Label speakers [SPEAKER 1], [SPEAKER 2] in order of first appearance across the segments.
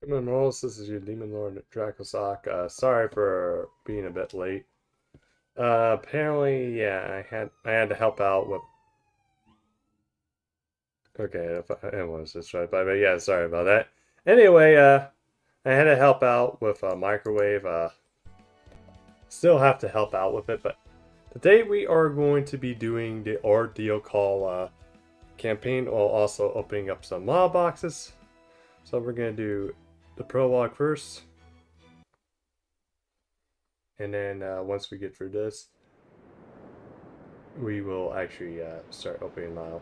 [SPEAKER 1] Demon Rolls, this is your Demon Lord Dracosoc. Sorry for being a bit late. Apparently, yeah, I had to help out with. Okay, if it was just right, but yeah, sorry about that. Anyway, I had to help out with a microwave. Still have to help out with it, but today we are going to be doing the Ordeal Call campaign while also opening up some mob boxes. So we're gonna do the prologue first. And then once we get through this, we will actually start opening now.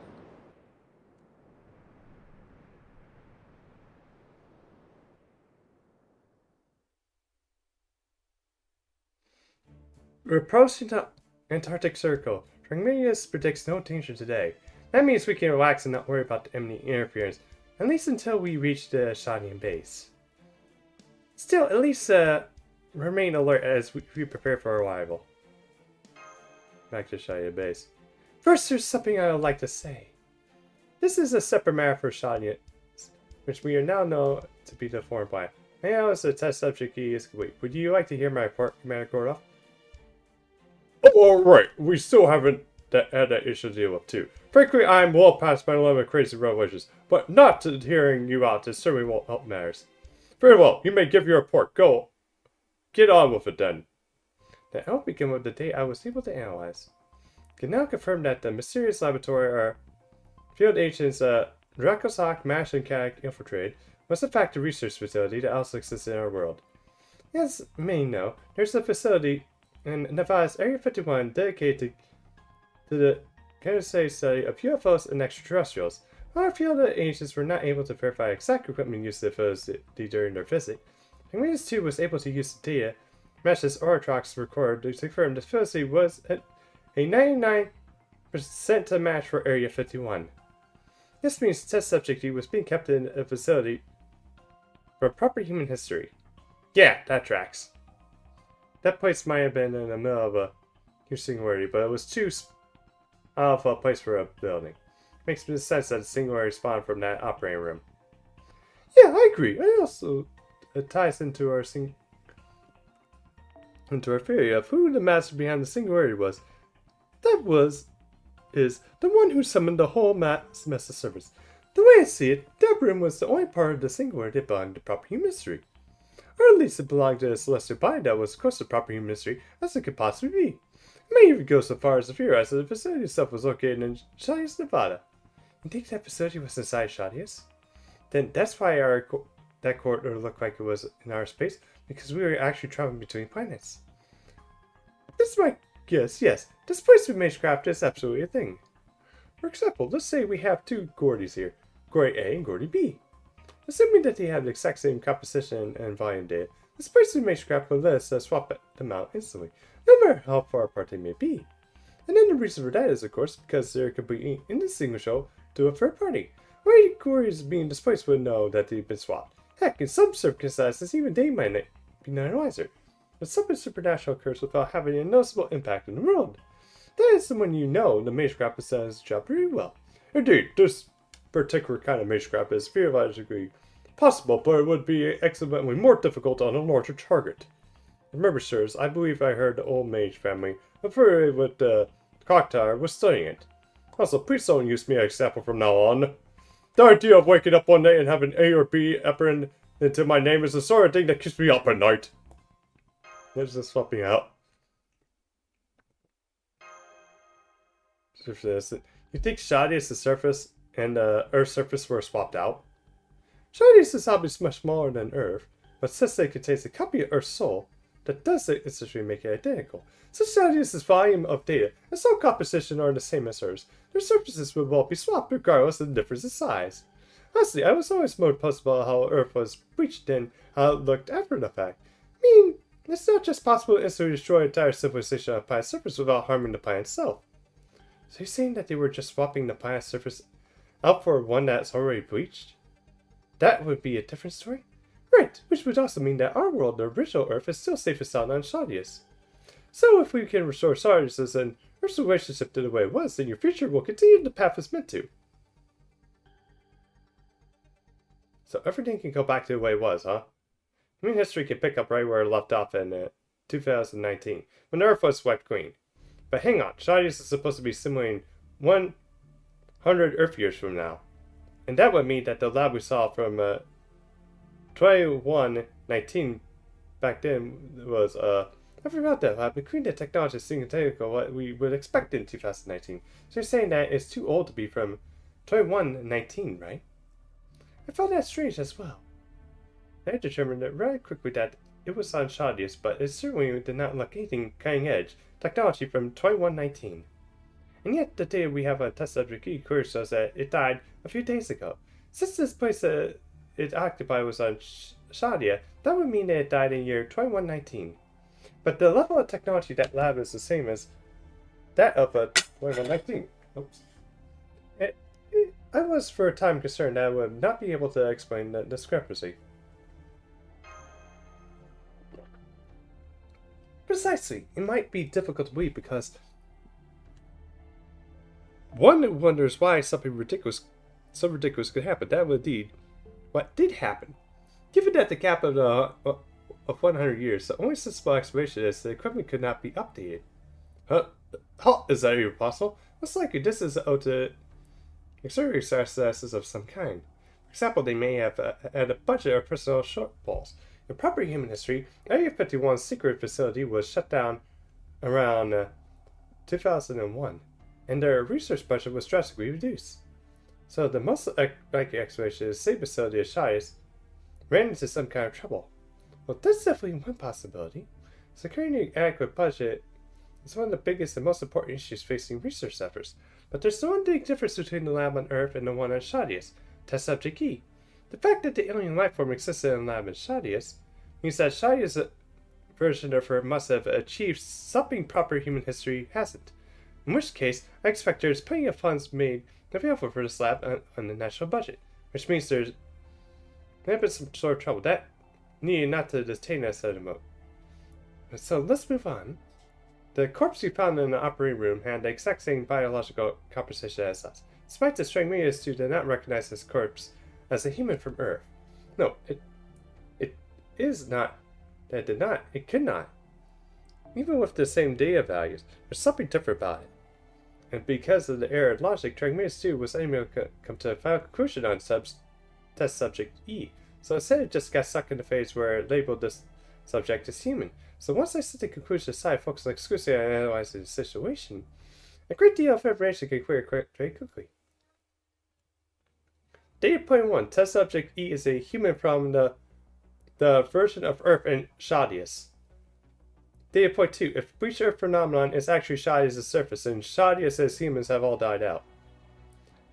[SPEAKER 1] We're approaching the Antarctic Circle. Trigminius predicts no danger today. That means we can relax and not worry about the enemy interference, at least until we reach the Shadian base. Still, at least remain alert as we prepare for our arrival. Back to Shadian base. First, there's something I would like to say. This is a separate matter for Shadian, which we are now known to be the foreign planet. Now, as the test subject key is complete. Would you like to hear my report, Commander Gordoff? Oh, alright. We still haven't had that issue to deal with, too. Frankly, I'm well past my limit of crazy revelations, but not to hearing you out. This certainly won't help matters. Very well. You may give your report. Go. Get on with it, then. Then I'll begin with the data I was able to analyze. Can now confirm that the mysterious laboratory our field agents Dracosoc, Mash, and Cac infiltrated was in fact a research facility that also exists in our world. As you may know, there's a facility in Nevada's Area 51 dedicated to the counter-study study of UFOs and extraterrestrials. While our field agents were not able to verify exact equipment used in the facility during their visit, Trigminius 2 was able to use the data Mash's Oratrox recorded to confirm the facility was a 99% to match for Area 51. This means the test subject was being kept in a facility for proper human history. Yeah, that tracks. That place might have been in the middle of a huge singularity, but it was too out of a place for a building. Makes sense that a singularity spawned from that operating room. Yeah, I agree. It ties into our theory of who the master behind the singularity was. Is the one who summoned the whole mess of service. The way I see it, that room was the only part of the singularity that belonged to proper human history. Or at least it belonged to a celestial body that was close to proper human history as it could possibly be. It may even go so far as to theorize that the facility itself was located in Shadius, Nevada. You think that facility was inside Shadius? Then that's why that corridor looked like it was in our space, because we were actually traveling between planets. This is my guess, yes. This place we made craft is absolutely a thing. For example, let's say we have two Gordies here, Gordy A and Gordy B. Assuming that they have the exact same composition and volume data, this place we made scrap will let us swap them out instantly, no matter how far apart they may be. And then the reason for that is, of course, because they're completely indistinguishable to a third party. Why Gordies being displaced would know that they've been swapped. Heck, in some circumstances, even they might not be none the wiser. But something supernatural occurs without having a noticeable impact in the world. That is when you know the magecraft has done its job very well. Indeed, this particular kind of magecraft is theoretically possible, but it would be exponentially more difficult on a larger target. Remember, sirs, I believe I heard the old mage family affiliated with the clock tower was studying it. Also, please don't use me as an example from now on. The idea of waking up one day and having A or B apparent into my name is the sort of thing that keeps me up at night. Let's just swap me out. You think Shadius' surface and Earth's surface were swapped out? Shadius is obviously much smaller than Earth, but since it contains a copy of Earth's soul, that does essentially make it identical. Since Shadius' volume of data and soul composition are the same as Earth's, their surfaces would well be swapped regardless of the difference in size. Honestly, I was always more puzzled about how Earth was breached and how it looked after the fact. I mean, it's not just possible to instantly destroy an entire civilization on a planet's surface without harming the planet itself. So you're saying that they were just swapping the planet's surface out for one that's already breached? That would be a different story? Right, which would also mean that our world, the original Earth, is still safe and sound on Shadius. So if we can restore Shadius and Earth's relationship to the way it was, then your future will continue the path it's meant to. So everything can go back to the way it was, huh? Human history can pick up right where it left off in 2019, when the Earth was swept clean. But hang on, Shadius is supposed to be simulating 100 Earth years from now. And that would mean that the lab we saw from 2119 back then was, I forgot that lab. Between the technology and technical, what we would expect in 2019. So you're saying that it's too old to be from 2119, right? I found that strange as well. I determined that very quickly that it was on Shadius, but it certainly did not look anything cutting edge technology from 2119. And yet, the data we have on test subject E clearly shows that it died a few days ago. Since this place it occupied was on Shadia, that would mean that it died in year 2119. But the level of technology that lab is the same as that of 2119. Oops. I was for a time concerned that I would not be able to explain the discrepancy. Precisely. It might be difficult to believe because one wonders why something so ridiculous could happen. That would indeed what did happen. Given that the gap of 100 years, the only sensible explanation is the equipment could not be updated. Huh? Is that even possible? Most likely this is owed to auxiliary successes of some kind. For example, they may have had a budget or personal shortfalls. In proper human history, Area 51's secret facility was shut down around 2001, and their research budget was drastically reduced. So the most likely explanation is the same facility as Shias ran into some kind of trouble. Well, that's definitely one possibility. Securing an adequate budget is one of the biggest and most important issues facing research efforts. But there's one big difference between the lab on Earth and the one on Shadius, test subject E. The fact that the alien life form existed in the lab in Shadius means that Shadius' version of her must have achieved something proper human history hasn't. In which case, I expect there's plenty of funds made available for this lab on the national budget, which means there's been some sort of trouble that needed not to detain us at a moment. So let's move on. The corpse we found in the operating room had the exact same biological composition as us. Despite this, Strangmania's 2 did not recognize this corpse as a human from Earth. No, it is not. That did not. It could not. Even with the same data values, there's something different about it. And because of the error in logic, Strangmania's 2 was unable to come to a final conclusion on test subject E. So instead, it just got stuck in the phase where it labeled this subject as human. So once I set the conclusion aside, focus exclusively on analyzing the situation, a great deal of information can clear very quickly. Data point 1, test subject E is a human from the version of Earth in Shadius. Data point 2, if breach Earth phenomenon is actually Shadius' surface, then Shadius as humans have all died out.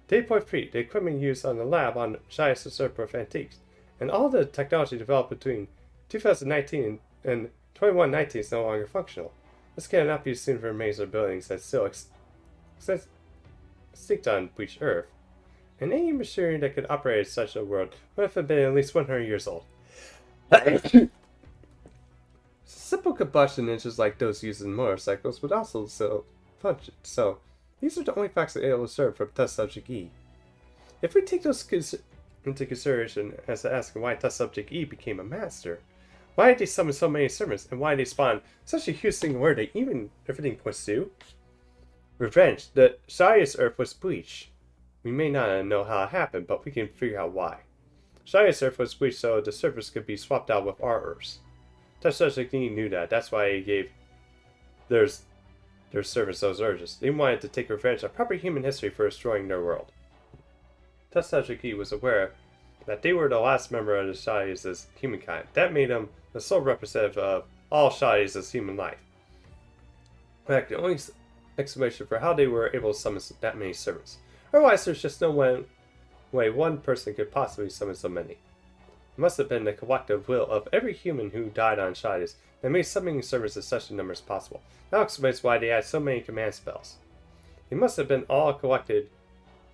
[SPEAKER 1] Data point 3, the equipment used on the lab on Shadius' Earth were antiques, and all the technology developed between 2019 and 2119 is no longer functional. This cannot be assumed for remains of buildings that still extinct on breached Earth. And any machinery that could operate in such a world would have been at least 100 years old. Simple combustion engines like those used in motorcycles would also still function. So, these are the only facts that able to serve from test subject E. If we take those into consideration as to asking why test subject E became a master, why did they summon so many servants, and why did they spawn such a huge single word that even everything points to? Revenge. The Shadius Earth was bleached. We may not know how it happened, but we can figure out why. Shadius Earth was bleached so the surface could be swapped out with our Earths. Test subject E knew that. That's why he gave their servants those urges. They wanted to take revenge on proper human history for destroying their world. Test subject E was aware that they were the last member of the Shadius' humankind. That made them the sole representative of all Shadius' human life. In fact, the only explanation for how they were able to summon that many servants. Otherwise, there's just no way one person could possibly summon so many. It must have been the collective will of every human who died on Shadius that made summoning servants in such a number as possible. That explains why they had so many command spells. They must have been all collected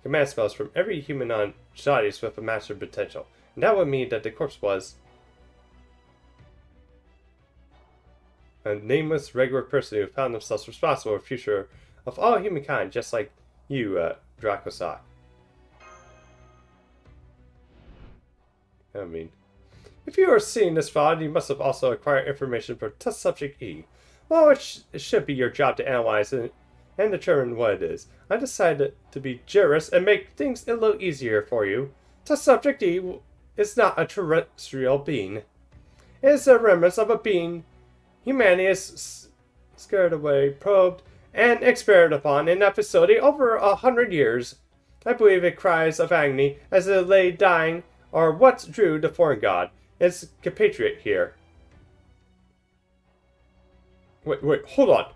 [SPEAKER 1] command spells from every human on Shadius with a master potential. And that would mean that the corpse was a nameless, regular person who found themselves responsible for the future of all humankind, just like you, Dracosai. I mean, if you are seeing this VOD, you must have also acquired information for test subject E. Well, it should be your job to analyze it and determine what it is. I decided to be generous and make things a little easier for you. Test subject E is not a terrestrial being. It is a remnant of a being humanity is scared away, probed, and experimented upon in that facility over 100 years. I believe it cries of agony as it lay dying, or what drew the foreign god, its compatriot here. Wait, hold on.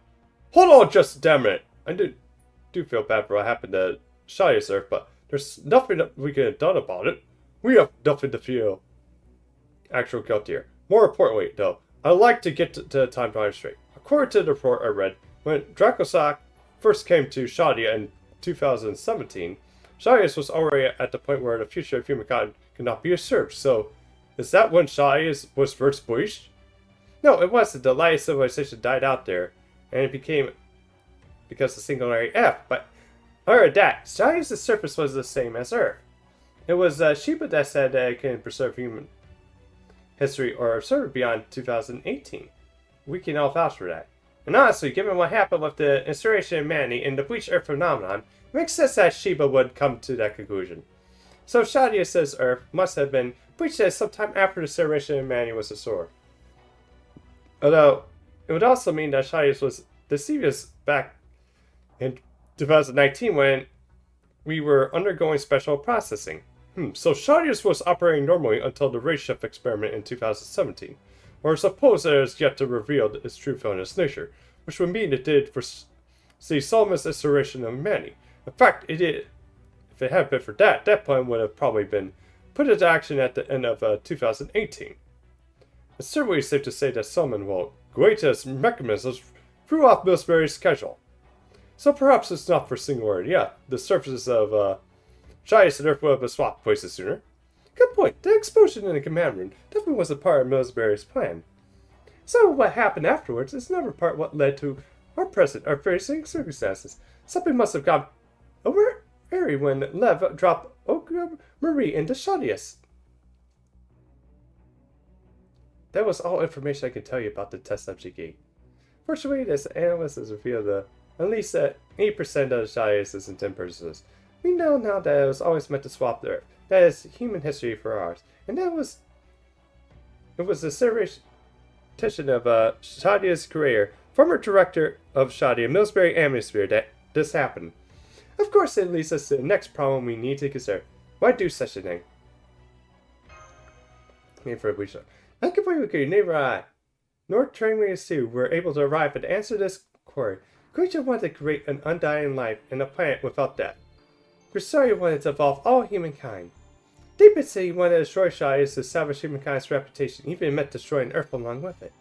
[SPEAKER 1] Hold on just a damn minute. I do feel bad for what happened to Shia's Earth, but there's nothing that we could have done about it. We have nothing to feel actual guilt here. More importantly, though, I'd like to get to the timeline straight. According to the report I read, when Dracosak first came to Shadia in 2017, Shadius was already at the point where the future of humankind could not be usurped. So, is that when Shadius was first bleached? No, it wasn't. The light civilization died out there, and it became because of Singularity F. But other than that, Shadius' surface was the same as Earth. It was Sheba that said that it can preserve human history or observe it beyond 2018. We can all vouch for that. And honestly, given what happened with the instauration of humanity and the bleached Earth phenomenon, it makes sense that Sheba would come to that conclusion. So Shadius' Earth must have been bleached at sometime after the instauration of humanity was restored. Although, it would also mean that Shadius was deceived back in 2019 when we were undergoing special processing. So Shadius was operating normally until the race shift experiment in 2017. Or suppose it is yet to reveal its true villainous nature, which would mean it did foresee Solomon's instauration of humanity. In fact, it did. If it had been for that, that plan would have probably been put into action at the end of 2018. It's certainly safe to say that Solomon will create his mechanisms threw off Millsbury's schedule. So perhaps it's not for Singularity. Yeah, the surfaces of Shadius and Earth would have been swapped places sooner. Good point. The explosion in the command room definitely was a part of Millsbury's plan. So what happened afterwards is never part of what led to our present or facing circumstances. Something must have gone awry when Lev dropped Oka Marie into Shadius. That was all information I could tell you about the test subject gate. Fortunately, this analyst has revealed that at least 80% of the Shadius' intent purposes. We know now that it was always meant to swap the Earth. That is human history for ours. And it was the celebration of Shadia's career, former director of Shadia, Millsbury Atmosphere, that this happened. Of course, it leads us to the next problem we need to consider. Why do such a thing? I completely agree, neither I. Nor Tramway Sue were able to arrive at the answer to this query. Creature wanted to create an undying life and a planet without death. Grisaria wanted to evolve all humankind. David said he wanted to destroy Shadius to salvage humankind's reputation, even meant destroying Earth along with it.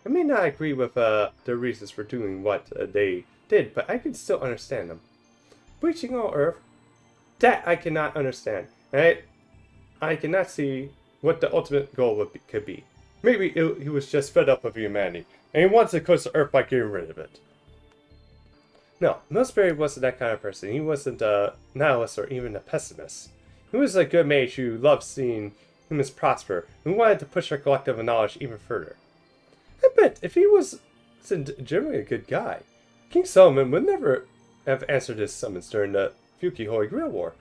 [SPEAKER 1] I may not agree with their reasons for doing what they did, but I can still understand them. Bleaching all Earth? That I cannot understand. And I cannot see what the ultimate goal could be. Maybe he was just fed up with humanity, and he wanted to close the Earth by getting rid of it. No, Millsbury wasn't that kind of person. He wasn't a nihilist or even a pessimist. He was a good mage who loved seeing humans prosper and wanted to push our collective knowledge even further. I bet if he was generally a good guy, King Solomon would never have answered his summons during the Fuki Holy Grail War.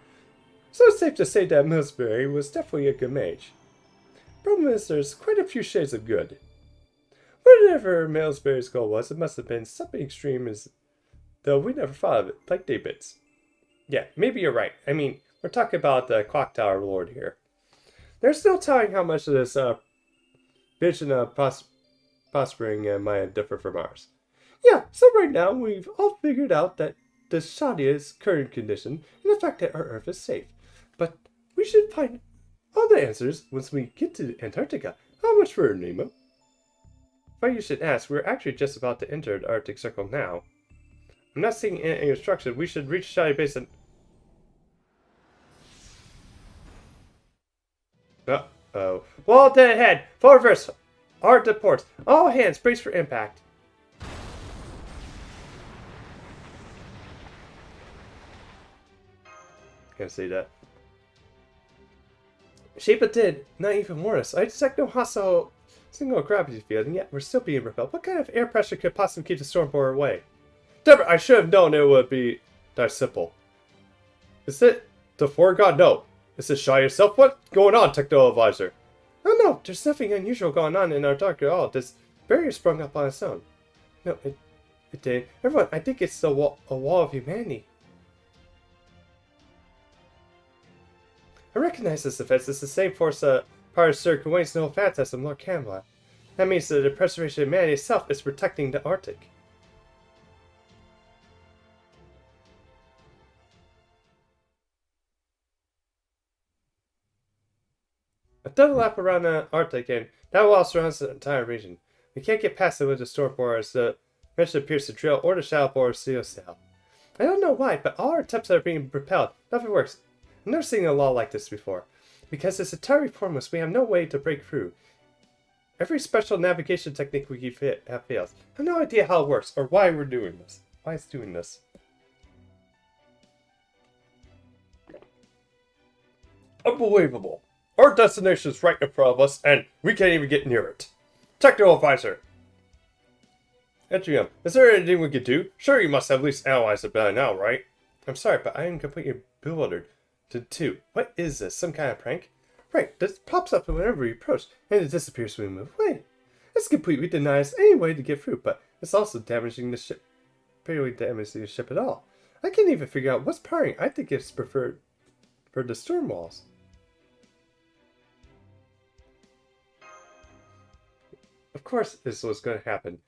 [SPEAKER 1] So it's safe to say that Millsbury was definitely a good mage. Problem is, there's quite a few shades of good. Whatever Millsbury's goal was, it must have been something extreme, though we never thought of it, like David's. Yeah, maybe you're right. I mean, we're talking about the Clock Tower Lord here. There's no telling how much of this vision of prospering might differ from ours. Yeah, so right now we've all figured out that the Shadia's current condition and the fact that our Earth is safe. But we should find all the answers once we get to Antarctica. How much further, Nemo? But you should ask, we're actually just about to enter the Arctic Circle now. I'm not seeing any instruction. We should reach Shadia Basin. Uh-oh. Wall dead ahead! Forward reverse! Hard to ports. All hands, brace for impact. Can't see that. Shape it did not even warn us. I detect no hostile single gravity field, and yet we're still being repelled. What kind of air pressure could possibly keep the storm borer away? Damn it, I should have known it would be that simple. Is it the foregone? No. Is it shy yourself? What's going on, Techno Advisor? Oh no, there's nothing unusual going on in our dark at all. This barrier sprung up on its own. No, it didn't. Everyone, I think it's a wall of humanity. I recognize this defense. It's the same force part of Sir Gawain's no phantasm, Lord Camelot. That means that the preservation of humanity itself is protecting the Arctic. I've done a lap around the Arctic, and that wall surrounds the entire region. We can't get past it with the storm borers. The mission appears to drill or the shadow borer seal sail. I don't know why, but all our attempts are being repelled. Nothing works. I've never seen a law like this before. Because it's entirely formless, we have no way to break through. Every special navigation technique we have failed. I have no idea how it works or why we're doing this. Why it's doing this. Unbelievable. Our destination is right in front of us, and we can't even get near it. Technical Advisor. Etrium, is there anything we could do? Sure, you must have at least analyzed it by now, right? I'm sorry, but I am completely bewildered. Two. What is this? Some kind of prank? Right, this pops up whenever we approach, and it disappears when we move away. This completely denies any way to get through, but it's also damaging the ship. Barely damaging the ship at all. I can't even figure out what's powering. I think it's preferred for the storm walls. Of course this was going to happen.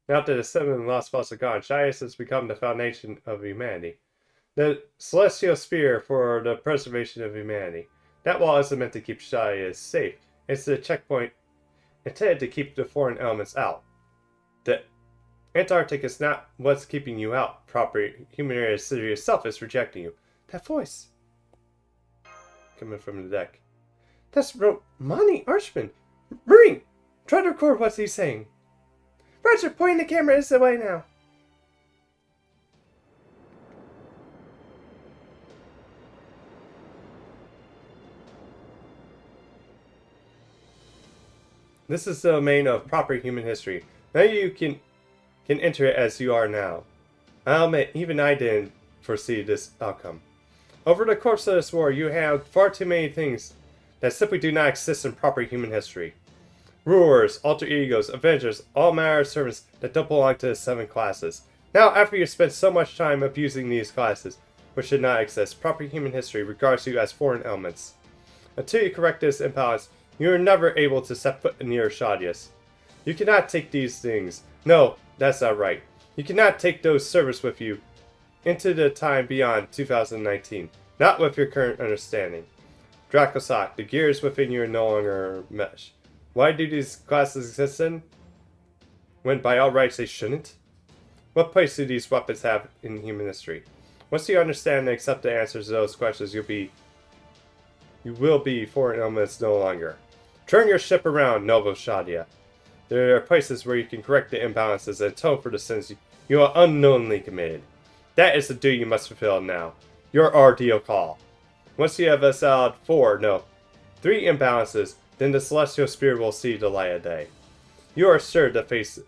[SPEAKER 1] Now that the 7 lost falls are gone, Shias has become the foundation of humanity. The celestial sphere for the preservation of humanity. That wall isn't meant to keep Shias safe. It's the checkpoint intended to keep the foreign elements out. The Antarctic is not what's keeping you out. Proper humanitarian city itself is rejecting you. That voice. Coming from the deck. That's Romani Archman. Marine! Try to record what he's saying. Roger, pointing the camera this way now. This is the domain of proper human history. Now you can enter it as you are now. I'll admit, even I didn't foresee this outcome. Over the course of this war, you have far too many things that simply do not exist in proper human history. Rulers, alter egos, avengers, all manner of servants that don't belong to the 7 classes. Now, after you spent so much time abusing these classes, which should not exist, proper human history regards you as foreign elements. Until you correct this imbalance, you are never able to set foot near Shadius. You cannot take these things. No, that's not right. You cannot take those servers with you into the time beyond 2019. Not with your current understanding. Dracosak, the gears within you are no longer mesh. Why do these classes exist then? When by all rights they shouldn't? What place do these weapons have in human history? Once you understand and accept the answers to those questions, you will be foreign elements no longer. Turn your ship around, Novo Shadia. There are places where you can correct the imbalances and atone for the sins you have unknowingly committed. That is the duty you must fulfill now. Your Ordeal Call. Once you have assailed 3 imbalances, then the celestial spirit will see the light of day. You are sure to face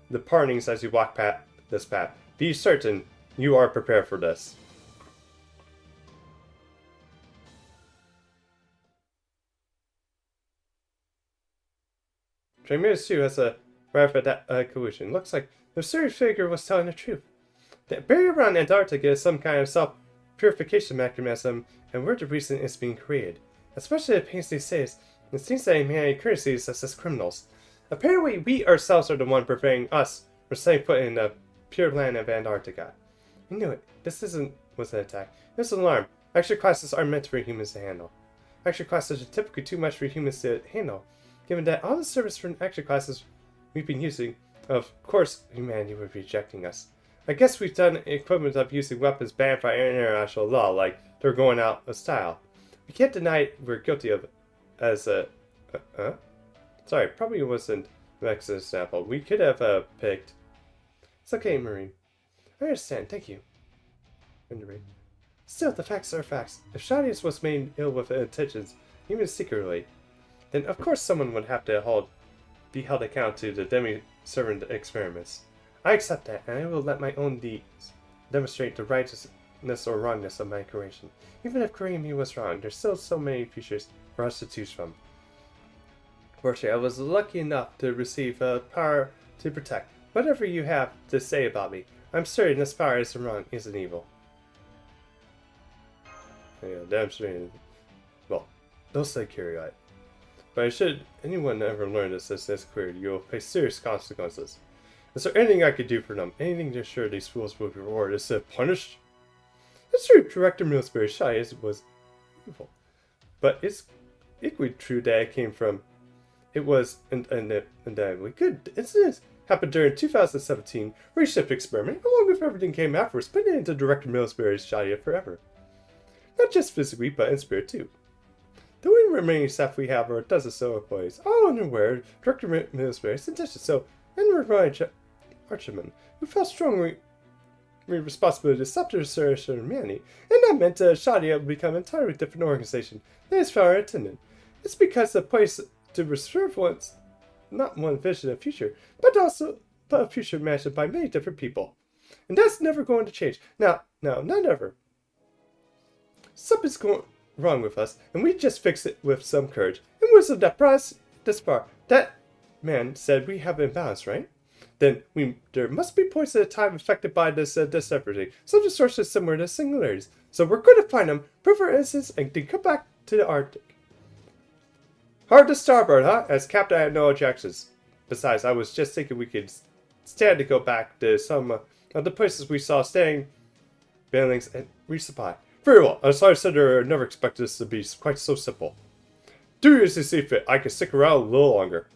[SPEAKER 1] the partings as you walk this path. Be certain you are prepared for this. Tremendous 2 has a rapid collision. Looks like the mysterious figure was telling the truth. The barrier around Antarctica is some kind of self-purification mechanism, and we're the reason it's being created. Especially the pains they say, it seems that humanity currently sees us as criminals. Apparently, we ourselves are the one preventing us from setting foot in the pure land of Antarctica. I knew it. This was an attack. It was an alarm. Extra classes are meant for humans to handle. Extra classes are typically too much for humans to handle. Given that all the service for extra classes we've been using, of course humanity would be rejecting us. I guess we've done equivalent of using weapons banned by international law, like they're going out of style. We can't deny we're guilty of it as a... Sorry, probably wasn't an excellent example. We could have picked... It's okay, Marine. I understand, thank you. Still, the facts are facts. If Shadius was made ill with intentions, even secretly, then of course someone would have to be held accountable to the demi-servant experiments. I accept that, and I will let my own deeds demonstrate the righteousness or wrongness of my creation. Even if creating me was wrong, there's still so many futures for us to choose from. Fortunately, I was lucky enough to receive power to protect. Whatever you have to say about me, I'm certain this power isn't wrong, isn't evil. Yeah, demonstrating. Well, don't say Kyriite. But should anyone ever learn this career, you will face serious consequences. Is there anything I could do for them? Anything to ensure these fools will be rewarded instead of punished? It's true, Director Millsbury's shy was evil. But it's equally true that it came from. It was undoubtedly good. Incidents happened during 2017 reshift experiment, along with everything came afterwards, putting it into Director Millsbury's shy forever. Not just physically, but in spirit too. The only remaining staff we have are a dozen so employees, all unaware Director Millsbury's intentions, so and Revived Archman, who felt strongly responsibility to stop the restoration of humanity, and that meant Shadia would become an entirely different organization than his fellow attendant. It's because the place to reserve one's not one vision of future, but a future imagined by many different people. And that's never going to change. Now, not ever. Something's going wrong with us, and we just fix it with some courage and wisdom that brought us this far. That man said we have imbalance, right? Then there must be points at a time affected by this disparity, some distortions similar to singularities. So we're going to find them, prove our innocence, and then come back to the Arctic. Hard to starboard, huh? As captain, I have no objections. Besides, I was just thinking we could stand to go back to some of the places we saw staying, bailings, and resupply. Very well. As I said earlier, I never expected this to be quite so simple. Do as you see fit. I can stick around a little longer.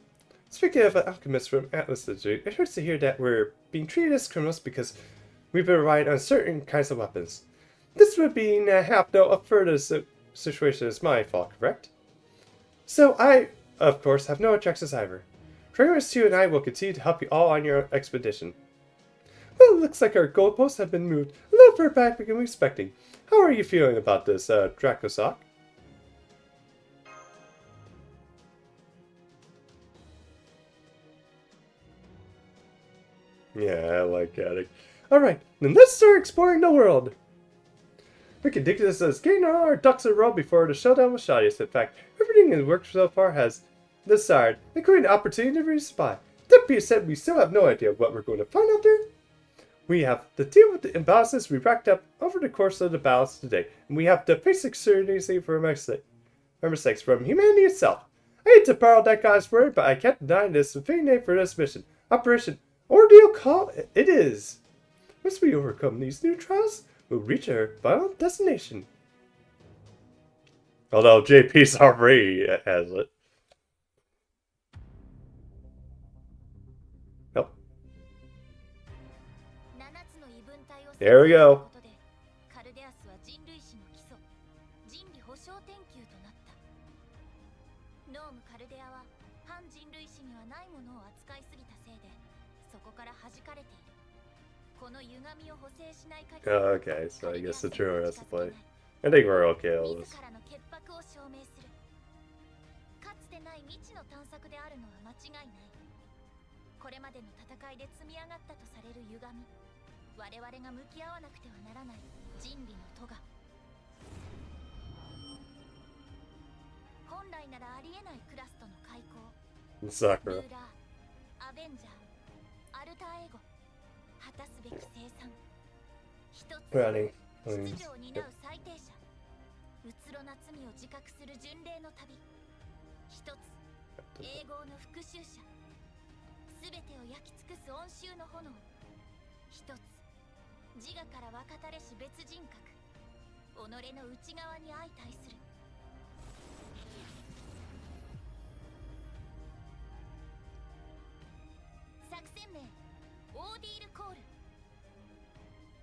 [SPEAKER 1] Speaking of alchemists from Atlas Institute, it hurts to hear that we're being treated as criminals because we've been relying on certain kinds of weapons. This would be half no up further situation is my fault, correct? So I, of course, have no objections either. Travis 2 and I will continue to help you all on your expedition. Well, it looks like our goalposts have been moved a little further back than we were expecting. How are you feeling about this, Dracosoc? Yeah, I like Attic. Alright, then let's start exploring the world! We can dig this as getting all our ducks in a row before the showdown with Shadius. In fact, everything that's worked so far has desired, including the opportunity to resupply. That being said, we still have no idea what we're going to find out there. We have to deal with the imbalances we racked up over the course of the battles today, and we have to face externally for our mistakes from humanity itself. I hate to borrow that guy's word, but I can't deny this the fitting name for this mission. Operation Ordeal Call it is. Once we overcome these new trials, we'll reach our final destination. Although JP's already has it. Nope. There we go. Okay, so I guess the trailer has to play. I think we're okay on this. Sakura. Running.
[SPEAKER 2] Ordeal Call.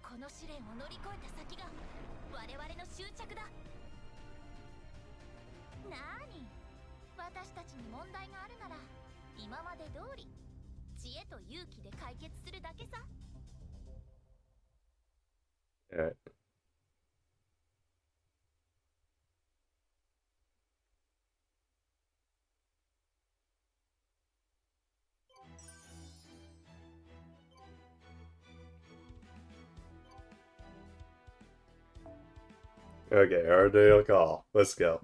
[SPEAKER 2] この試練を乗り越えた先が我々の終着だ。なに、私たちに問題があるなら今まで通り知恵と勇気で解決するだけさ。
[SPEAKER 1] Alright. Okay, Ordeal Call. Let's go.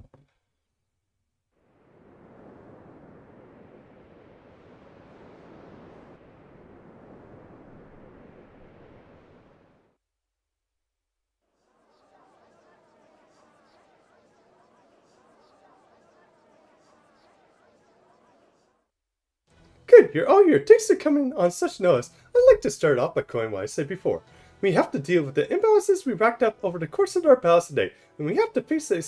[SPEAKER 1] Good, you're all here. Thanks for coming on such notice. I'd like to start off by echoing what I said before. We have to deal with the imbalances we racked up over the course of our battles today, and we have to face the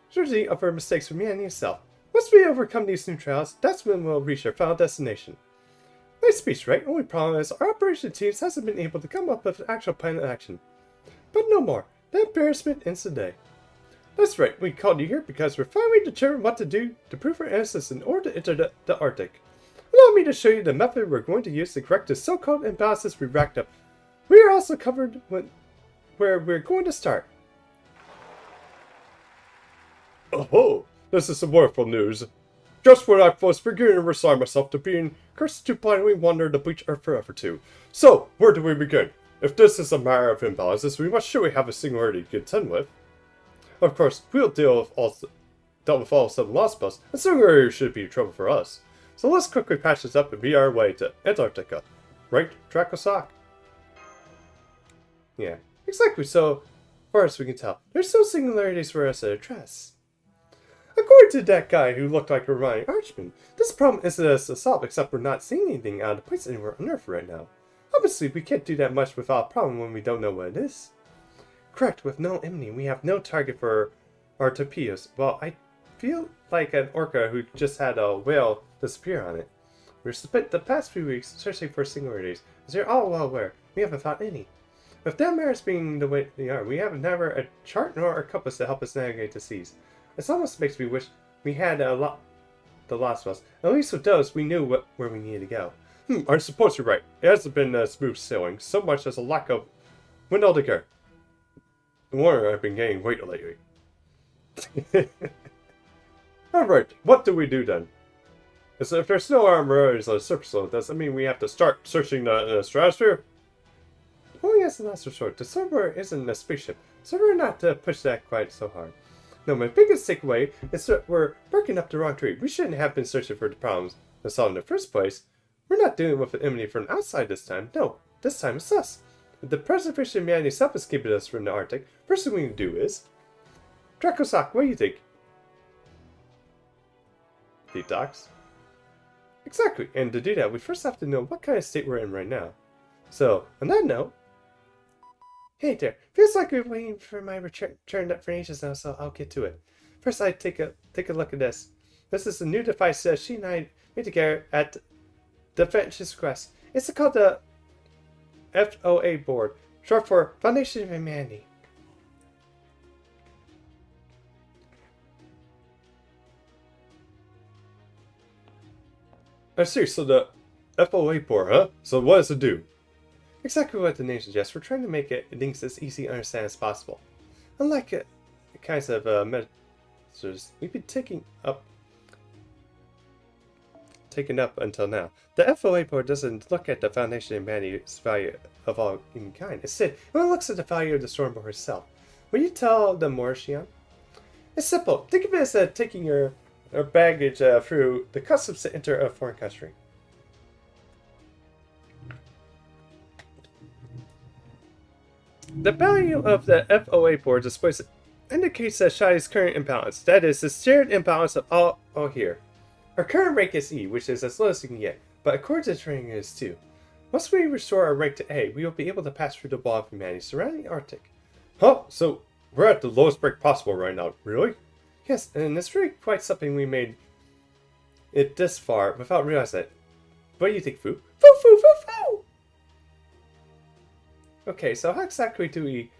[SPEAKER 1] certainty of our mistakes from humanity itself. Once we overcome these new trials, that's when we'll reach our final destination. Nice speech, right? Only problem is our operation teams hasn't been able to come up with an actual plan of action. But no more. The embarrassment ends today. That's right, we called you here because we're finally determined what to do to prove our innocence in order to enter the Arctic. Allow me to show you the method we're going to use to correct the so-called imbalances we racked up. We are also covered with where we're going to start. Oh, this is some wonderful news. Just when I was beginning to resign myself to being cursed to blindly wander the bleach earth forever too. So, where do we begin? If this is a matter of imbalances, we must surely have a singularity to contend with. Of course, we'll dealt with all 7 lost spells, and singularity should be trouble for us. So let's quickly patch this up and be our way to Antarctica. Right, Dracosoc? Yeah, exactly. So far as we can tell, there's no singularities for us to address. According to that guy who looked like a Ryan Archman, this problem isn't as solved except we're not seeing anything out of place anywhere on Earth right now. Obviously, we can't do that much without a problem when we don't know what it is. Correct, with no enemy, we have no target for our torpedoes. Well, I feel like an orca who just had a whale disappear on it. We've spent the past few weeks searching for singularities, as you're all well aware, we haven't found any. With them matters being the way they are, we have never a chart nor a compass to help us navigate the seas. It almost makes me wish we had the lost ones. At least with those, we knew where we needed to go. I suppose you're right. It hasn't been smooth sailing, so much as a lack of wind altogether. No wonder I've been getting weight lately. Alright, what do we do then? So if there's no armorities on the surface level, does that mean we have to start searching the stratosphere? Only as a last resort, the server isn't a spaceship, so we're not to push that quite so hard. No, my biggest takeaway is that we're barking up the wrong tree. We shouldn't have been searching for the problems to solve in the first place. We're not dealing with an enemy from outside this time. No, this time it's us. If the preservation of humanity itself is keeping us from the Arctic, first thing we can do is... Dracosoc, what do you think? Detox? Exactly, and to do that, we first have to know what kind of state we're in right now. So, on that note... Hey there, feels like we're waiting for my return for ages now, so I'll get to it. First, I take a look at this. This is a new device she and I made together at the French's request. It's called the FOA board, short for Foundation of Humanity. I see, so the FOA board, huh? So what does it do? Exactly what the name suggests. We're trying to make things as easy to understand as possible. Unlike the kinds of measures we've been taking up until now, the FOA board doesn't look at the Foundation of Humanity's value of all humankind. Instead, it looks at the value of the Stormboard herself. Will you tell them more, Xian? It's simple. Think of it as taking your baggage through the customs to enter a foreign country. The value of the FOA board displays indicates that Shai's current imbalance. That is, the shared imbalance of all here. Our current rank is E, which is as low as you can get, but according to training it is 2. Once we restore our rank to A, we will be able to pass through the wall of humanity surrounding the Arctic. Huh? So, we're at the lowest rank possible right now, really? Yes, and it's really quite something we made it this far without realizing it. What do you think, Fu? Fu, Fu, Fu, Fu! Okay, so how exactly do we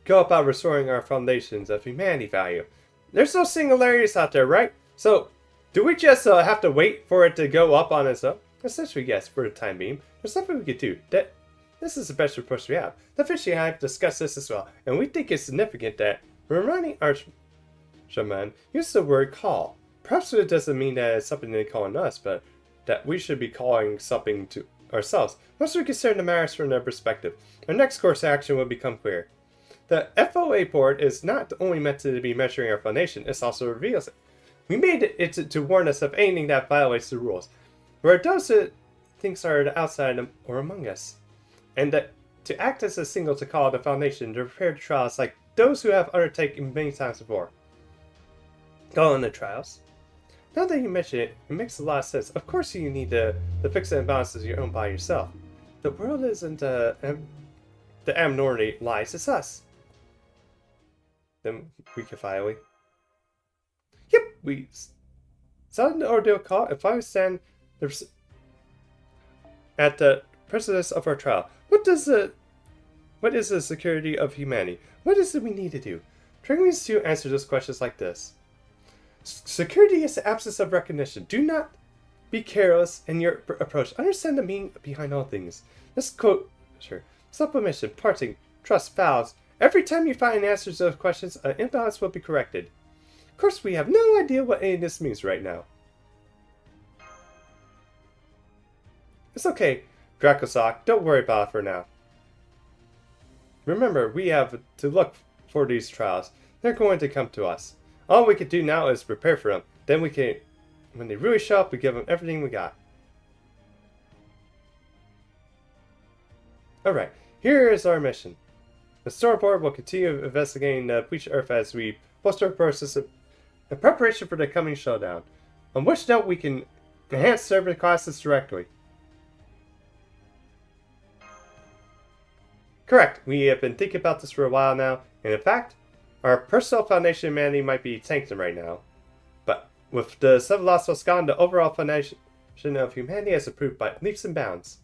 [SPEAKER 1] go about restoring our foundations of humanity value? There's no singularities out there, right? So, do we just have to wait for it to go up on its own? Essentially, yes, for the time being. There's something we could do. This is the best approach we have. The Fishy and I have discussed this as well, and we think it's significant that reminding Archman used the word call. Perhaps it doesn't mean that it's something they call on us, but that we should be calling something to ourselves. Once we consider the matters from their perspective, our next course of action will become clear. The FOA board is not only meant to be measuring our foundation, it also reveals it. We made it to warn us of anything that violates the rules, where those who thinks are outside or among us, and that to act as a signal to call the foundation to prepare the trials like those who have undertaken many times before. Go on the trials. Now that you mention it, it makes a lot of sense. Of course you need to fix the imbalances you own by yourself. The world isn't the abnormality lies, it's us. Then we can finally. Yep, we saw the ordeal call and finally stand at the precipice of our trial. What is the security of humanity? What is it we need to do? Trying to answer those questions like this. Security is the absence of recognition. Do not be careless in your approach. Understand the meaning behind all things. This quote, sublimation, parting, trust, vows. Every time you find an answer to those questions, an imbalance will be corrected. Of course, we have no idea what any of this means right now. It's okay, Dracosoc. Don't worry about it for now. Remember, we have to look for these trials. They're going to come to us. All we can do now is prepare for them. Then we can, when they really show up, we give them everything we got. Alright, here is our mission. The storyboard will continue investigating the Bleached Earth as we bolster our process in preparation for the coming showdown. On which note we can enhance server classes directly. Correct, we have been thinking about this for a while now, and in fact, our personal foundation of humanity might be tanked right now. But with the Seven Lost Wascon, the overall foundation of humanity has improved by leaps and bounds.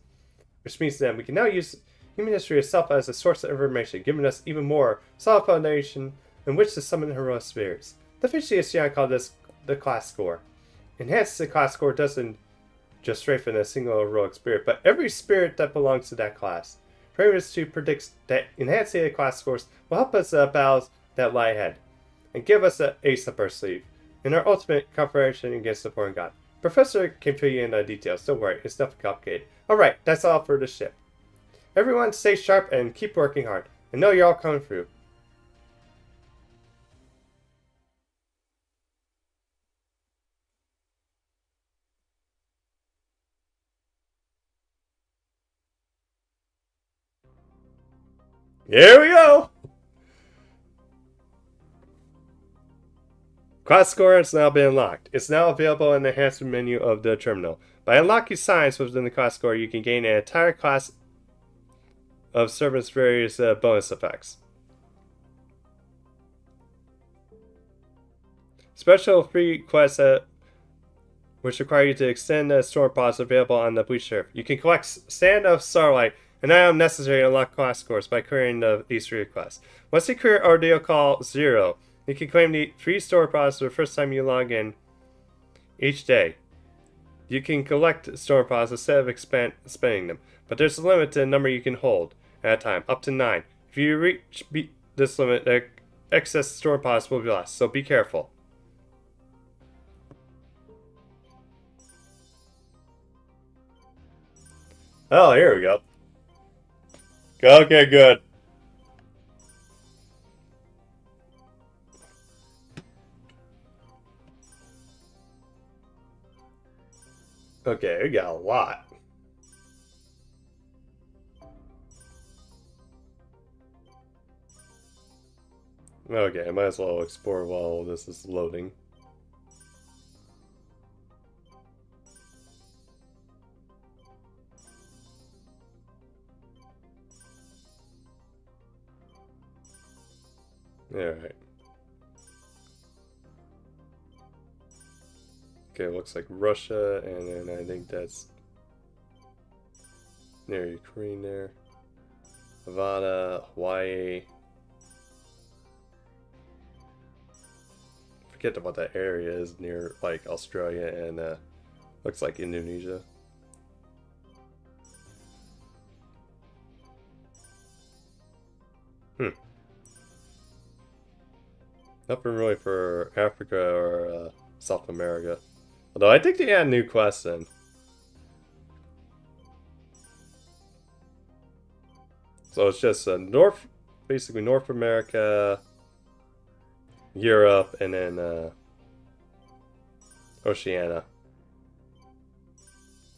[SPEAKER 1] Which means that we can now use human history itself as a source of information, giving us even more solid foundation in which to summon heroic spirits. The officially Sion called this the class score. Enhance the class score doesn't just strengthen a single heroic spirit, but every spirit that belongs to that class. Previous to predict that enhancing the class scores will help us battle that lie ahead, and give us an ace up our sleeve in our ultimate confrontation against the foreign god. Professor can fill you in on details, don't worry, it's nothing complicated. Alright, that's all for the ship. Everyone stay sharp and keep working hard. I know you're all coming through. Here we go! Class score has now been unlocked. It's now available in the enhancement menu of the terminal. By unlocking science within the class score, you can gain an entire class of servants' various bonus effects. Special free quests which require you to extend the storm pods available on the Bleached Earth. You can collect Sand of Starlight, an item necessary to unlock class scores by clearing these three quests. Once you clear Ordeal Call 0, you can claim the free store pods the first time you log in each day. You can collect store pods instead of spending them, but there's a limit to the number you can hold at a time, up to 9. If you reach this limit, the excess store pods will be lost, so be careful. Oh, here we go. Okay, good. Okay, we got a lot. Okay, I might as well explore while this is loading. Alright. Okay, looks like Russia, and then I think that's near Ukraine there. Nevada, Hawaii. Forget what that area is near, like, Australia and looks like Indonesia. Nothing really for Africa or South America. Although I think they add new quests in. So it's just North basically North America, Europe, and then Oceania.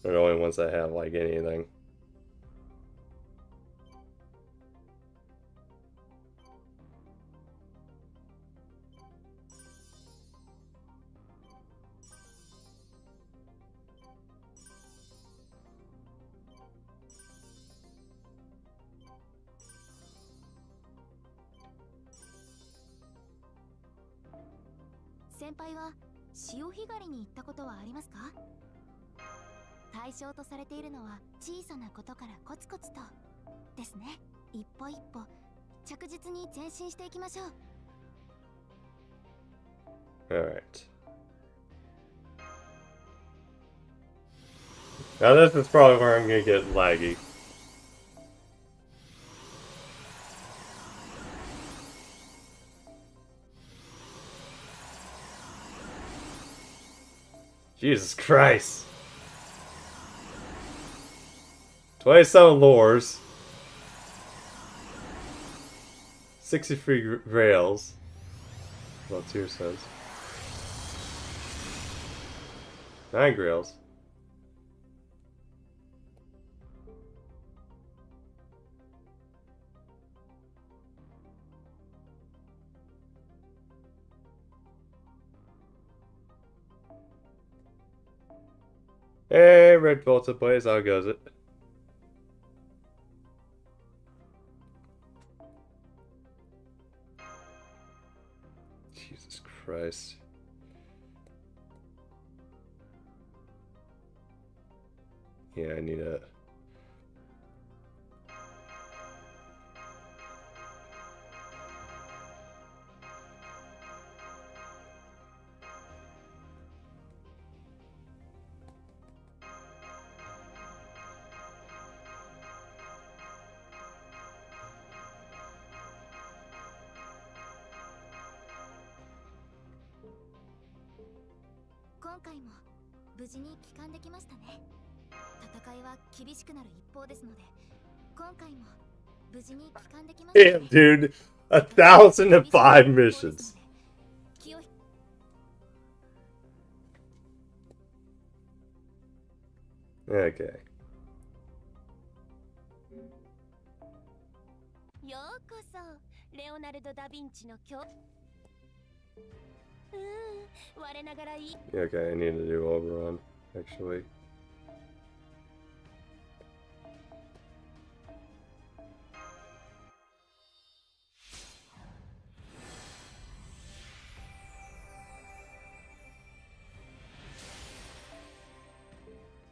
[SPEAKER 1] They're the only ones that have like anything.
[SPEAKER 2] Senpaiは潮干狩りに行ったことはありますか？対象とされているのは小さなことからコツコツとですね。一歩一歩着実に前進していきましょう。
[SPEAKER 1] Alright. Now this is probably where I'm gonna get laggy. Jesus Christ. 27 lures. 63 rails. Well, Tier says. 9 grails. Hey, Red Volta Blaze, how goes it? Jesus Christ. Yeah, I need a...
[SPEAKER 2] 今回も無事に帰還できましたね。戦いは厳しくなる一方ですので、今回も無事に帰還できましたね。
[SPEAKER 1] Damn, dude. 1005 missions. Okay.
[SPEAKER 2] ようこそレオナルド・ダ・ヴィンチの今日。我ながらいい。
[SPEAKER 1] Okay, I need to do overrun, actually.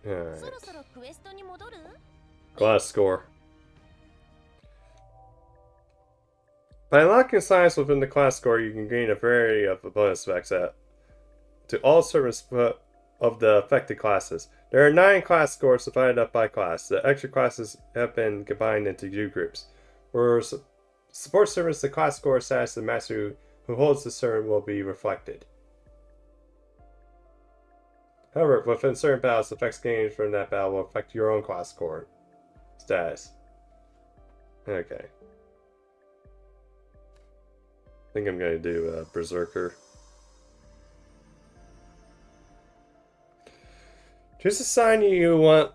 [SPEAKER 1] Alright.
[SPEAKER 2] そろそろクエストに戻る？
[SPEAKER 1] Class score. By unlocking science within the class score, you can gain a variety of bonus effects to all servants of the affected classes. There are 9 class scores divided up by class. The extra classes have been combined into 2 groups. For support servants, the class score status of the master who holds the servant will be reflected. However, within certain battles, effects gained from that battle will affect your own class score status. Okay. I think I'm going to do Berserker. Choose a sign you want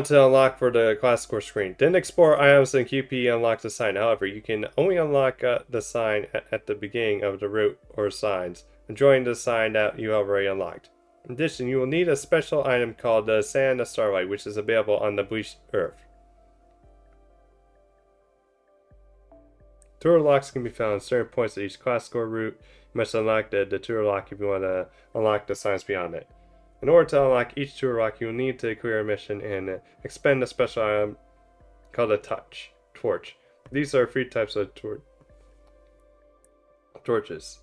[SPEAKER 1] to unlock for the class score screen. Then explore items in QP and unlock the sign. However, you can only unlock the sign at the beginning of the route or signs, enjoying the sign that you have already unlocked. In addition, you will need a special item called the Sand of Starlight, which is available on the bleached earth. Tour locks can be found at certain points of each class score route. You must unlock the tour lock if you want to unlock the signs beyond it. In order to unlock each tour lock, you will need to clear a mission and expend a special item called a torch. These are 3 types of torches.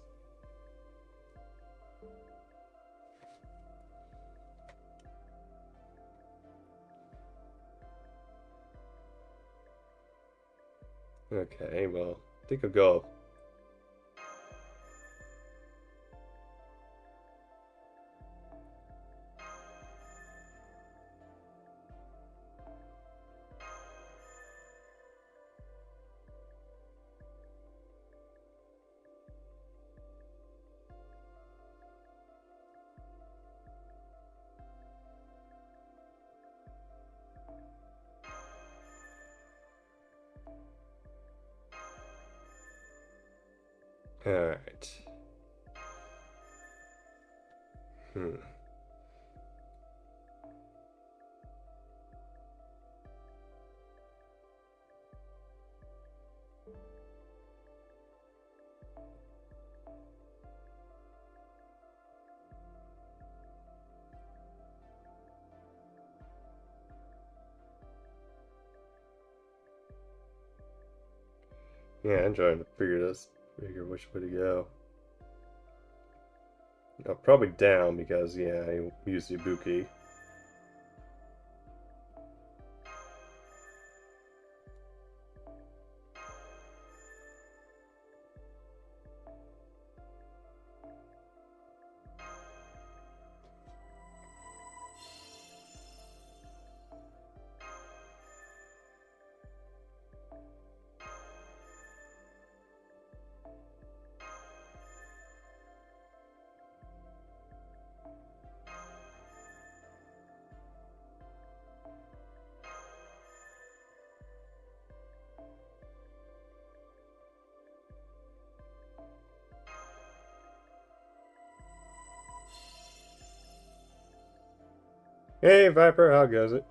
[SPEAKER 1] Okay, well, I think I'll go. Alright. Yeah, I'm trying to figure which way to go. Probably down because, yeah, I used Ibuki. Hey, Viper, how goes it?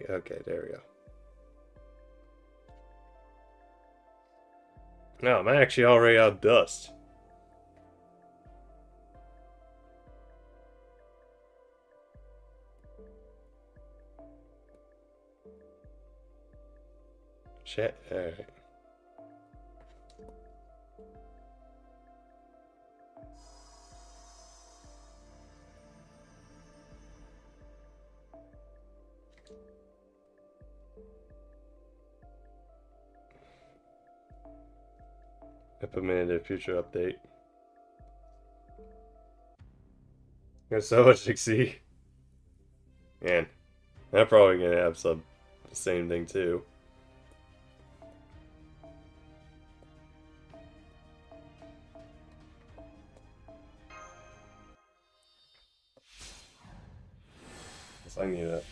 [SPEAKER 1] Okay, there we go. No, I'm actually already out of dust. Shit, alright. Implemented future update. There's so much to see. And I'm probably gonna have the same thing too. Guess I need that.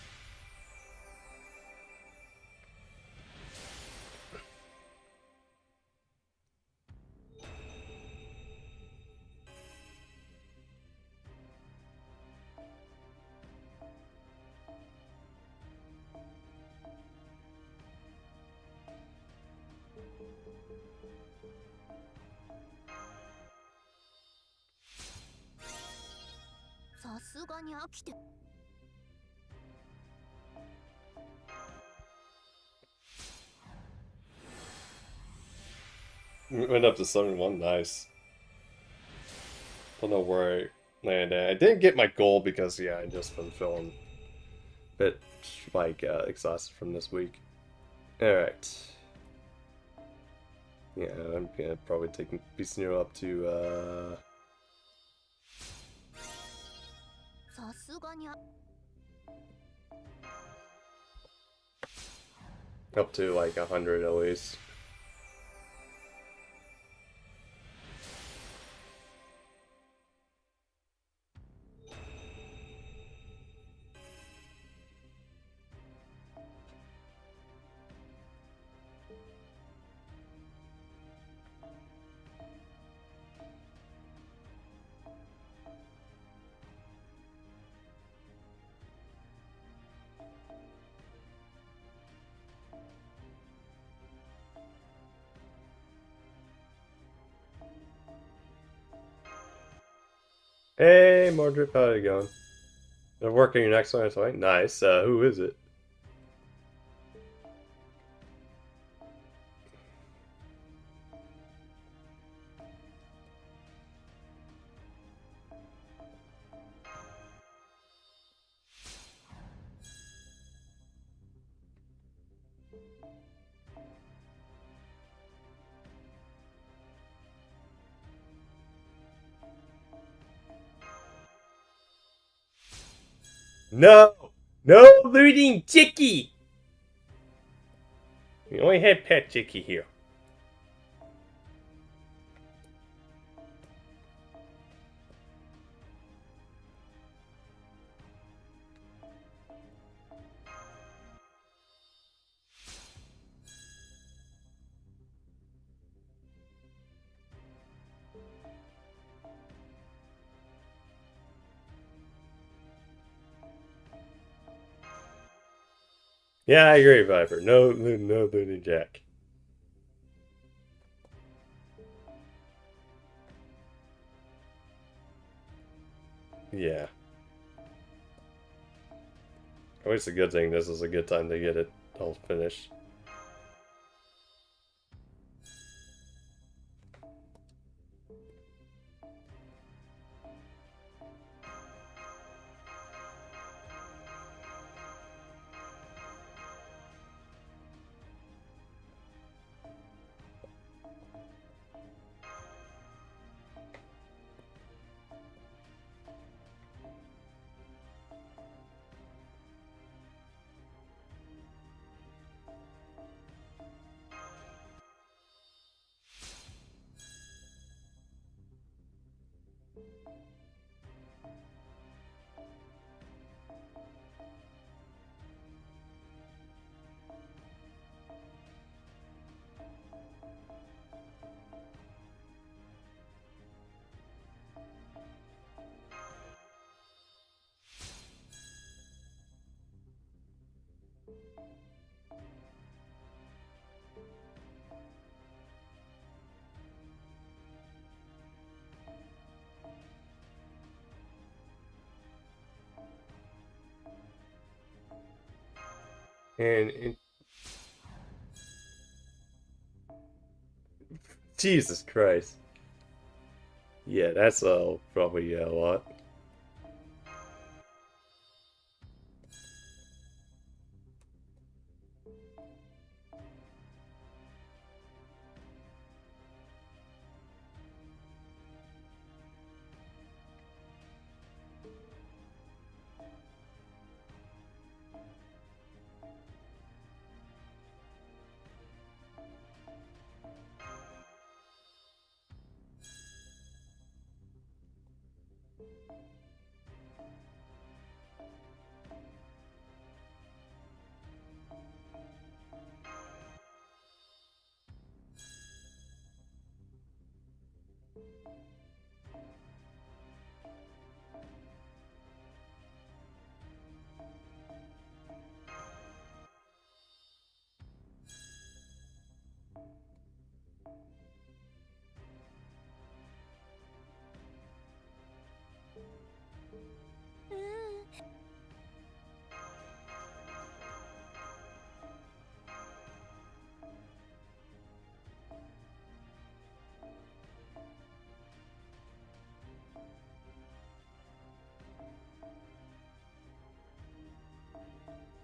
[SPEAKER 1] Went up to 71, nice. Don't know where I landed. I didn't get my goal because, yeah, I just been feeling a bit, like, exhausted from this week. Alright. Yeah, I'm gonna probably take Beastnero up to, up to, like, 100 at least. Hey, Mordred, how are you going? They're working your next one, right? Nice. Who is it? No! No looting Chicky! We only had Pet Chicky here. Yeah, I agree, Viper. No Looney Jack. Yeah. Always a good thing this is a good time to get it all finished. And Jesus Christ. Yeah, that's probably a lot.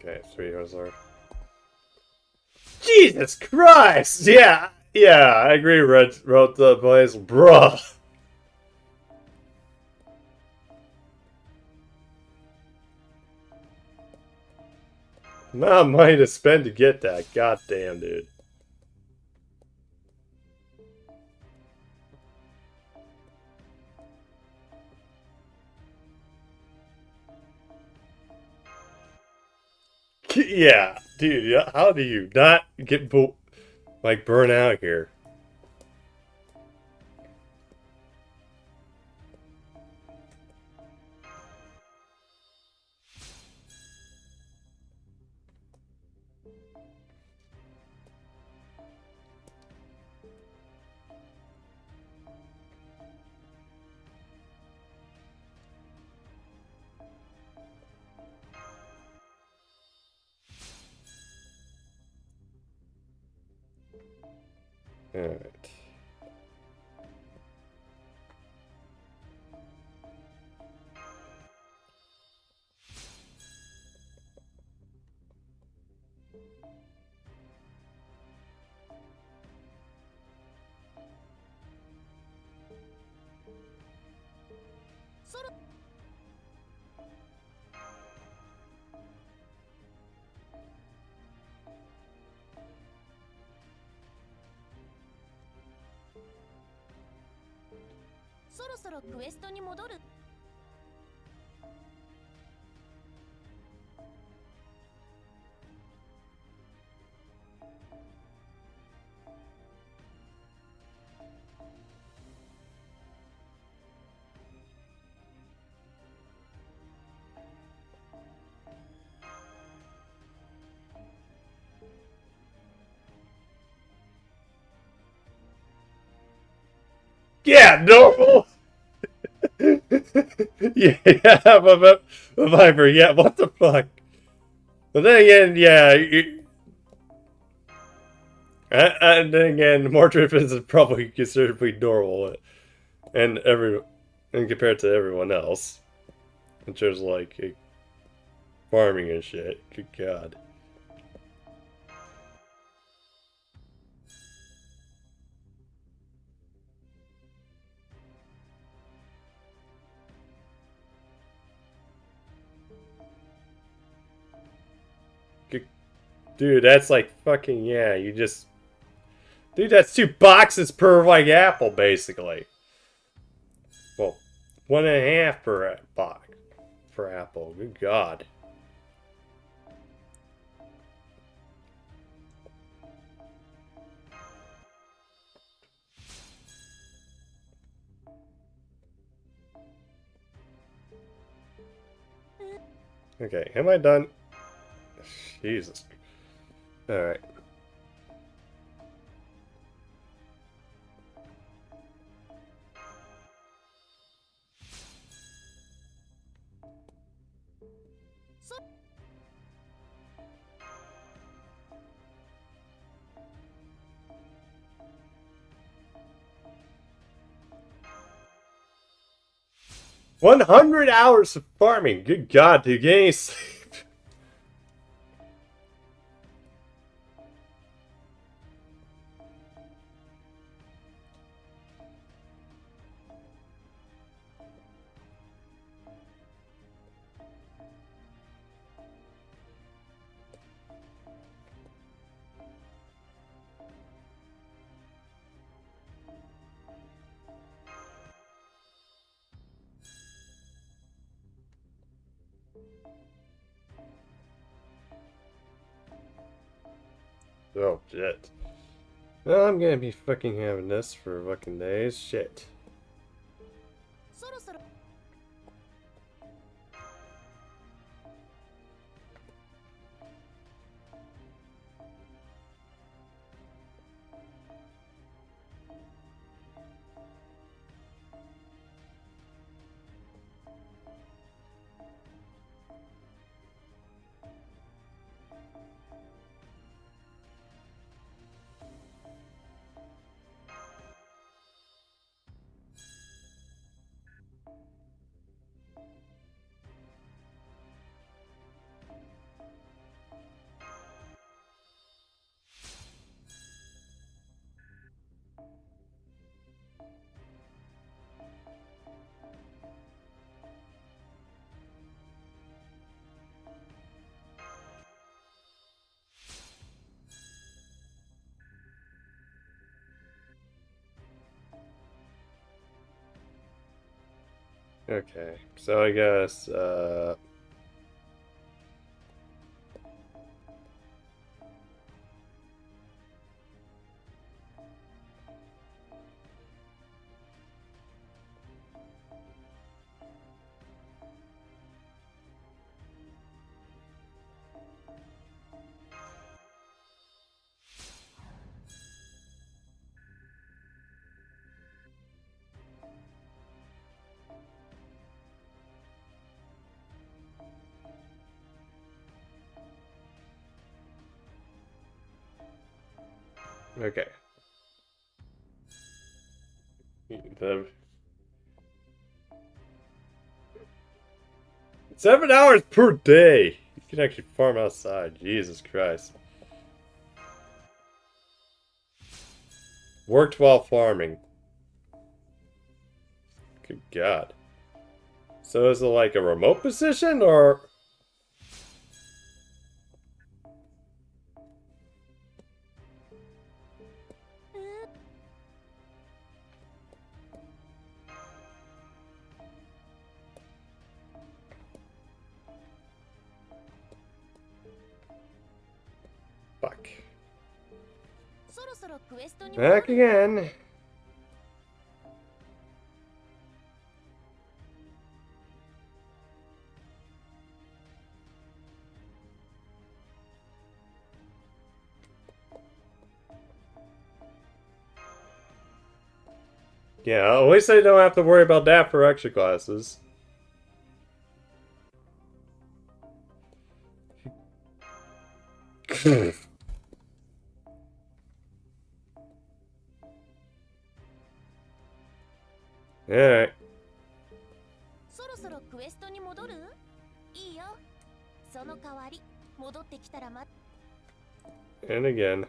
[SPEAKER 1] Okay, 3 hours are. Jesus Christ! Yeah, I agree. Wrote the voice, bruh. Amount of money to spend to get that. God damn, dude. Yeah, dude. How do you not get burn out here? All right. Yeah, normal. Yeah, but Viper, yeah, what the fuck? But then again, yeah, and then again, more drippings is probably considerably normal, and compared to everyone else, in terms of like farming and shit. Good God. Dude, that's like fucking, yeah, you just... Dude, that's 2 boxes per, like, apple, basically. Well, 1.5 per box. Per apple. Good God. Okay, am I done? Jesus. Alright. $100 of farming. Good God, dude, get any sleep. Oh, shit. Well, I'm gonna be fucking having this for fucking days. Shit. Okay, so I guess, okay. The 7 hours per day. You can actually farm outside. Jesus Christ. Worked while farming. Good God. So is it like a remote position or? Fuck. Back again. Yeah, at least I don't have to worry about that for extra classes. Alright.
[SPEAKER 2] そろそろクエストに戻る？いいよ。その代わり戻ってきたら
[SPEAKER 1] And again.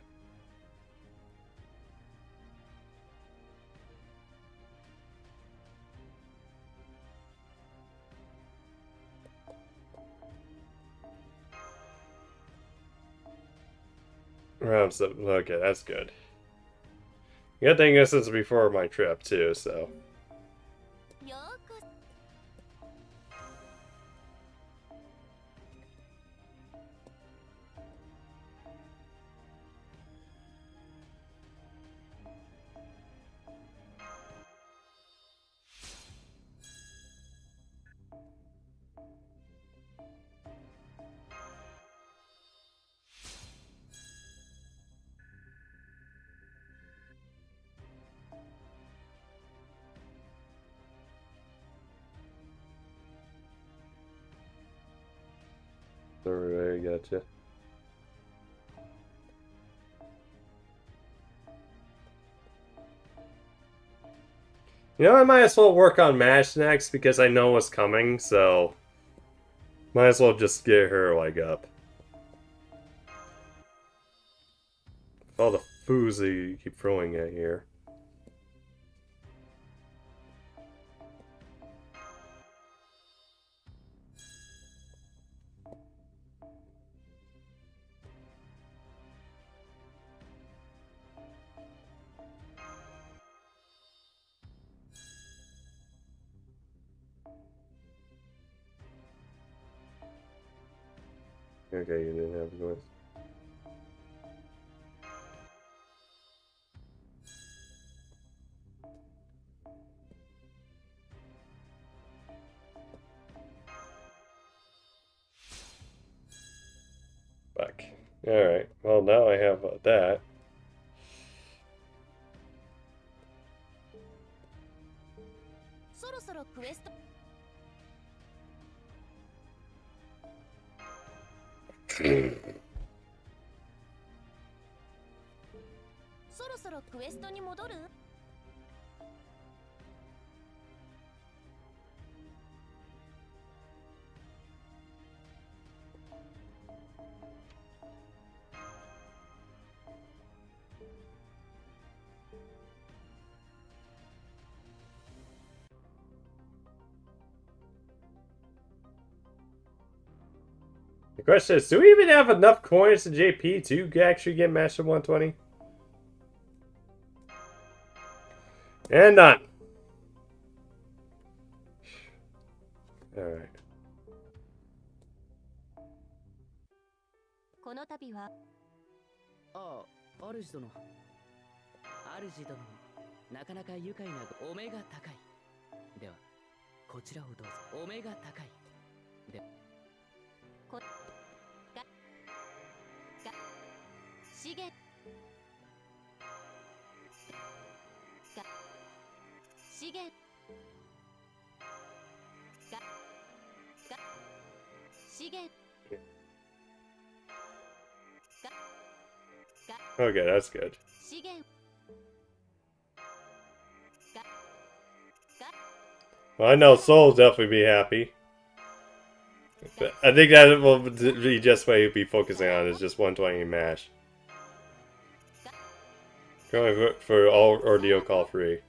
[SPEAKER 1] Round 7. Okay, that's good. Good thing this is before my trip, too, so.
[SPEAKER 2] ようこそ。
[SPEAKER 1] Alright, gotcha. You know, I might as well work on MASH next because I know what's coming, so might as well just get her leg up. All the foos that you keep throwing at here. Okay, you didn't have voice. Fuck. Alright, well now I have that. Hmm.
[SPEAKER 2] そろそろクエストに戻る？The
[SPEAKER 1] question is, do we even have enough coins in JP to actually get Master 120? And none. Alright.
[SPEAKER 2] この度は
[SPEAKER 3] ああ、主殿。主殿、なかなか愉快なお目が高い。では、こちらをどうぞ。お目が高い。で、
[SPEAKER 2] こ資源資源資源
[SPEAKER 1] Okay, that's good.
[SPEAKER 2] 資源
[SPEAKER 1] Well, I know Soul will definitely be happy. But I think that will be just what he'll be focusing on is just 120 MASH. Going for all Ordeal Call free.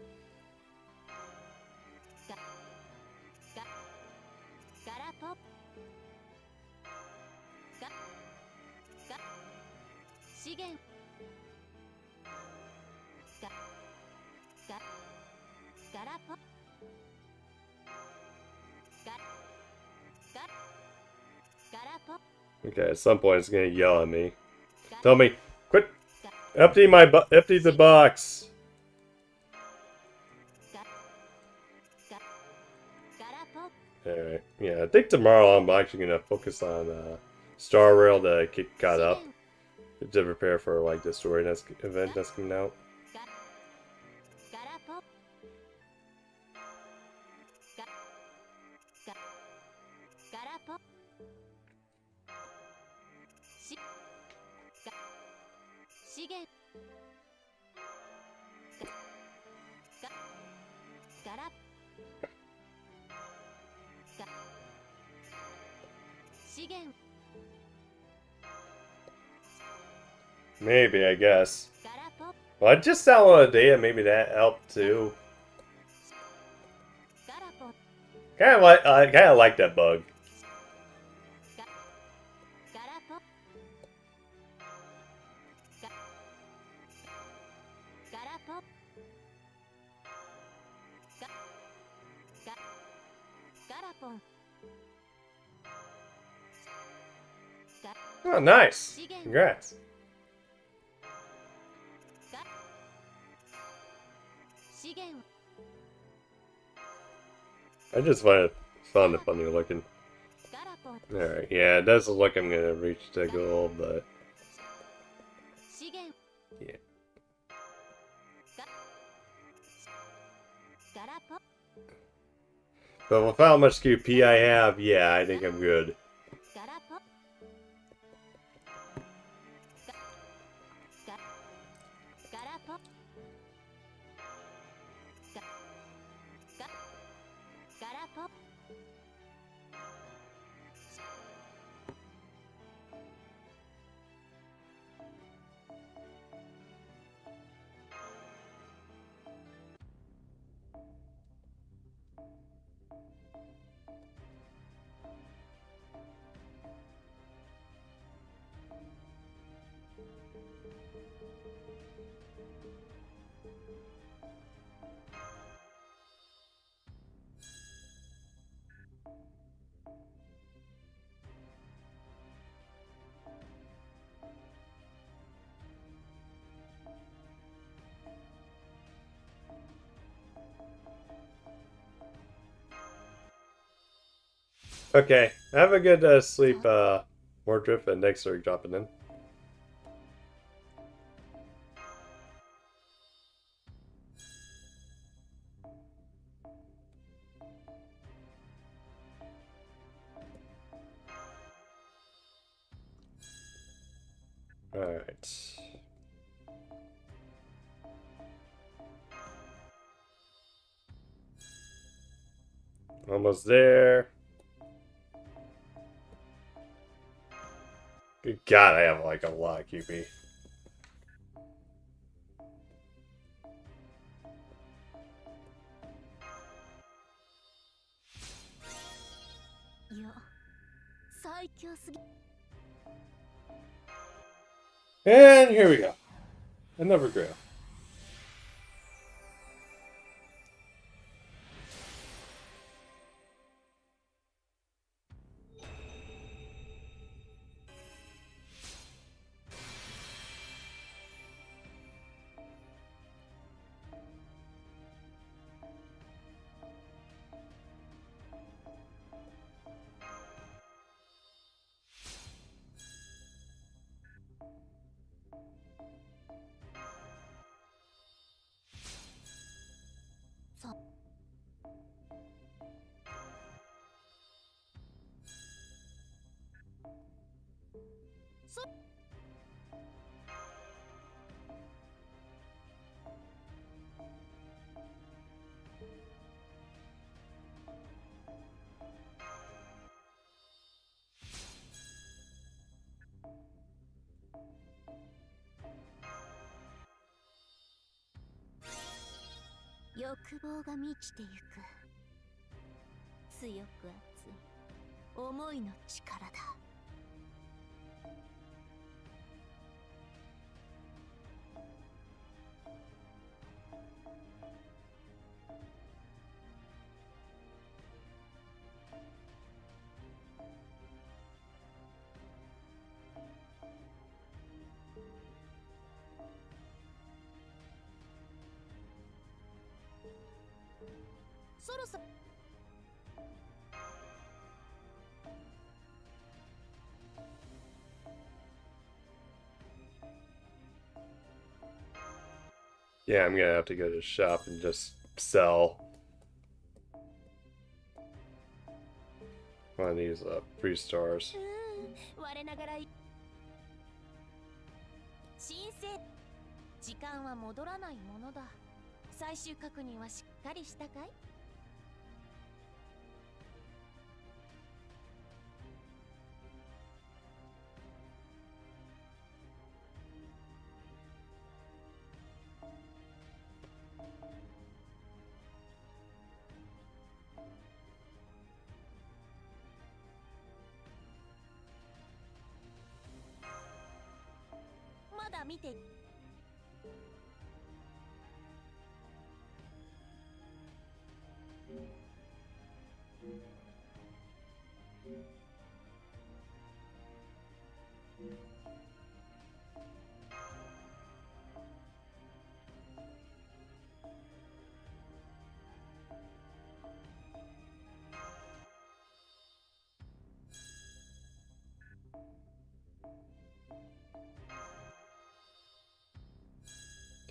[SPEAKER 1] Okay, at some point it's gonna yell at me. Tell me, quit! Empty empty the box! Alright, yeah, I think tomorrow I'm actually gonna focus on Star Rail to get caught up. To prepare for like the story event that's coming out.
[SPEAKER 2] 資源ガラ資源
[SPEAKER 1] Maybe, I guess.
[SPEAKER 2] ガラポ
[SPEAKER 1] Well, I just downloaded data. Maybe that helped too.
[SPEAKER 2] ガラポ
[SPEAKER 1] I kind of like that bug.
[SPEAKER 2] ガラポガラポガラポン
[SPEAKER 1] Oh, nice.
[SPEAKER 2] 資源
[SPEAKER 1] Congrats.
[SPEAKER 2] 資源
[SPEAKER 1] I just find it fun and funny looking.
[SPEAKER 2] ガラポン
[SPEAKER 1] Alright, yeah, it doesn't look I'm gonna reach the goal, but
[SPEAKER 2] 資源
[SPEAKER 1] yeah.
[SPEAKER 2] ガラポ
[SPEAKER 1] But with how much QP I have, yeah, I think I'm good.
[SPEAKER 2] ガラポガラポガラポ
[SPEAKER 1] Okay, have a good sleep, Mordriff, and thanks for dropping in. Alright. Almost there. Good God, I have like a lot of QP. And here we go. Another grail.
[SPEAKER 2] 欲望が満ちてゆく強く熱い思いの力だそろそろ
[SPEAKER 1] Yeah, I'm gonna have to go to the shop and just sell one of these 3 stars.
[SPEAKER 2] 我ながら新鮮時間は戻らないものだ。最終確認はしっかりしたかい？まだ見て。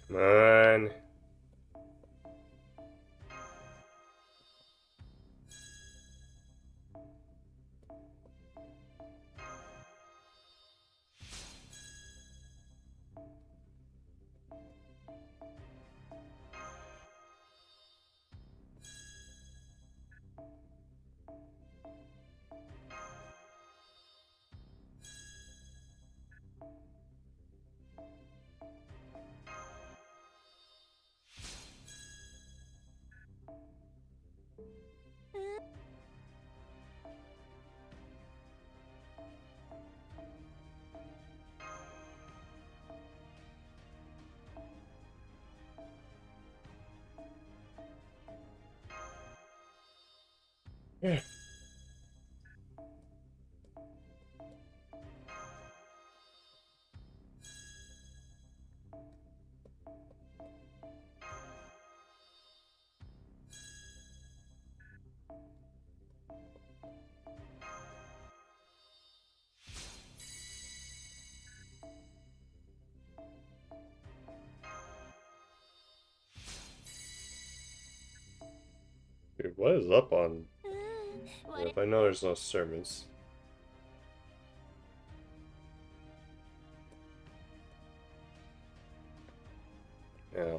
[SPEAKER 1] Come on. Yeah. Dude, what is up on? If I know there's no sermons. Yeah.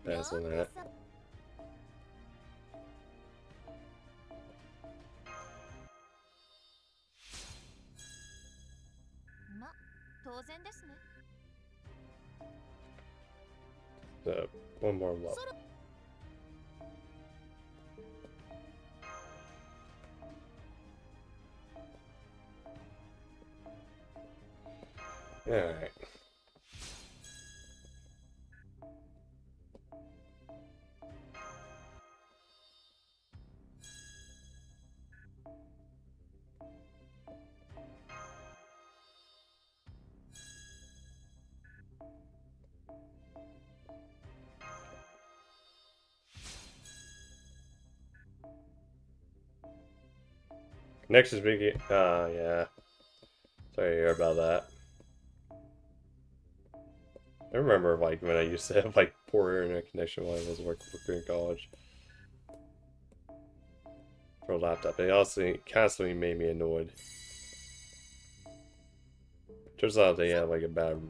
[SPEAKER 1] Pass on that.
[SPEAKER 2] ま、当然ですね。
[SPEAKER 1] One more level. Alright. Next is Biggie. Yeah. Sorry to hear about that. I remember, like, when I used to have, like, poor internet connection while I was working in college. For a laptop. It also constantly made me annoyed. Turns out they had, like, a bad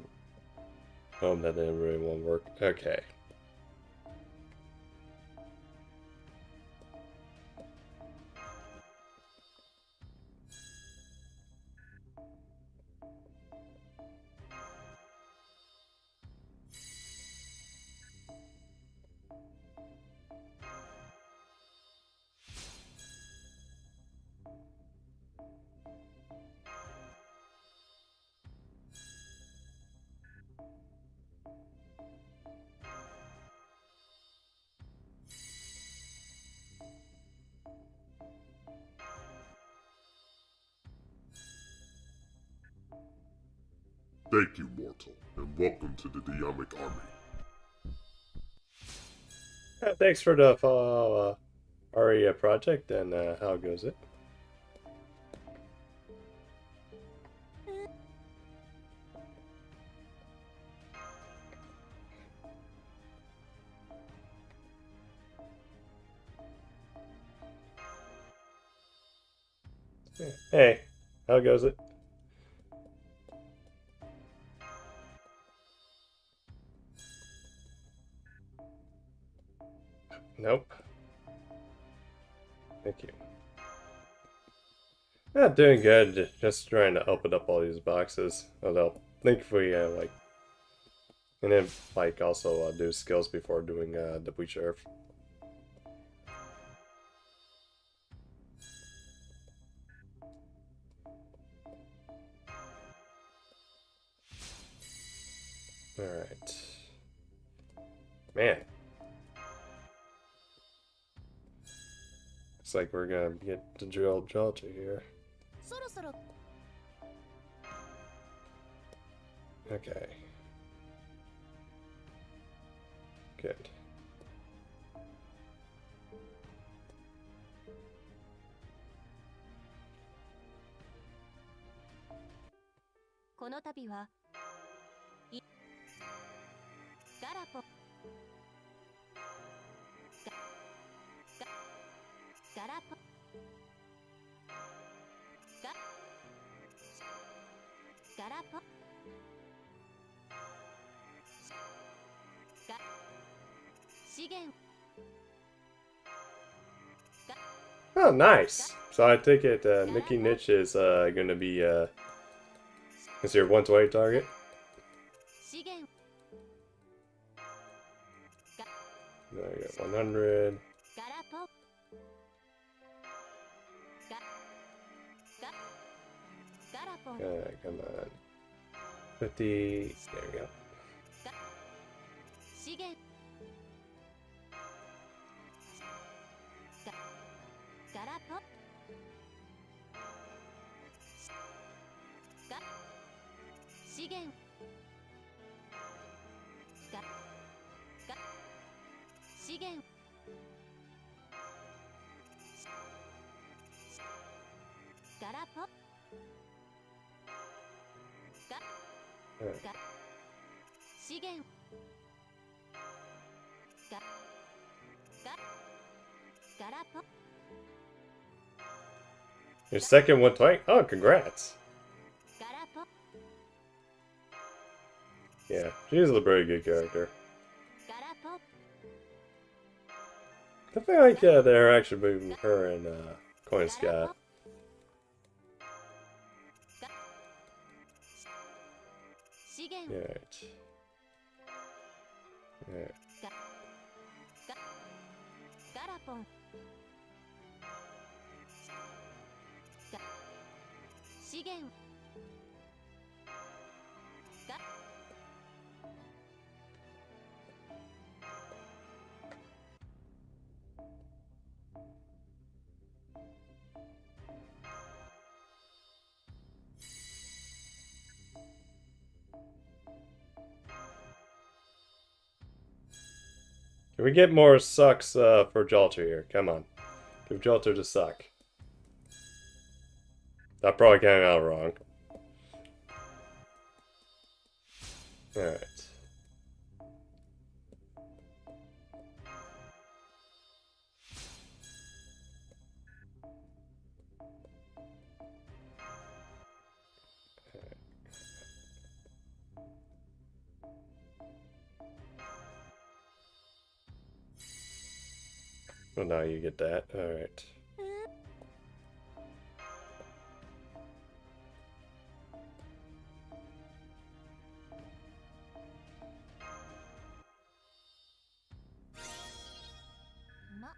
[SPEAKER 1] home that didn't really want to work. Okay.
[SPEAKER 4] Thank you, mortal, and welcome to the Diomic Army.
[SPEAKER 1] Thanks for the follow, ARIA project, and how goes it? Hey, how goes it? Nope. Thank you. Not doing good, just trying to open up all these boxes. Although, thankfully, like, and then, like, also do skills before doing the Bleach Earth. Alright. Man. Looks like we're gonna get to drill Jolter here.
[SPEAKER 2] そろそろ
[SPEAKER 1] Okay. Good.
[SPEAKER 2] この度はガラポガラポガラポ資源
[SPEAKER 1] Oh, nice. So I take it Mickey Niche is gonna be is your 120 target?
[SPEAKER 2] 資源
[SPEAKER 1] No, I got 100.
[SPEAKER 2] ガラポガラポ
[SPEAKER 1] Come on. 50. There we go.
[SPEAKER 2] 資源ガラポ資源資源ガラポ
[SPEAKER 1] Alright.
[SPEAKER 2] 資源ガラポ
[SPEAKER 1] Your second 120? Oh, congrats.
[SPEAKER 2] ガラポ
[SPEAKER 1] Yeah, she's a very good character.
[SPEAKER 2] ガラポ
[SPEAKER 1] I feel like they're actually moving her and Coin Sky.
[SPEAKER 2] 資源
[SPEAKER 1] Alright. Alright.
[SPEAKER 2] ガラポン資源
[SPEAKER 1] Can we get more sucks for Jolter here? Come on. Give Jolter the suck. That probably came out wrong. Alright. Well, now you get that. Alright.
[SPEAKER 2] ま、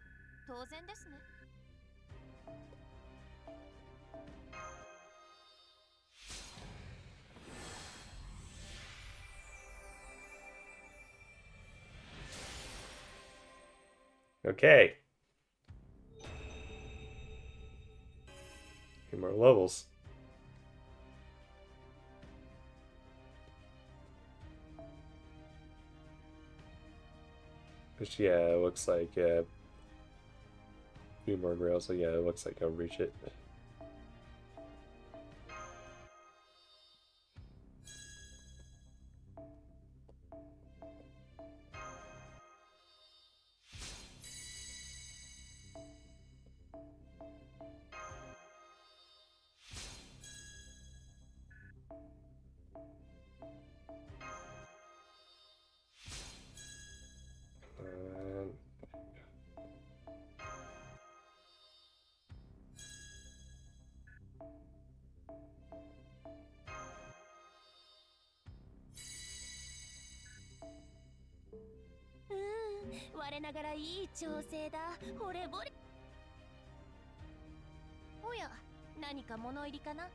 [SPEAKER 2] 当然ですね。
[SPEAKER 1] Okay. Few more levels. Which, yeah, it looks like a few more rails, so yeah, it looks like I'll reach it.
[SPEAKER 2] 我ながらいい調整だ。惚れ惚れ。おや、何か物入りかな。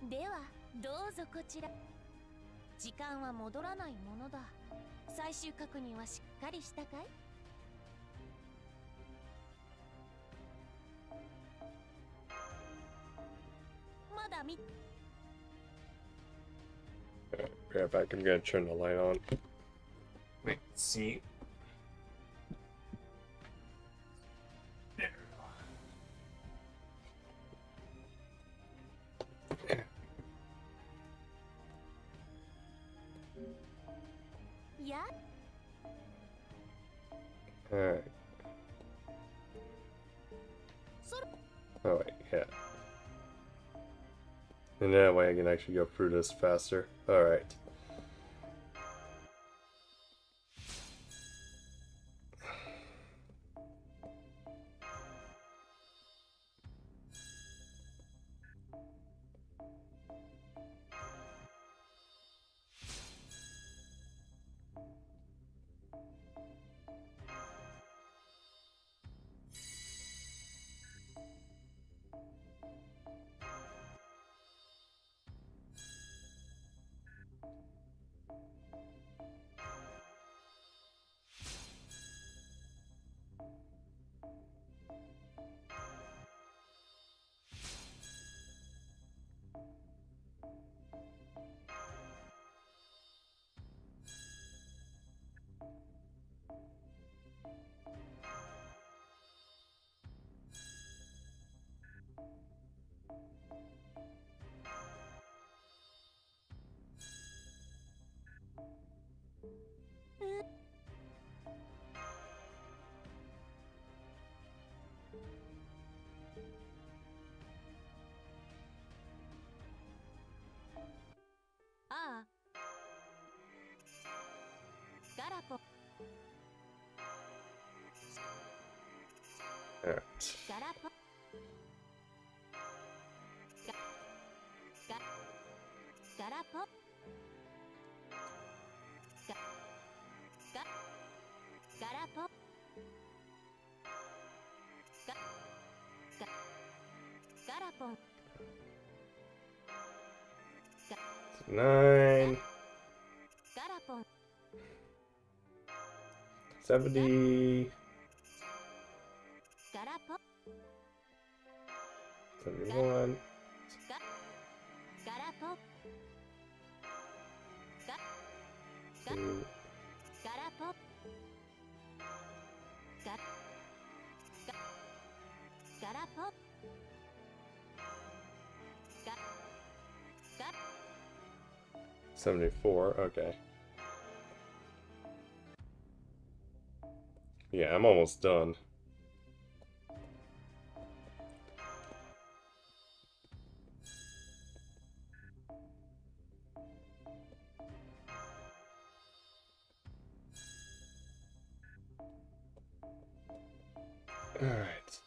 [SPEAKER 2] ではどうぞこちら。時間は戻らないものだ。最終確認はしっかりしたかい？まだ見。
[SPEAKER 1] Right back. I'm gonna turn the light on. Wait, see.
[SPEAKER 2] Yeah?
[SPEAKER 1] Alright. Oh wait, yeah. And that way I can actually go through this faster. Alright.
[SPEAKER 2] Ah. Garapo.
[SPEAKER 1] Alright.
[SPEAKER 2] Garapo. Garapo. Garapo. Garapon.
[SPEAKER 1] 9.
[SPEAKER 2] Garapon.
[SPEAKER 1] 70.
[SPEAKER 2] Garapo.
[SPEAKER 1] 71.
[SPEAKER 2] Garapo.
[SPEAKER 1] 2.
[SPEAKER 2] Garapo. Garapo.
[SPEAKER 1] 74, okay. Yeah, I'm almost done. Alright.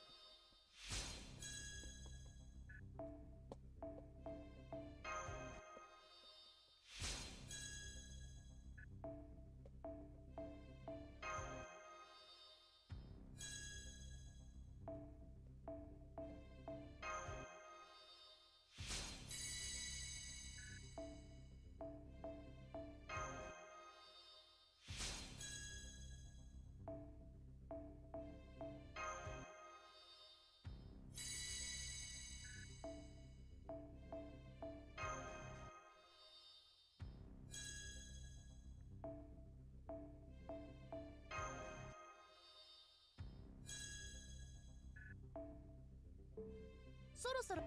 [SPEAKER 2] Sorosoro.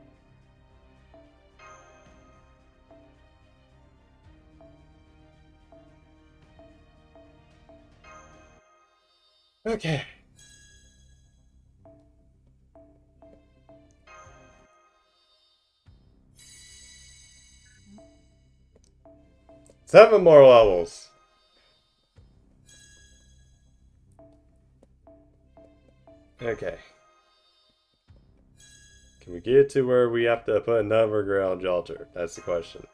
[SPEAKER 1] Okay. Seven more levels. Okay. Can we get to where we have to put another ground shelter? That's the question.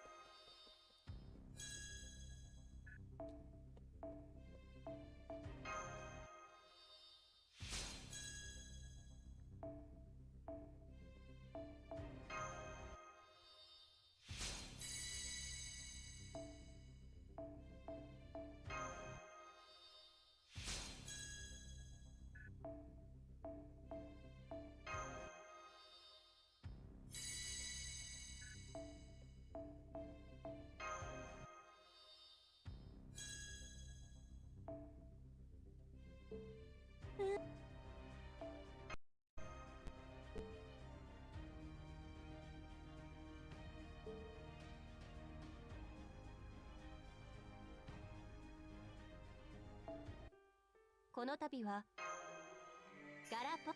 [SPEAKER 2] この度はガラポ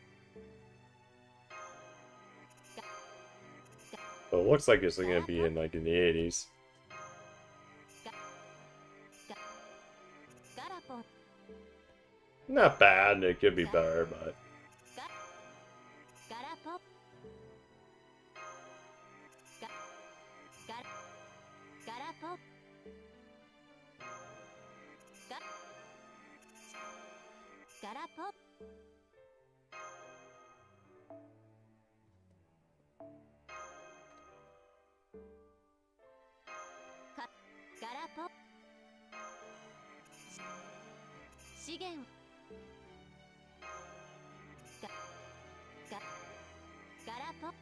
[SPEAKER 1] Well, it looks like it's gonna be in like in the 80s.
[SPEAKER 2] ガラポン
[SPEAKER 1] Not bad. It could be better, but
[SPEAKER 2] ガラポガガガラポガガラポかガラポ資源ガガガラポガ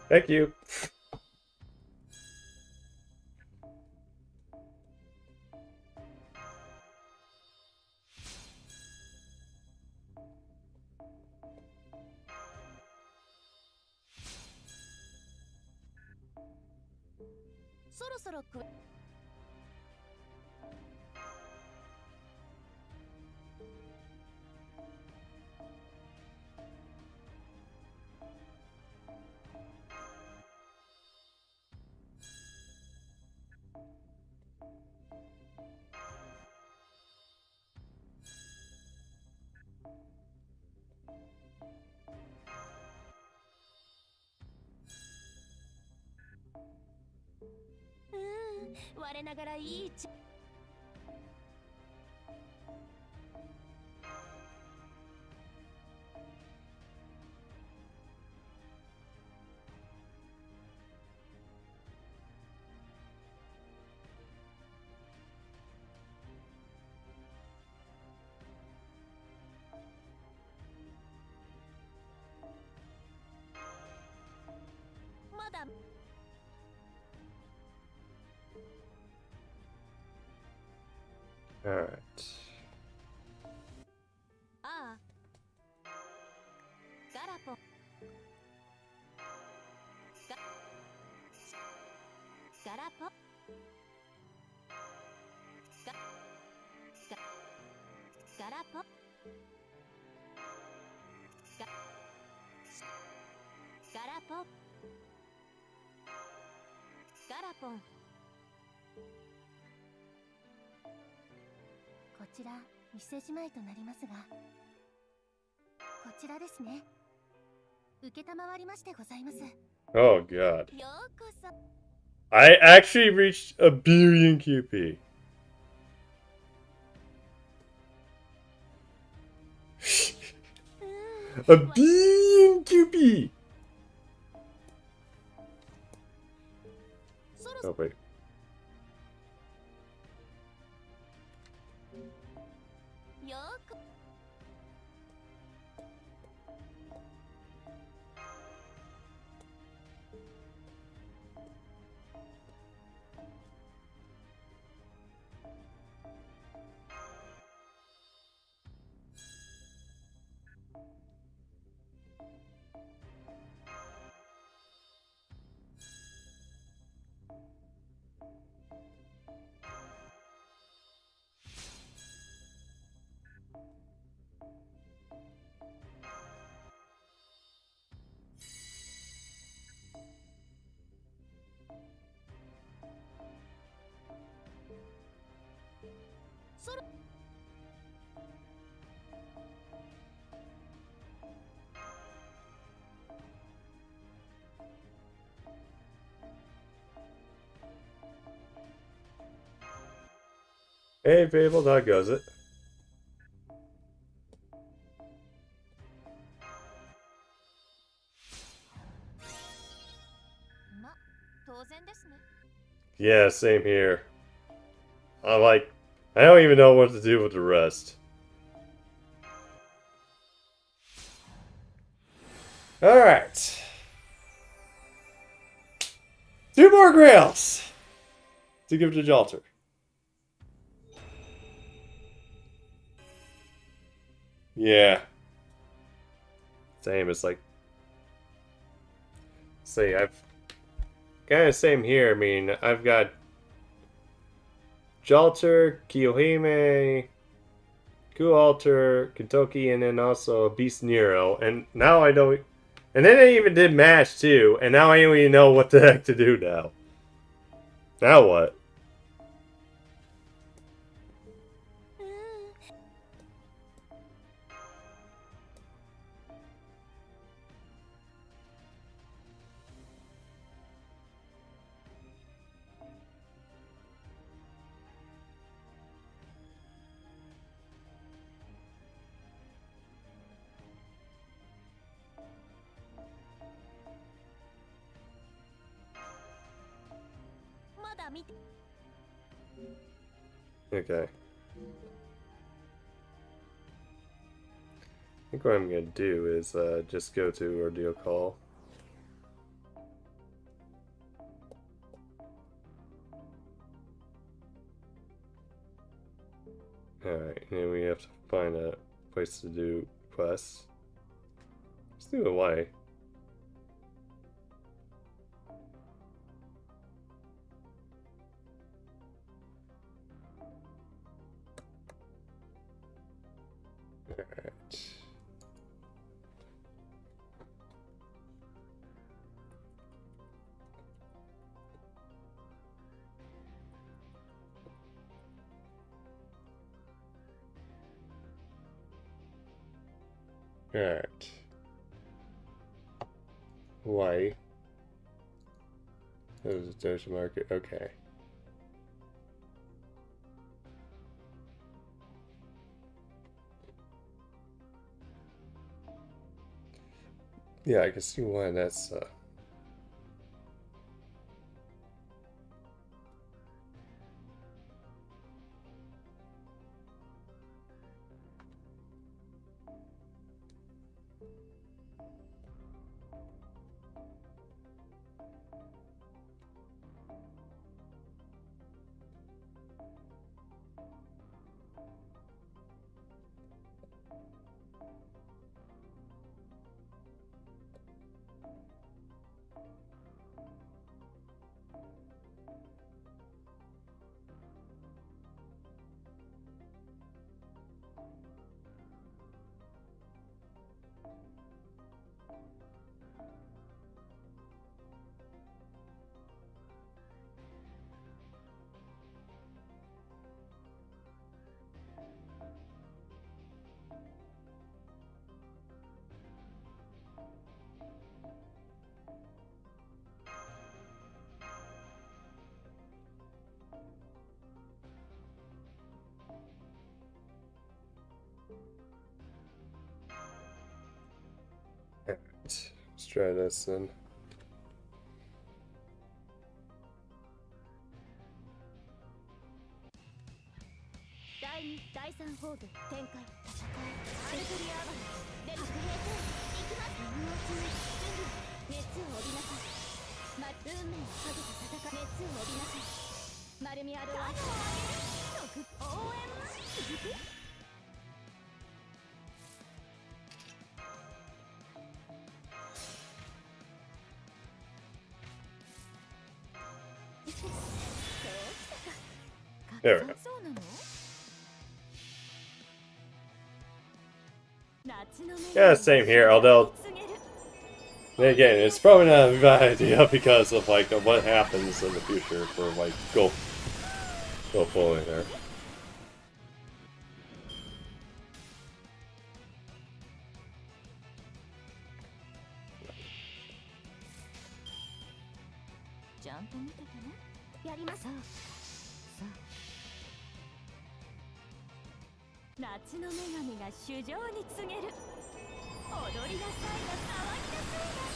[SPEAKER 1] thank you.
[SPEAKER 2] そろそろく我ながらいいちまだ
[SPEAKER 1] Alright.
[SPEAKER 2] ああガラポガガラポガガガラポガガラポガラポンこちら店じまいとなりますがこちらですね受けたまわりましてございます
[SPEAKER 1] Oh god.
[SPEAKER 2] ようこそ
[SPEAKER 1] I actually reached a billion QP. A billion QP!
[SPEAKER 2] そろそ
[SPEAKER 1] Oh wait.
[SPEAKER 2] ようこ
[SPEAKER 1] Hey, Fable, that goes it.
[SPEAKER 2] ま、当然ですね。
[SPEAKER 1] Yeah, same here. I don't even know what to do with the rest. Alright. 2 more grails to give to Jalter. Yeah. Same, it's like... See, I've... Kinda same here, I mean, I've got... Jalter, Kiyohime, Kualter, Kentucky, and then also Beast Nero. And now I don't... And then I even did Mash too, and now I don't even know what the heck to do now. Now what?
[SPEAKER 2] まだ見て。
[SPEAKER 1] Okay. I think what I'm gonna do is just go to Ordeal Call. Alright, and we have to find a place to do quests. Let's do Hawaii. Alright. Alright. Hawaii. There's a Doja Market. Okay. Yeah, I can see why that's Let's try this then.
[SPEAKER 2] 第3ホール展開戦いアルトリアーバルで白兵戦行きます運を決め準備熱を帯びなさい、運命をかけて戦い熱を帯びなさいマルミアルは応援
[SPEAKER 1] There we go. Yeah, same here, although then again, it's probably not a bad idea because of like what happens in the future for like go forward there.
[SPEAKER 2] 夏の女神が主情に告げる。踊りなさいが騒ぎなさいが。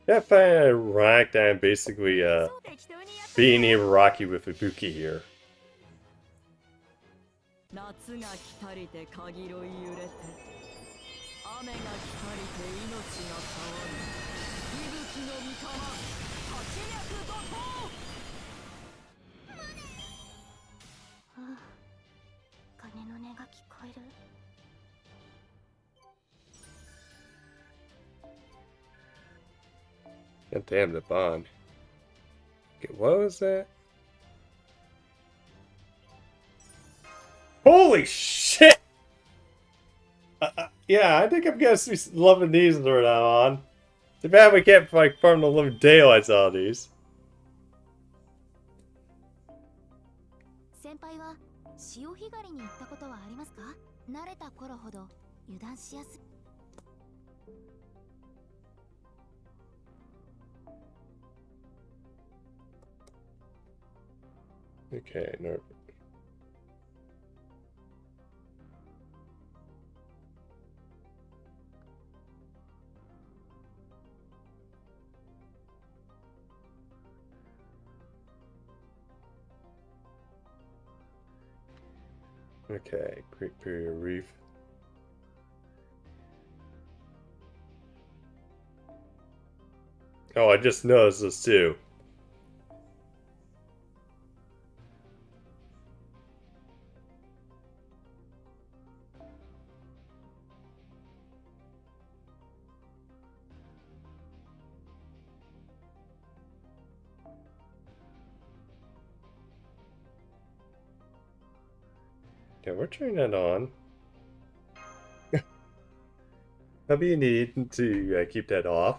[SPEAKER 1] Yeah, I find it ironic that I'm basically being Iraqi with Ibuki here.
[SPEAKER 5] 夏が来たりてかぎろい揺れて雨が来たりて命が変わる息吹の御霊八脈怒涛。
[SPEAKER 2] ああ、鐘の音が聞こえる。
[SPEAKER 1] God damn the bond. Okay, what was that? Holy shit! Yeah, I think I'm gonna be loving these from now on. Too bad we can't like farm the living daylights out of these.
[SPEAKER 2] 先輩は潮干狩りに行ったことはありますか？慣れた頃ほど油断しやすい。
[SPEAKER 1] Okay, no. Okay, Great Barrier Reef. Oh, I just noticed this too. Yeah, we're turning that on. Maybe you need to keep that off.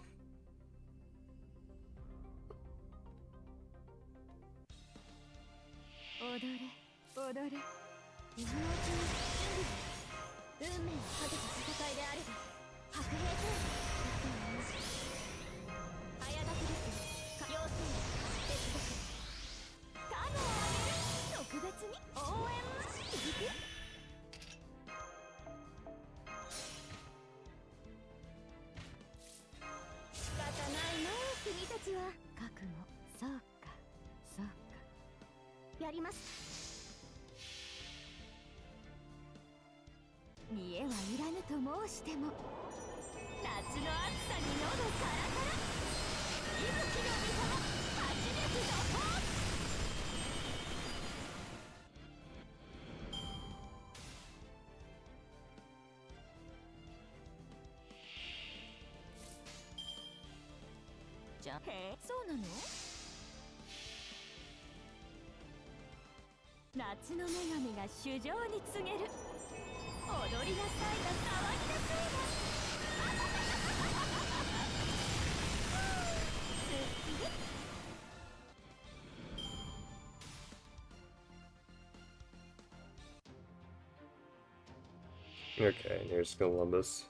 [SPEAKER 1] Okay, here's Columbus.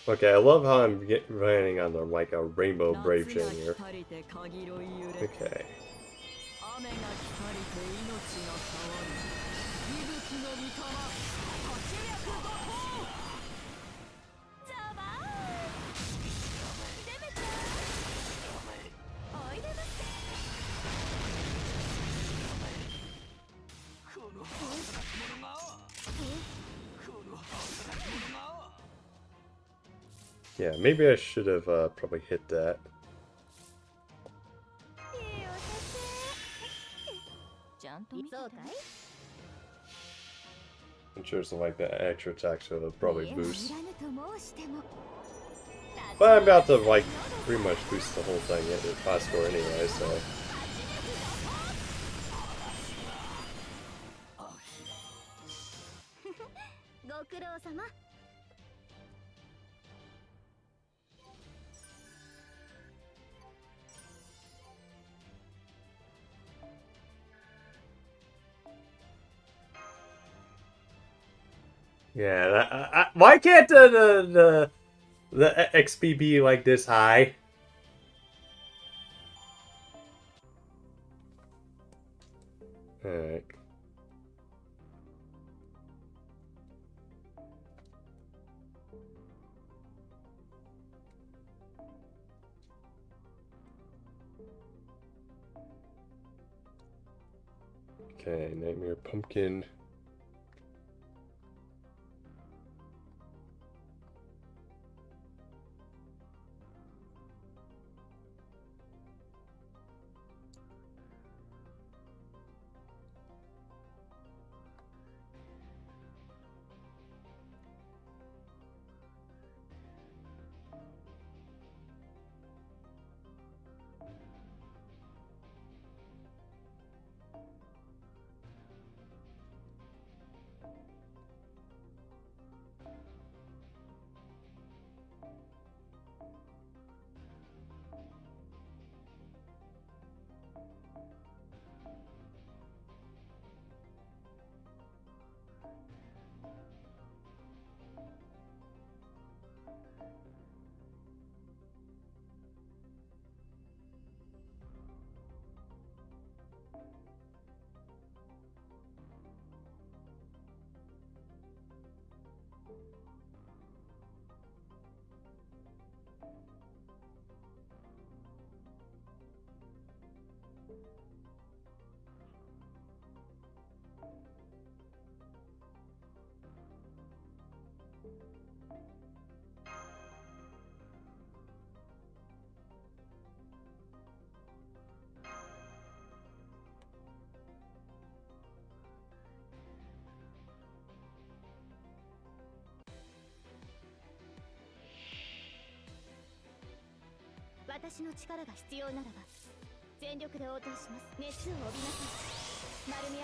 [SPEAKER 1] Okay, I love how I'm landing on the like a rainbow brave chain here. Okay. Yeah, maybe I should have probably hit that. I'm sure something like that extra attack should have probably boost. But I'm about to like pretty much boost the whole thing at the fast score anyway, so.
[SPEAKER 2] 様。
[SPEAKER 1] Yeah, why can't the XP be like this high? Alright. Okay, Nightmare Pumpkin.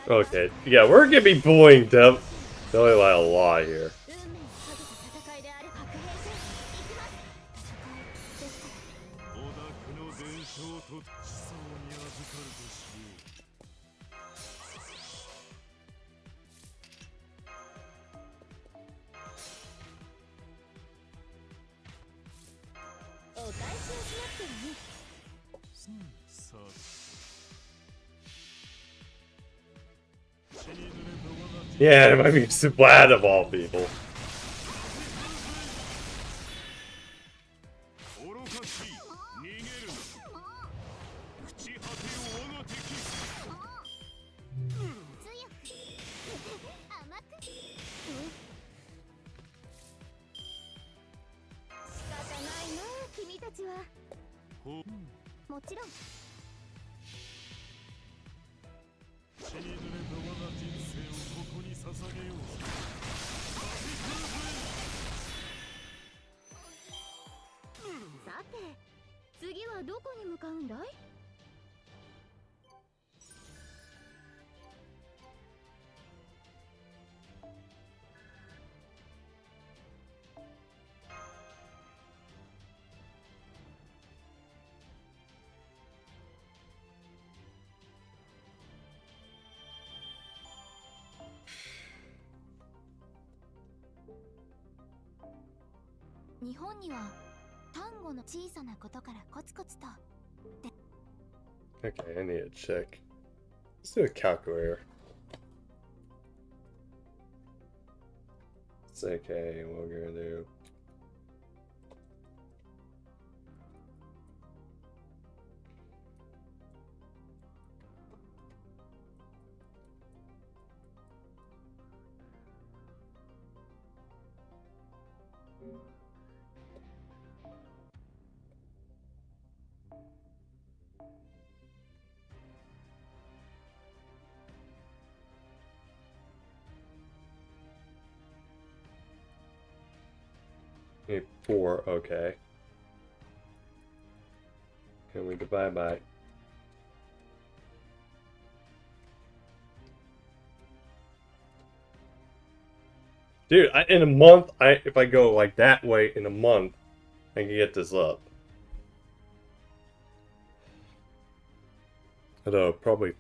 [SPEAKER 1] Okay, yeah, we're gonna be bullying Devilly a lot here. Yeah, it might be Splat of all people. Okay, I need to check. Let's do a calculator. It's okay, what we're gonna do. Okay, 4, okay. Can we divide by? Dude, in a month, if I go like that way in a month, I can get this up. Although, probably...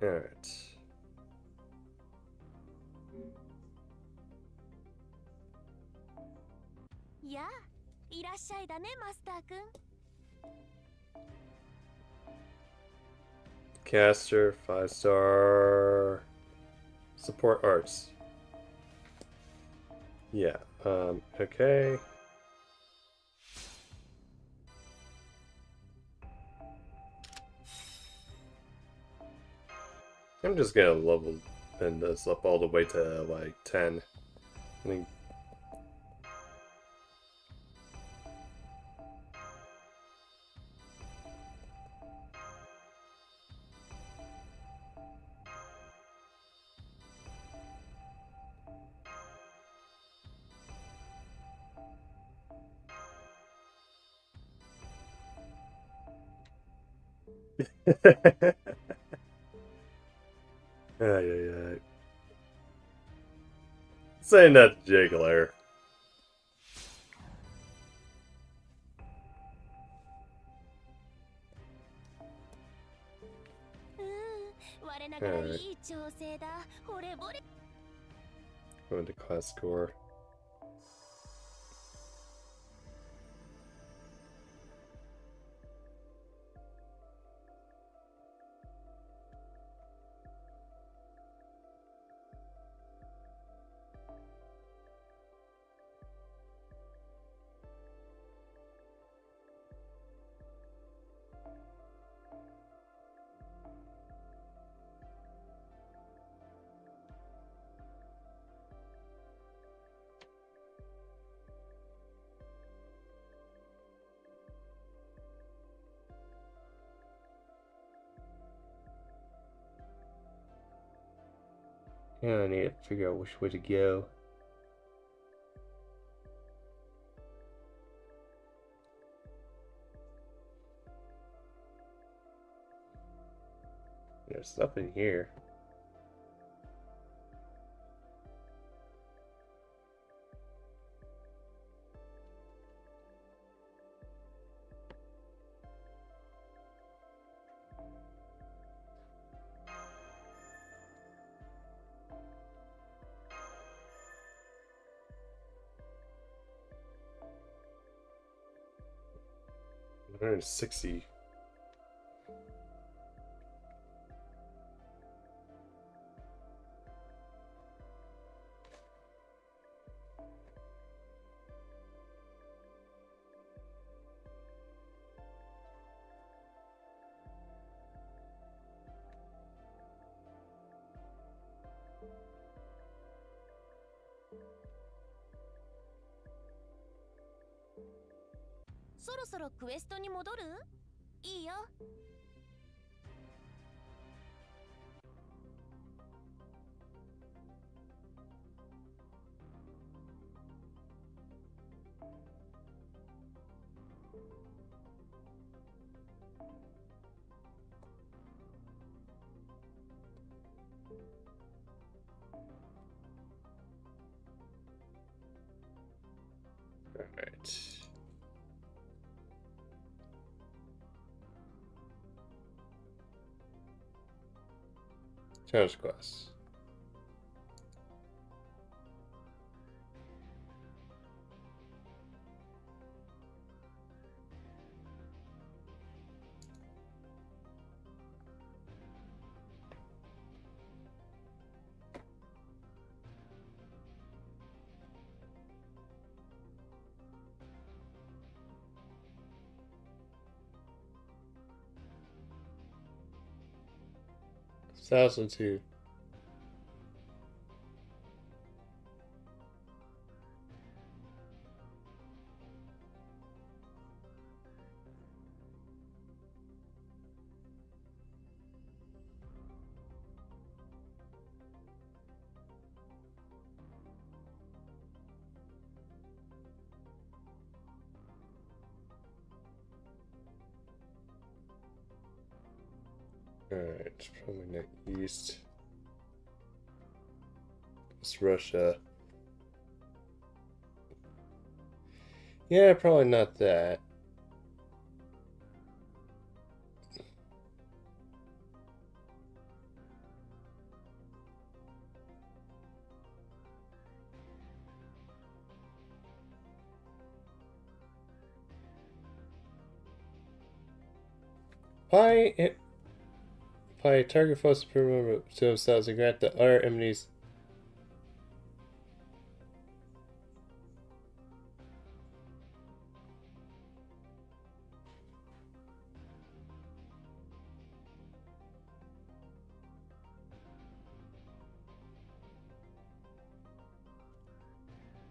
[SPEAKER 1] Alright.
[SPEAKER 2] Yeah, いらっしゃいだね、マスターくん。
[SPEAKER 1] Caster, 5-star... Support arts. Yeah, okay. I'm just gonna level bend this up all the way to like 10. I think. Ay, ay, ay. Saying that Jiggler.
[SPEAKER 2] 我ながらいい調整だ。惚れ惚れ。
[SPEAKER 1] Going to class score. Yeah, I need to figure out which way to go. There's stuff in here. $160.
[SPEAKER 2] "そろそろクエストに戻る?いいよ。
[SPEAKER 1] Alright. Challenge class. Thousand two. Alright, probably not east. It's Russia. Yeah, probably not that. By target force to themselves and grant the other enemies.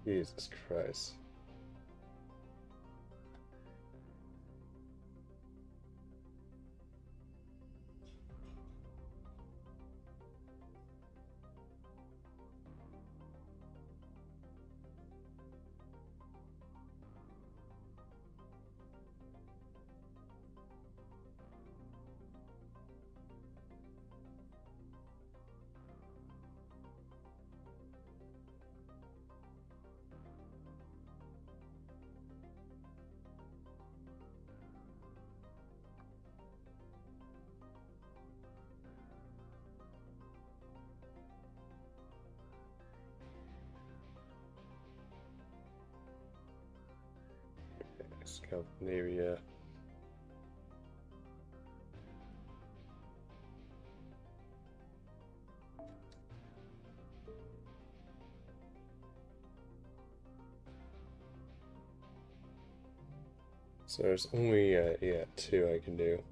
[SPEAKER 1] Jesus Christ. Scandinavia. So there's only, yeah, 2 I can do.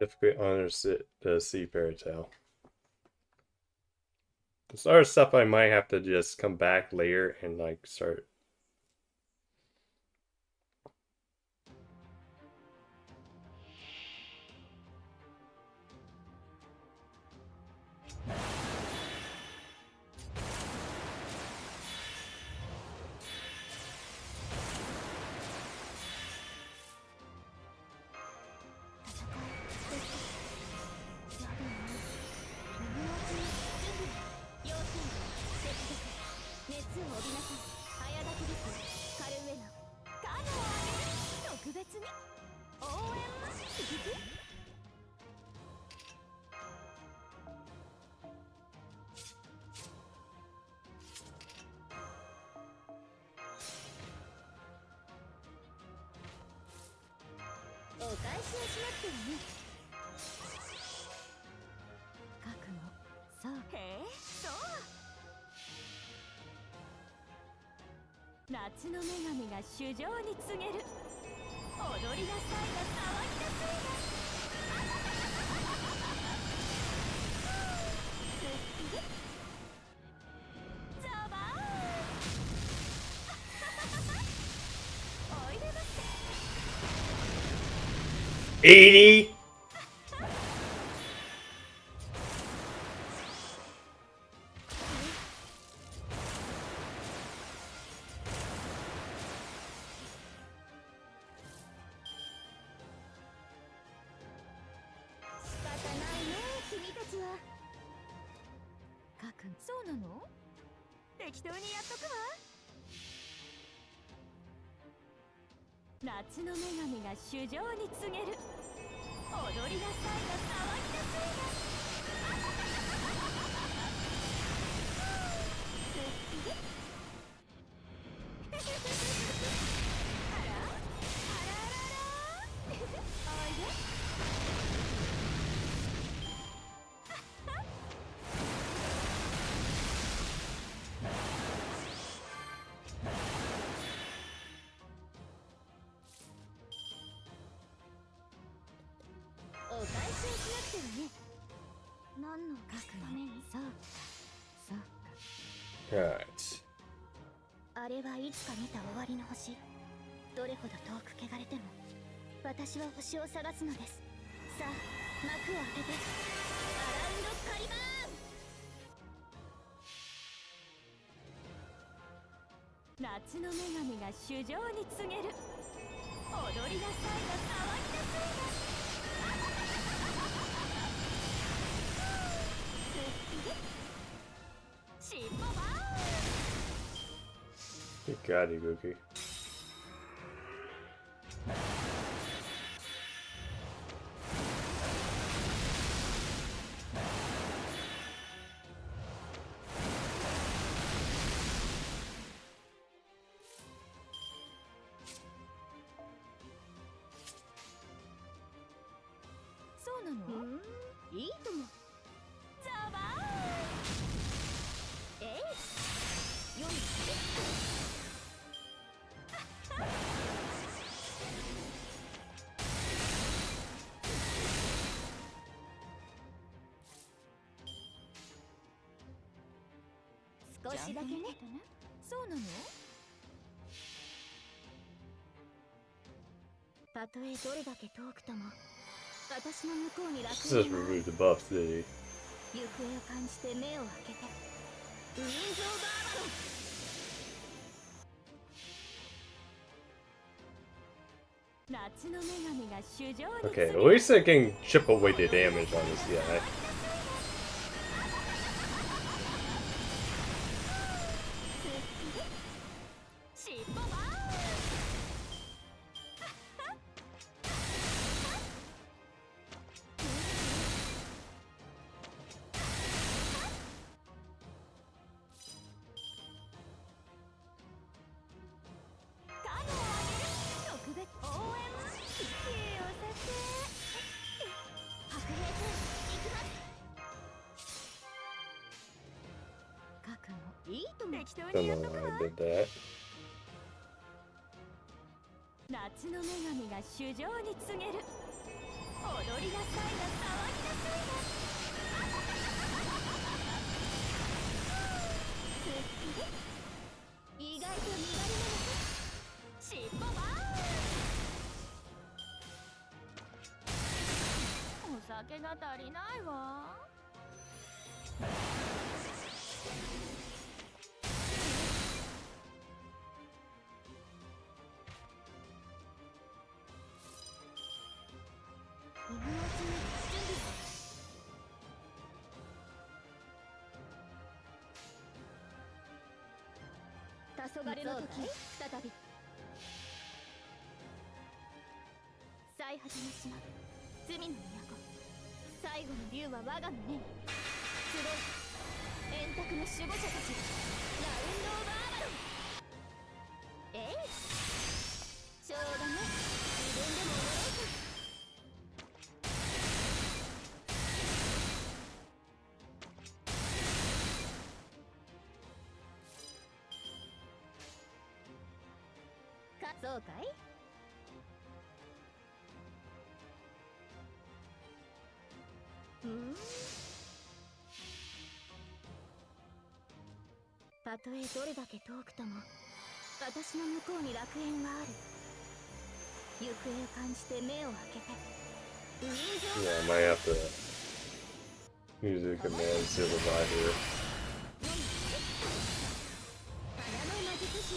[SPEAKER 1] Difficult honors the sea fairy tale. There's other stuff I might have to just come back later and like start.
[SPEAKER 5] 夏の女神が衆生に告げる。踊りなさいが騒ぎなさいが。ザバーおいでませ。
[SPEAKER 1] 80?
[SPEAKER 5] 夏の女神が衆生に告げる。踊りなさいが騒ぎなさいが。
[SPEAKER 2] ンのために。そうそうか。
[SPEAKER 1] Alright.
[SPEAKER 2] あれはいつか見た終わりの星。どれほど遠く汚れても私は星を探すのです。さあ幕を開けてアラウンドカリバーン。
[SPEAKER 5] 夏の女神が主情に告げる。踊りなさいが騒ぎなさいが。すっきり。しっぽばー
[SPEAKER 1] You got it, Gookie.
[SPEAKER 5] そうなの？
[SPEAKER 2] いいとも。
[SPEAKER 5] ザバーン。
[SPEAKER 2] えいよい少しだけね。
[SPEAKER 5] そうなの？
[SPEAKER 2] たとえどれだけ遠くとも私の向こうに楽
[SPEAKER 1] Just
[SPEAKER 2] 園がある。
[SPEAKER 1] removed the buff, did he?
[SPEAKER 2] 行方を感じて目を開けてウィンズ・オブ・アバロン。
[SPEAKER 5] 夏の女神が主情に
[SPEAKER 1] Okay, at least I can chip away the damage on this guy.
[SPEAKER 5] しっぽばーん。特別応援気をさせ
[SPEAKER 2] 白兵戦行きます。覚悟いいとも。
[SPEAKER 5] 適当
[SPEAKER 1] Don't
[SPEAKER 5] にやっ
[SPEAKER 1] know
[SPEAKER 5] とく
[SPEAKER 1] why
[SPEAKER 5] わ。
[SPEAKER 1] I did that.
[SPEAKER 5] 夏の女神が主情に告げる。踊りなさいが騒ぎなさいが。
[SPEAKER 2] すっきり。意外と身軽なのか。
[SPEAKER 5] しっぽばーん。お酒が足りないわ。
[SPEAKER 2] 今のうちに準備を。黄昏の時再び最果ての島罪の都。最後の竜は我が胸に集う円卓の守護者たち。ラウンド・オブ・アバロン。えいしょうがね。自分でも踊ろうか。そうかい。たとえどれだけ遠くとも私の向こうに楽園がある。行方を感じて目を開けてウィンズ・オブ・
[SPEAKER 1] Yeah, I might have to use a command supervisor.
[SPEAKER 2] 花の魔術師。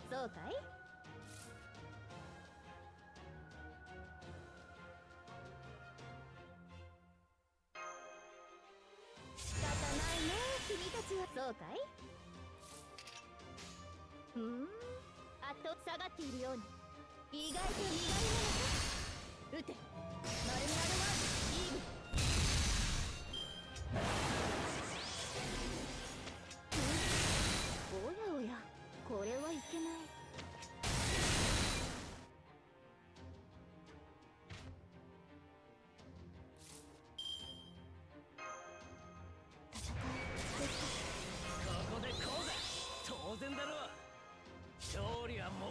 [SPEAKER 2] そうかい。仕方ないね君たちは。そうかい。あと下がっているように意外と身軽なのか。撃てマルミアドワーズイーグル。おやおやこれはいけない。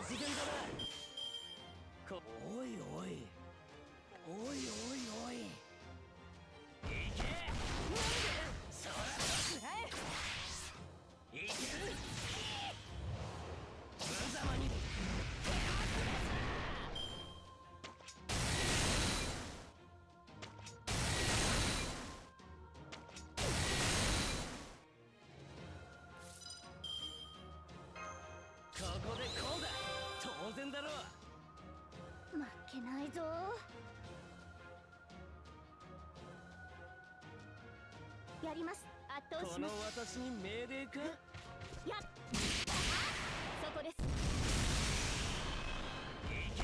[SPEAKER 3] おいおいおいおいおいいけそらいける無様にここでこうだ当然だろう
[SPEAKER 2] 負けないぞ。やります。圧倒
[SPEAKER 3] この
[SPEAKER 2] します。
[SPEAKER 3] 私に命令か
[SPEAKER 2] やっそこです。
[SPEAKER 3] いけ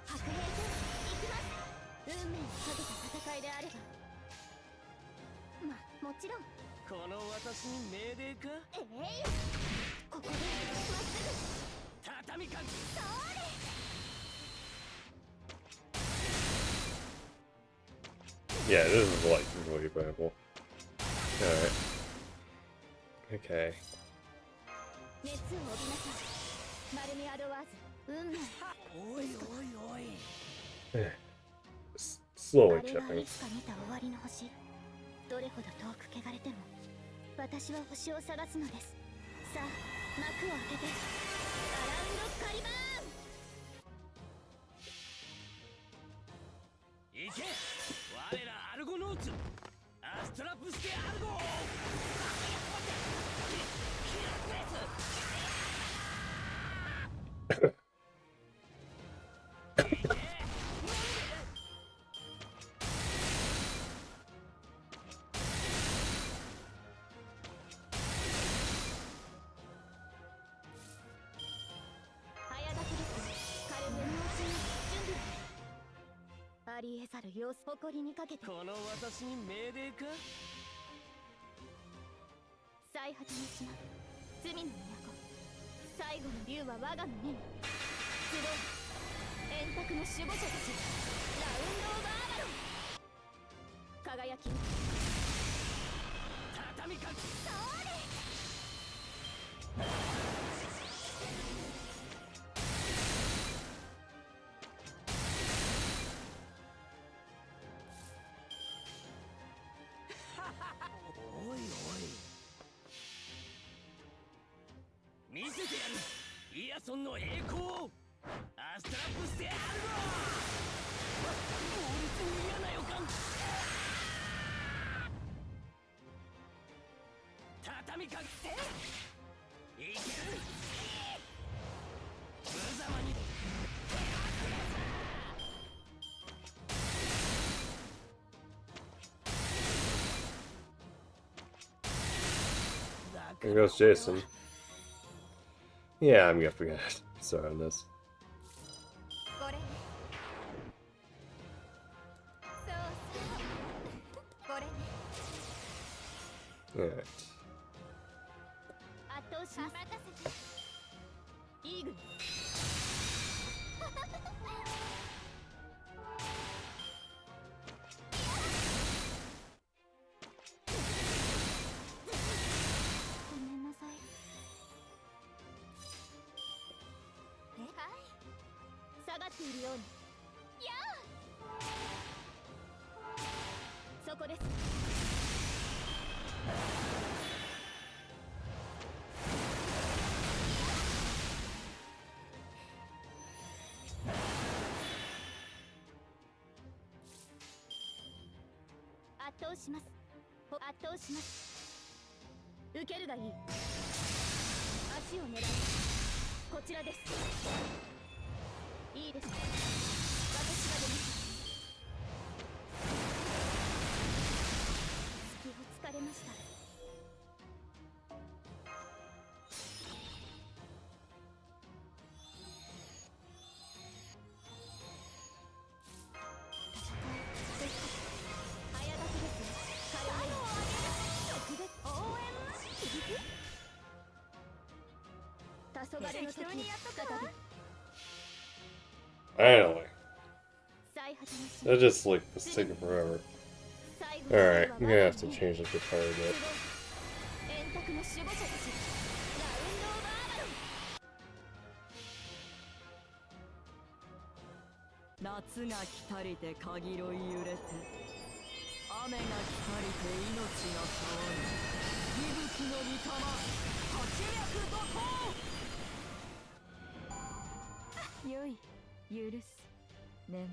[SPEAKER 2] 白兵戦行きます。運命にかけた戦いであれば、もちろん。
[SPEAKER 3] この私に命令か
[SPEAKER 2] ここでまっすぐ
[SPEAKER 3] 畳みかけ
[SPEAKER 2] それ。
[SPEAKER 1] Yeah, this is like really playable. Alright. Okay.
[SPEAKER 2] 熱を帯びなさい。マルミアドワーズ運命。
[SPEAKER 3] おいおいおい
[SPEAKER 1] Slowly
[SPEAKER 2] あれがい
[SPEAKER 1] chipping.
[SPEAKER 2] つか見た終わりの星。どれほど遠く汚れても私は星を探すのです。さあ幕を開けてアラウンドカリバーン。
[SPEAKER 3] いけ我らアルゴノーツアストラプステアルゴ
[SPEAKER 2] 早炊きです。カルベのうちに準備。ありえざる様子誇りにかけて
[SPEAKER 3] この私に命令か
[SPEAKER 2] 最果ての島罪の都最後の竜は我が胸に集う円卓の守護者たちラウンド・オブ・アバロン輝き
[SPEAKER 3] 畳みかけ
[SPEAKER 2] それ。
[SPEAKER 3] おいおい見せてやるイアソンの栄光をアストラップステアルゴ猛烈に嫌な予感畳みかけていける無様に
[SPEAKER 1] There goes Jason. Yeah, I'm gonna forget. Sorry on this.
[SPEAKER 2] これねそうそうこれね
[SPEAKER 1] Alright.
[SPEAKER 2] 圧倒し任せてイーグルごめんなさい。はい下がっているようにやあそこです。圧倒します。圧倒します。受けるがいい。足を狙う。こちらです。いいですね。私が出ます。隙を突かれました。黄昏の時再び
[SPEAKER 1] Finally. That just like was taking forever. Alright, I'm gonna have to change the guitar a bit.
[SPEAKER 2] 円卓の守護者たちラウンドオブアバロン。
[SPEAKER 5] 夏が来たりてかぎろい揺れて雨が来たりて命が変わる息吹の御霊八脈怒涛。よい許す眠れ。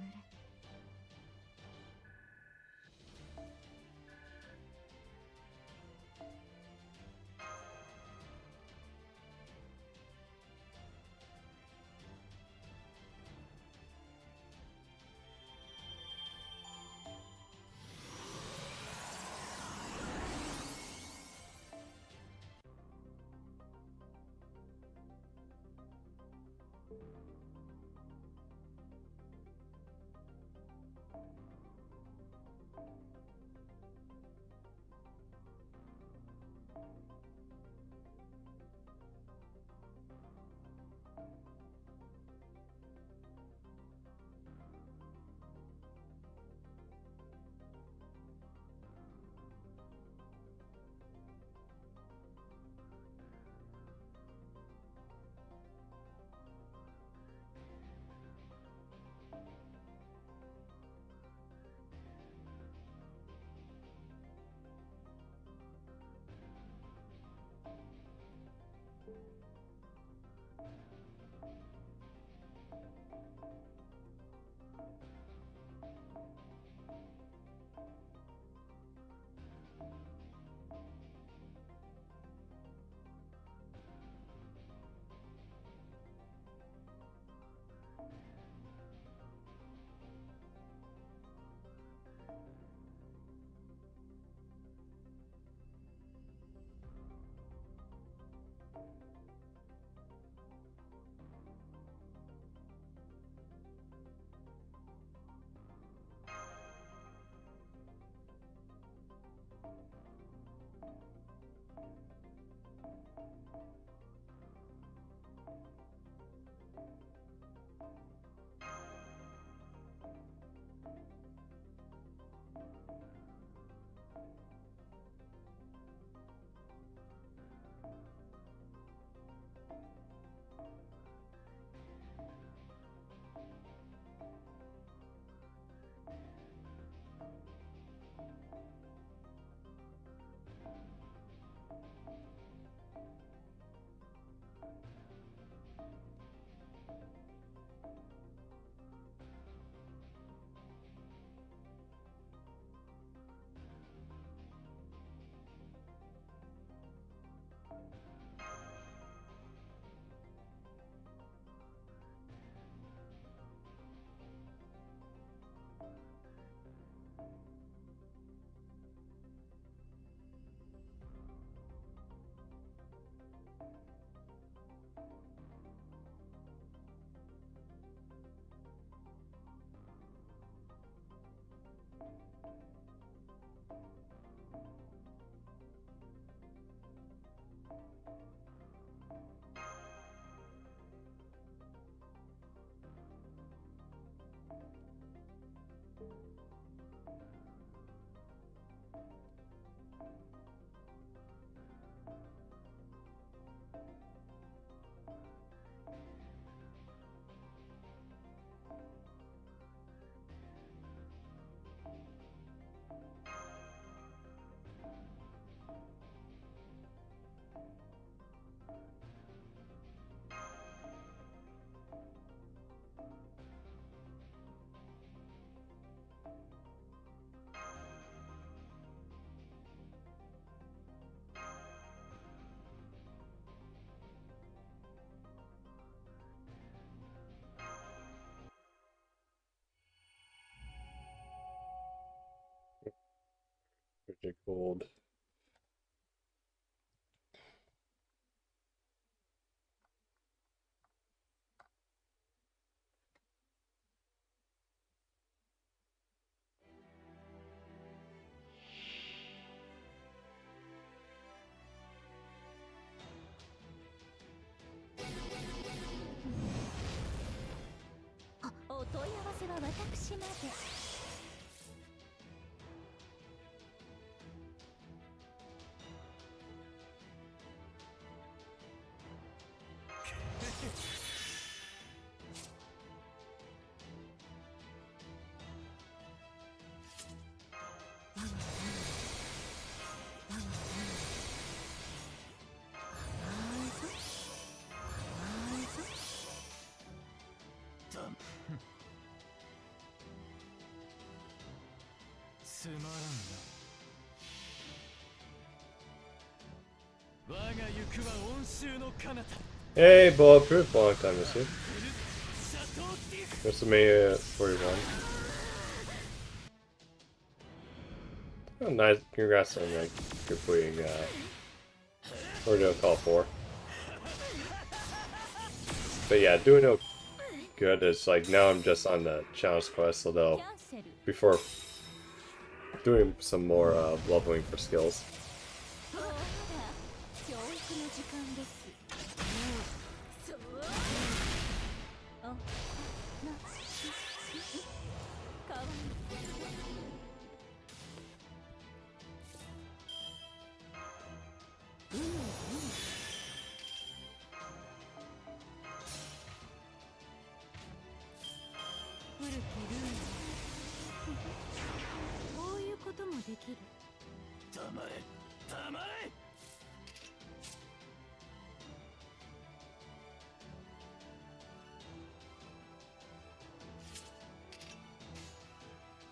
[SPEAKER 1] Pretty cold.
[SPEAKER 2] 「お問い合わせは私まで」
[SPEAKER 6] つまらんな。我が行くは温州の彼方。
[SPEAKER 1] Hey, Bulletproof, long time to see. WrestleMania 41. Oh, nice. Congrats on like completing Ordeal Call 4. But yeah, doing no good. It's like now I'm just on the challenge quest, although before doing some more leveling for skills.
[SPEAKER 5] こういうこともできる。
[SPEAKER 6] 黙れ黙れ。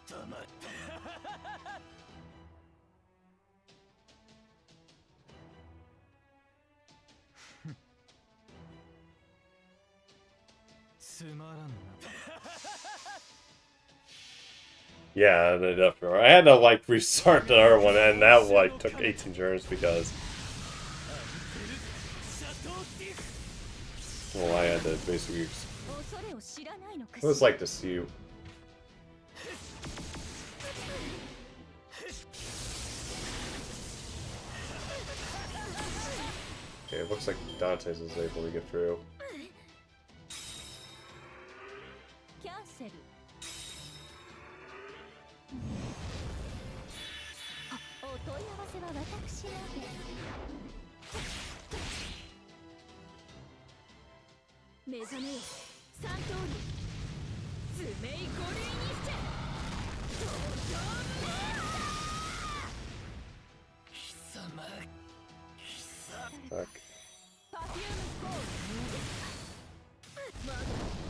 [SPEAKER 6] 黙れ。つまらんな。
[SPEAKER 1] Yeah, definitely. I had to like restart the other one, and that like took 18 turns because well, I had to basically. It was like to see you. Okay, it looks like Dante's is able to get through.
[SPEAKER 5] キャンセル。お問い合わせは私まで。目覚めよ、三通り。爪いこれにして。
[SPEAKER 6] 貴様。
[SPEAKER 1] Fuck.
[SPEAKER 5] パフュームコール。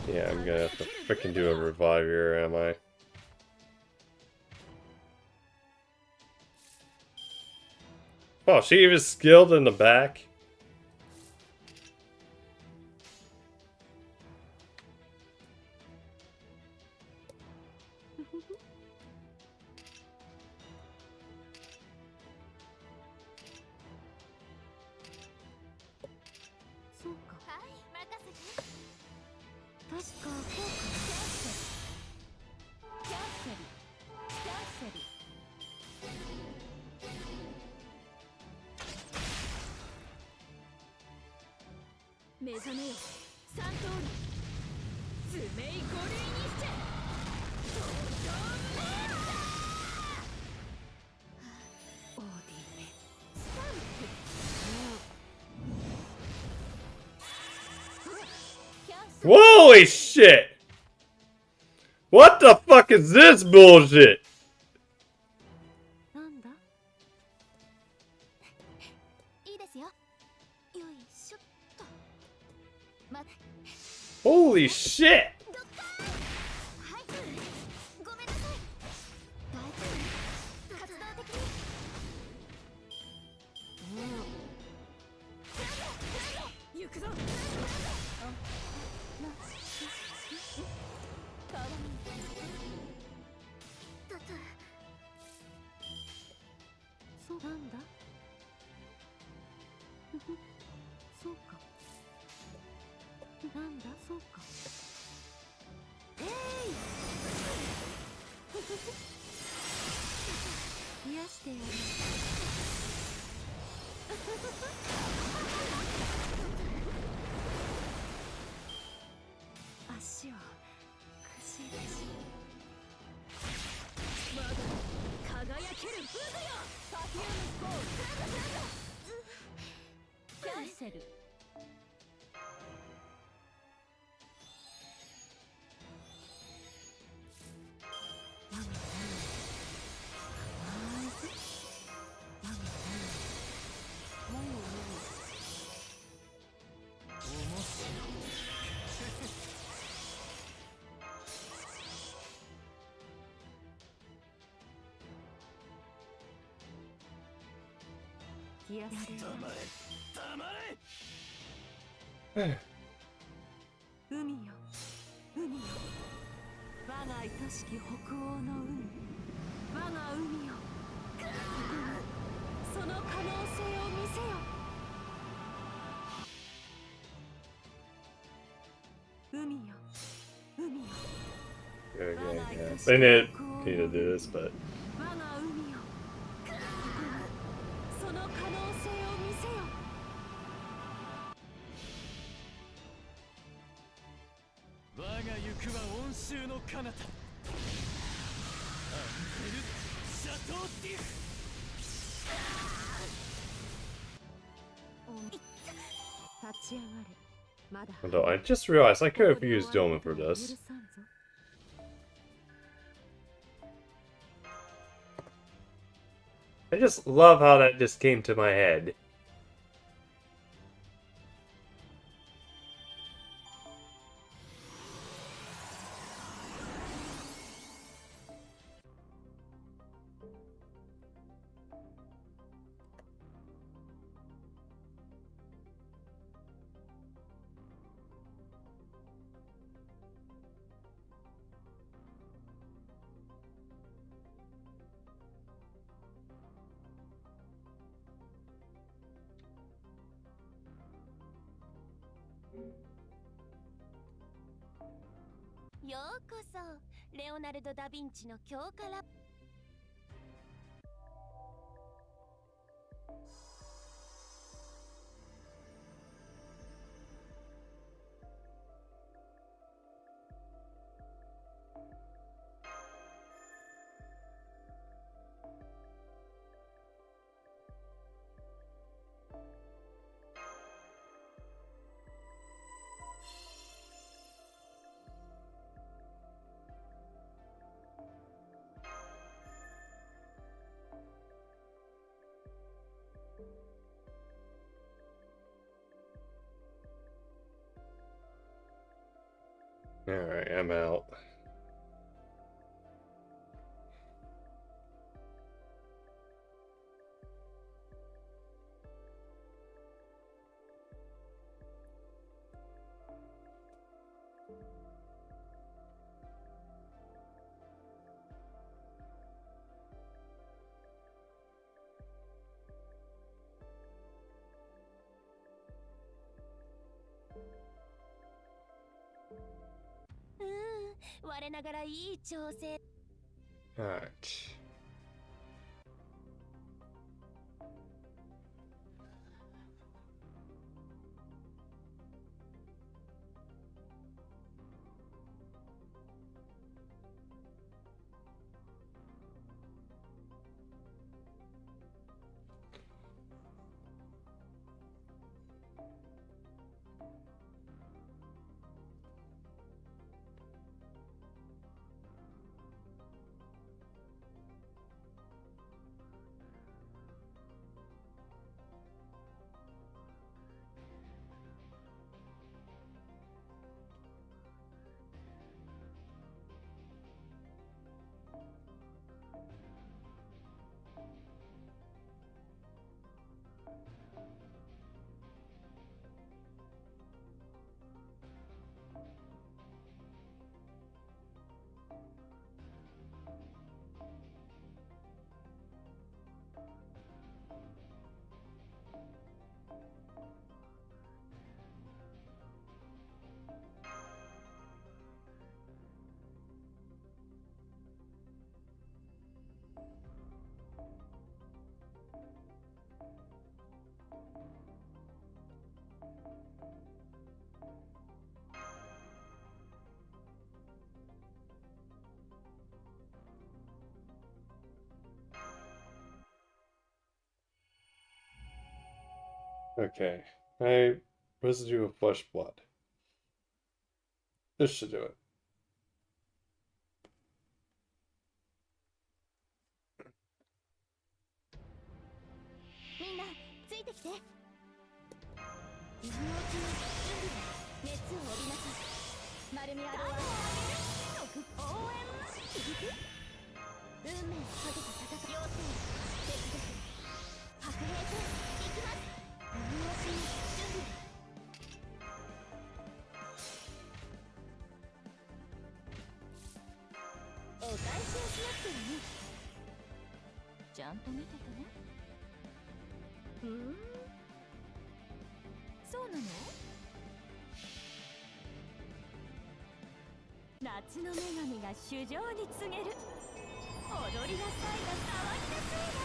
[SPEAKER 1] Yeah, I'm gonna have to freaking do a revive here, am I? Oh, she even skilled in the back? Holy shit! What the fuck is this bullshit?
[SPEAKER 2] なんだいいですよ。よいしょっと。
[SPEAKER 1] Holy shit!
[SPEAKER 2] はい。ごめんなさい。大丈夫。活動的に。
[SPEAKER 5] 行くぞ。そうなんだ。そうか。なんだそうか。癒してやる。足をくしいでし。まだ輝けるブズよ。パフュームコール。キャンセル。きやすい。
[SPEAKER 6] 黙れ黙れ
[SPEAKER 5] 海よ海よ、我が愛しき北欧の海、我が海よ、その可能性を見せよ。海よ海よ、
[SPEAKER 1] Yeah. They need to do this, but
[SPEAKER 5] 我が海よ、その可能性を見せよ。
[SPEAKER 6] 我が行くは温州の彼方アンテル・シャトーティフ。
[SPEAKER 5] 立ち上がれ。まだ
[SPEAKER 1] although I just realized I could have used Doma for this. I just love how that just came to my head.
[SPEAKER 2] Yo koso, Leonardo da Vinci no kyou kara.
[SPEAKER 1] Alright, I'm out. Alright. Okay. Residue of flesh blood. This should do it.
[SPEAKER 2] きます。何をしに準備。お返しをしなくてもいい。ちゃんと見ててね。そうなの？夏の女神が主情に告げる。踊りなさいが騒ぎなさいが。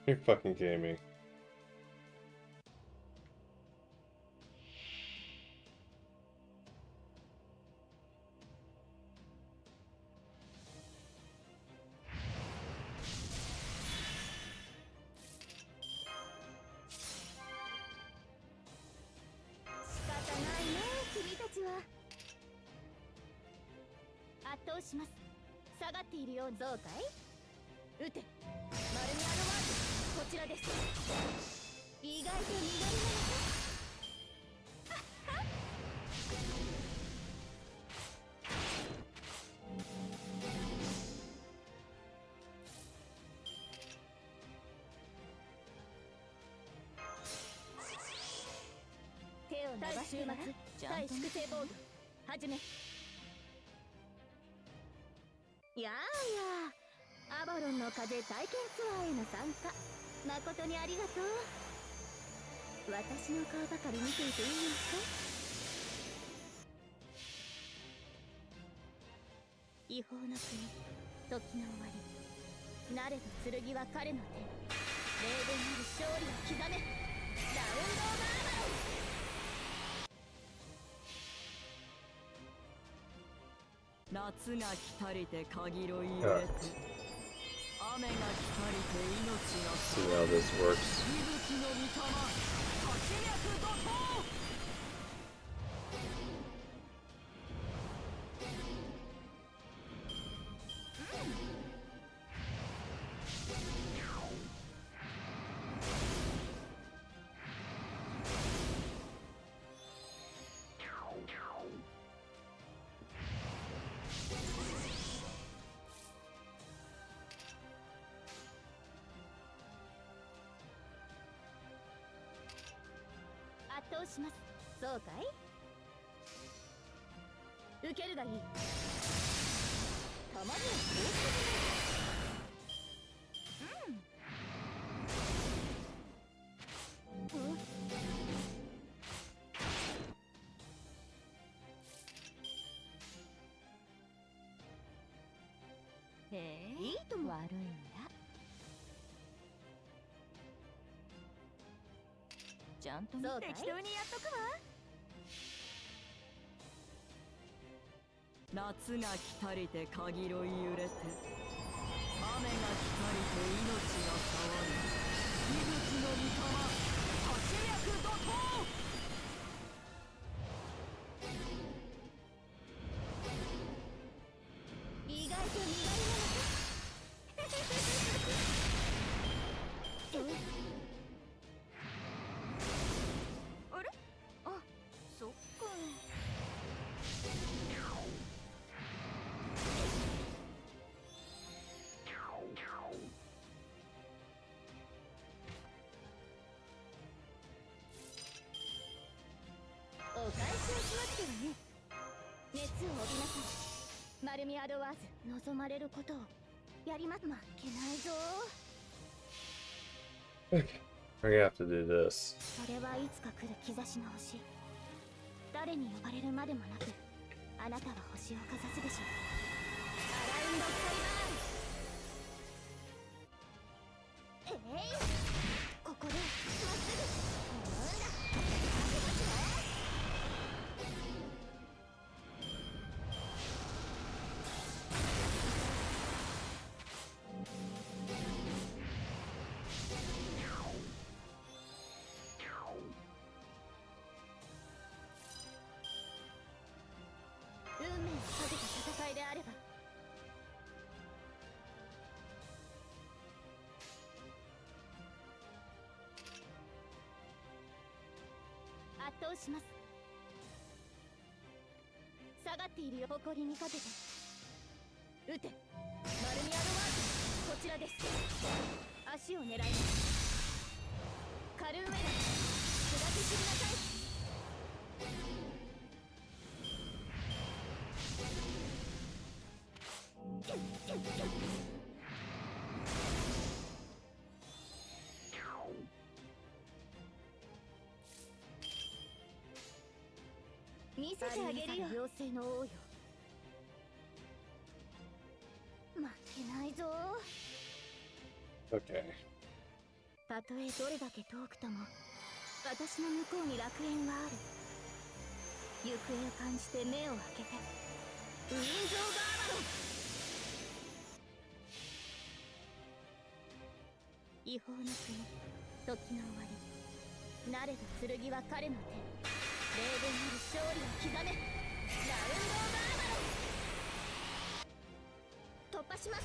[SPEAKER 1] You're fucking kidding me.
[SPEAKER 2] Attoします。下がっているよう。そうかい？撃て。マルミアドワーズ、こちらです。意外と苦手なのか。手を伸ばして対粛清防御始め。やあやあ、アバロンの風体験ツアーへの参加誠にありがとう。私の顔ばかり見ていていいのか。違法の国、時の終わり。なれど剣は彼の手。霊言なる勝利を刻め。ラウンド・オブ・アバロン。
[SPEAKER 5] 夏が来たりて限りを入れて、雨が来たりて命が
[SPEAKER 1] See how this works.
[SPEAKER 5] 息吹の御霊、勝脈怒涛。
[SPEAKER 2] 圧倒します。そうかい？受けるがいい。たまにはこうしてね。へえ、いいとも悪いんだ。ちゃんと見て適当にやっとくわ。
[SPEAKER 5] 夏が来たりて限りを揺れて、雨が来たりて命が変わる。息吹の御霊、勝脈怒涛。
[SPEAKER 2] 意外と苦手なのか。あれ？あ、そっか。お返しをしなくてはね。熱を帯びなさい。マルミアドワーズ、望まれることをやります。負けないぞ。
[SPEAKER 1] Okay, we're gonna have to do this.
[SPEAKER 2] それはいつか来る兆しの星。誰に呼ばれるまでもなく、あなたは星をかざすでしょう。アラウンドカリバーン。ここでまっすぐ。なんだ。運命をかけた戦いであれば、倒します。下がっているよ。誇りにかけて撃て。マルミアドワーク、こちらです。足を狙います。カルウェラ、砕け散りなさい。見せてあげるよ。妖精の王よ、負けないぞ。
[SPEAKER 1] Okay.
[SPEAKER 2] たとえどれだけ遠くとも私の向こうに楽園はある。行方を感じて目を開けて。ウィンゾーガーバロン。違法の国、時の終わり。慣れた剣は彼の手。霊言なる勝利を刻め。ラウンドガーバロン。突破します。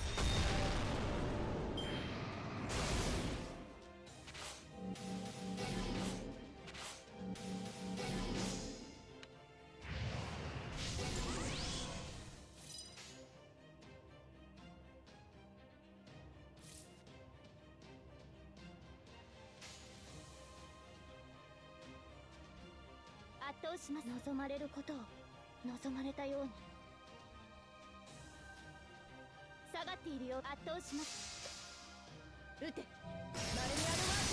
[SPEAKER 2] 圧倒します。望まれることを望まれたように。下がっているよ。圧倒します。撃て。マルミアドワー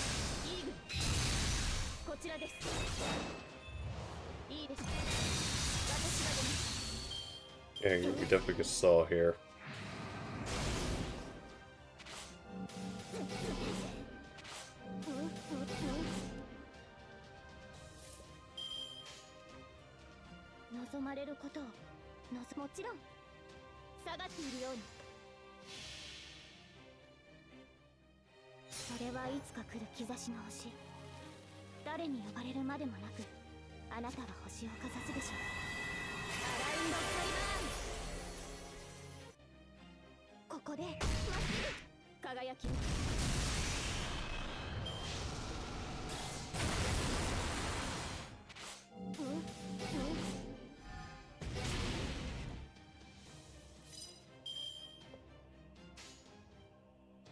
[SPEAKER 2] ク、イーグル、こちらです。いいです。私が出ます。
[SPEAKER 1] Yeah, we definitely get Saw here.
[SPEAKER 2] 望まれることをもちろん下がっているように。それはいつか来る兆しの星。誰に呼ばれるまでもなくあなたは星をかざすでしょう。アラインドカリバーン。ここでまっすぐ輝き。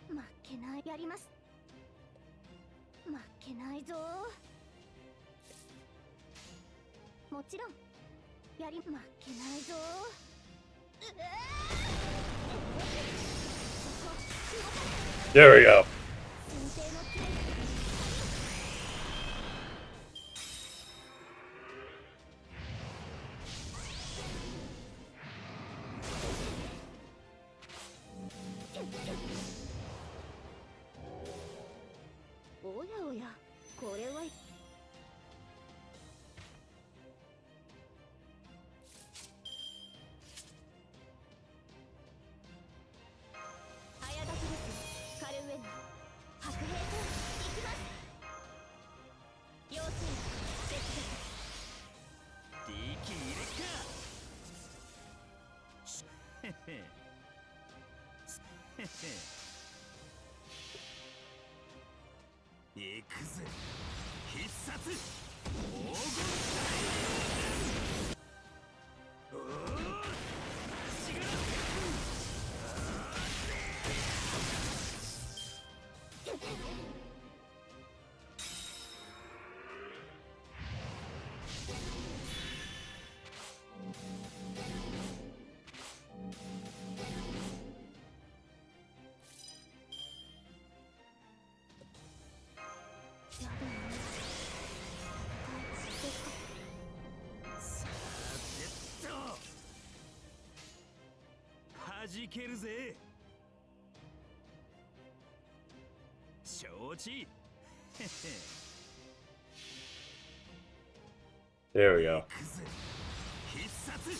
[SPEAKER 2] 負けない。やります。負けないぞ。もちろんやり。負けないぞ。
[SPEAKER 1] There we go.
[SPEAKER 2] 先生の杖。おやおや、これは。早炊きです。カルウェナ、白兵戦、行きます。妖精別々。
[SPEAKER 6] 力入れか。へへへへ。行くぜ。必殺黄金おお、しがら弾けるぜ。承知。へへ。
[SPEAKER 1] There we go.
[SPEAKER 6] 必殺黄金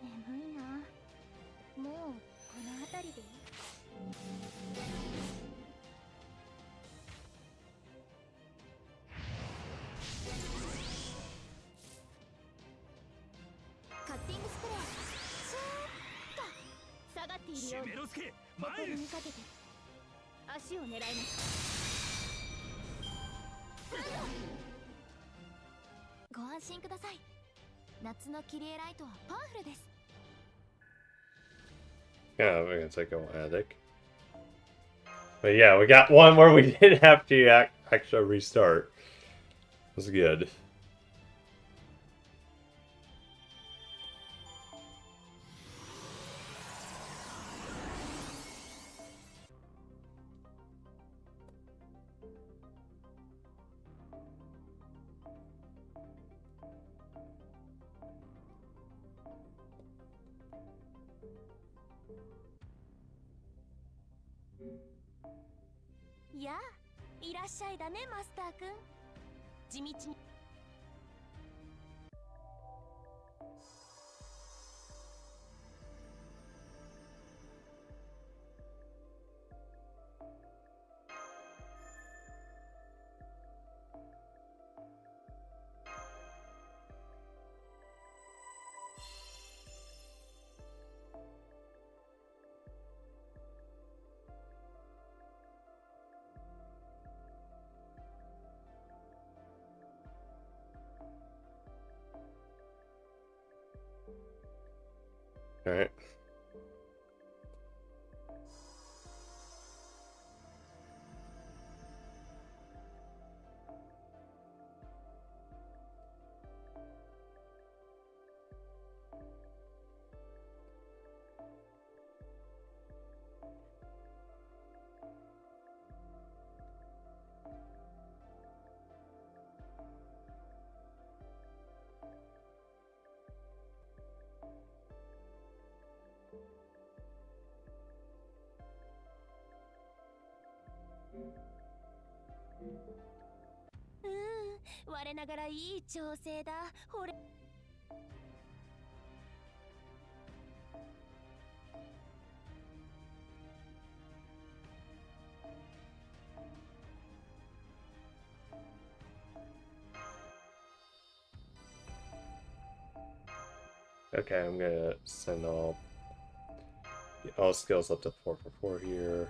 [SPEAKER 2] 眠いな。もうこの辺りでいい。すように
[SPEAKER 6] メロスケ前
[SPEAKER 2] 心
[SPEAKER 6] へ
[SPEAKER 2] にかけて足を狙います。ご安心ください。夏の切り絵ライトはパワフルです。
[SPEAKER 1] Yeah, we're gonna take a attic. But yeah, we got one where we didn't have to actually restart. It was good.
[SPEAKER 2] いやあ、いらっしゃいだねマスターくん。地道に。
[SPEAKER 1] Alright.
[SPEAKER 2] 我ながらいい調整だ。ほれ。
[SPEAKER 1] Okay, I'm gonna send all skills up to 4 for 4 here.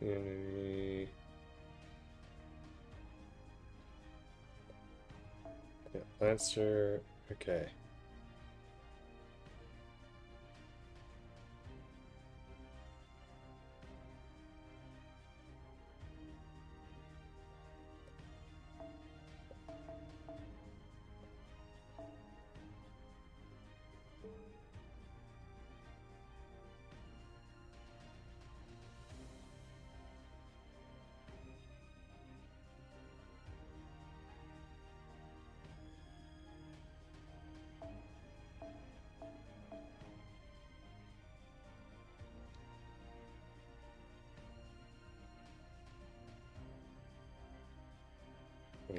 [SPEAKER 1] Enemy. Yeah, Lancer. Okay.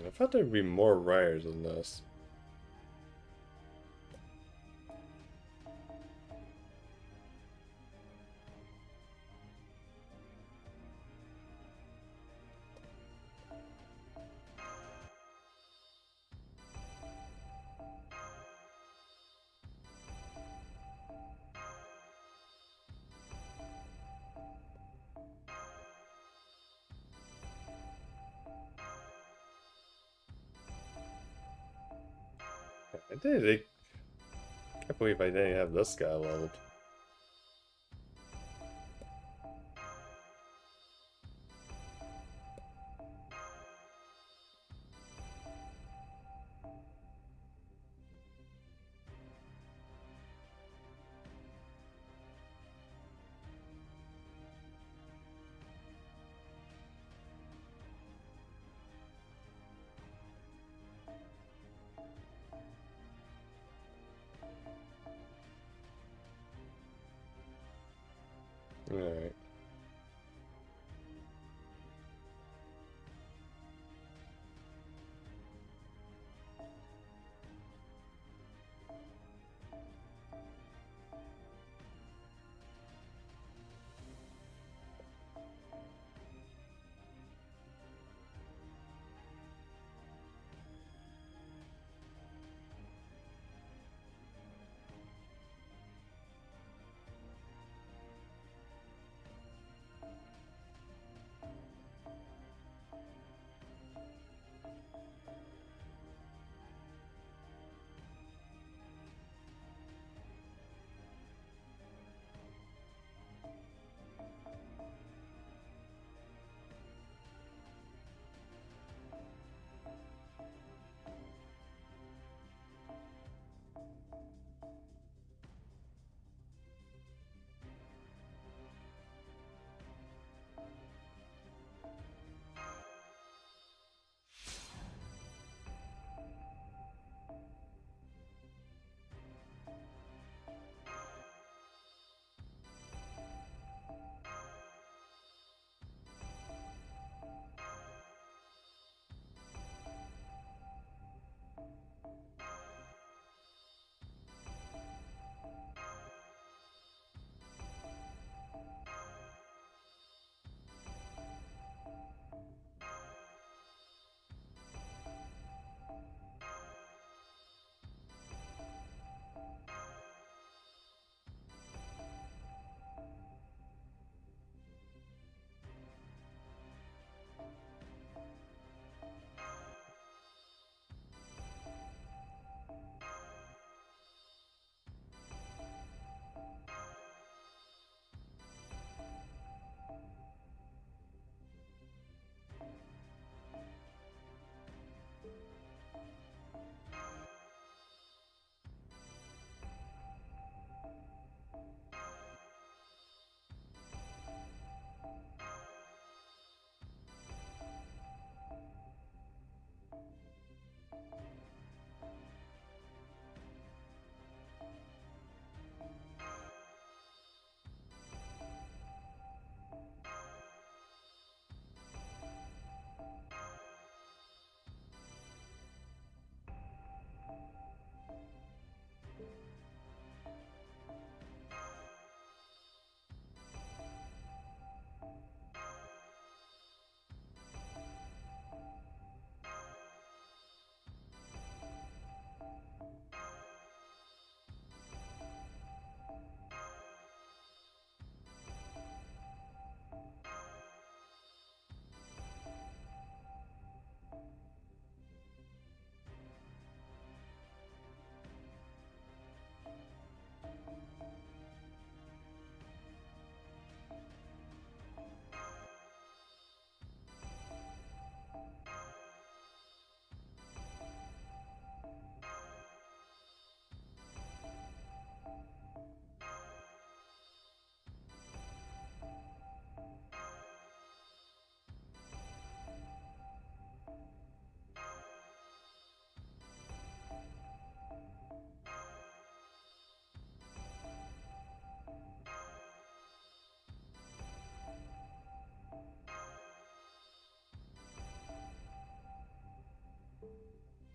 [SPEAKER 1] I thought there'd be more riders than this. I can't believe I didn't have this guy leveled. Alright.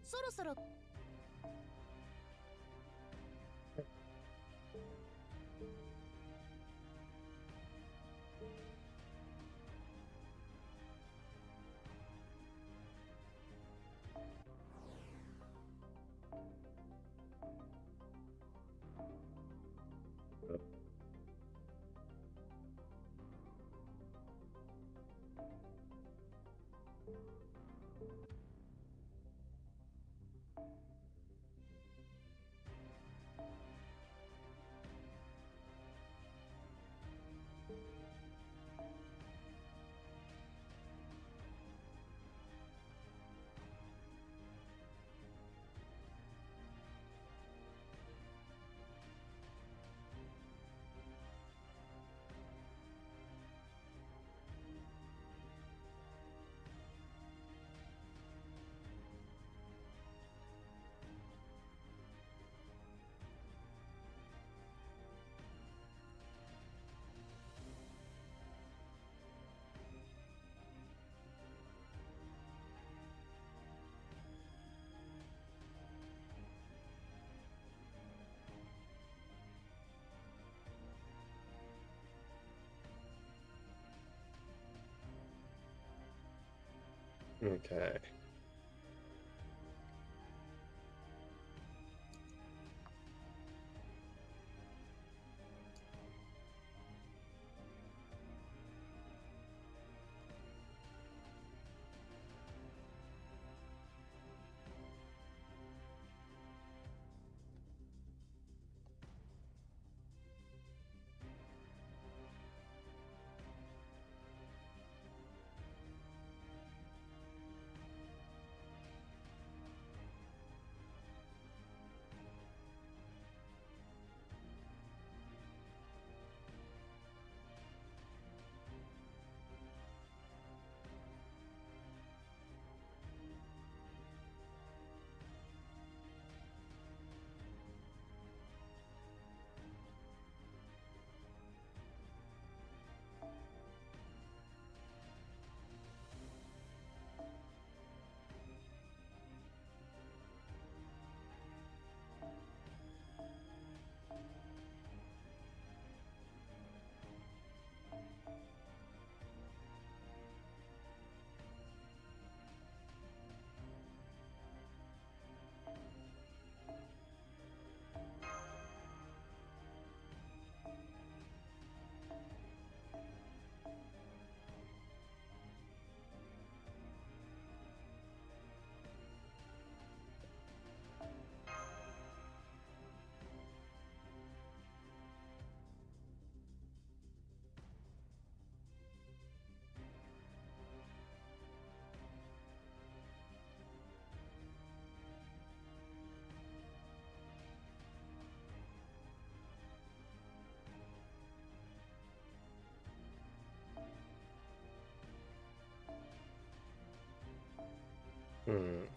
[SPEAKER 2] そろそろ。
[SPEAKER 1] Okay.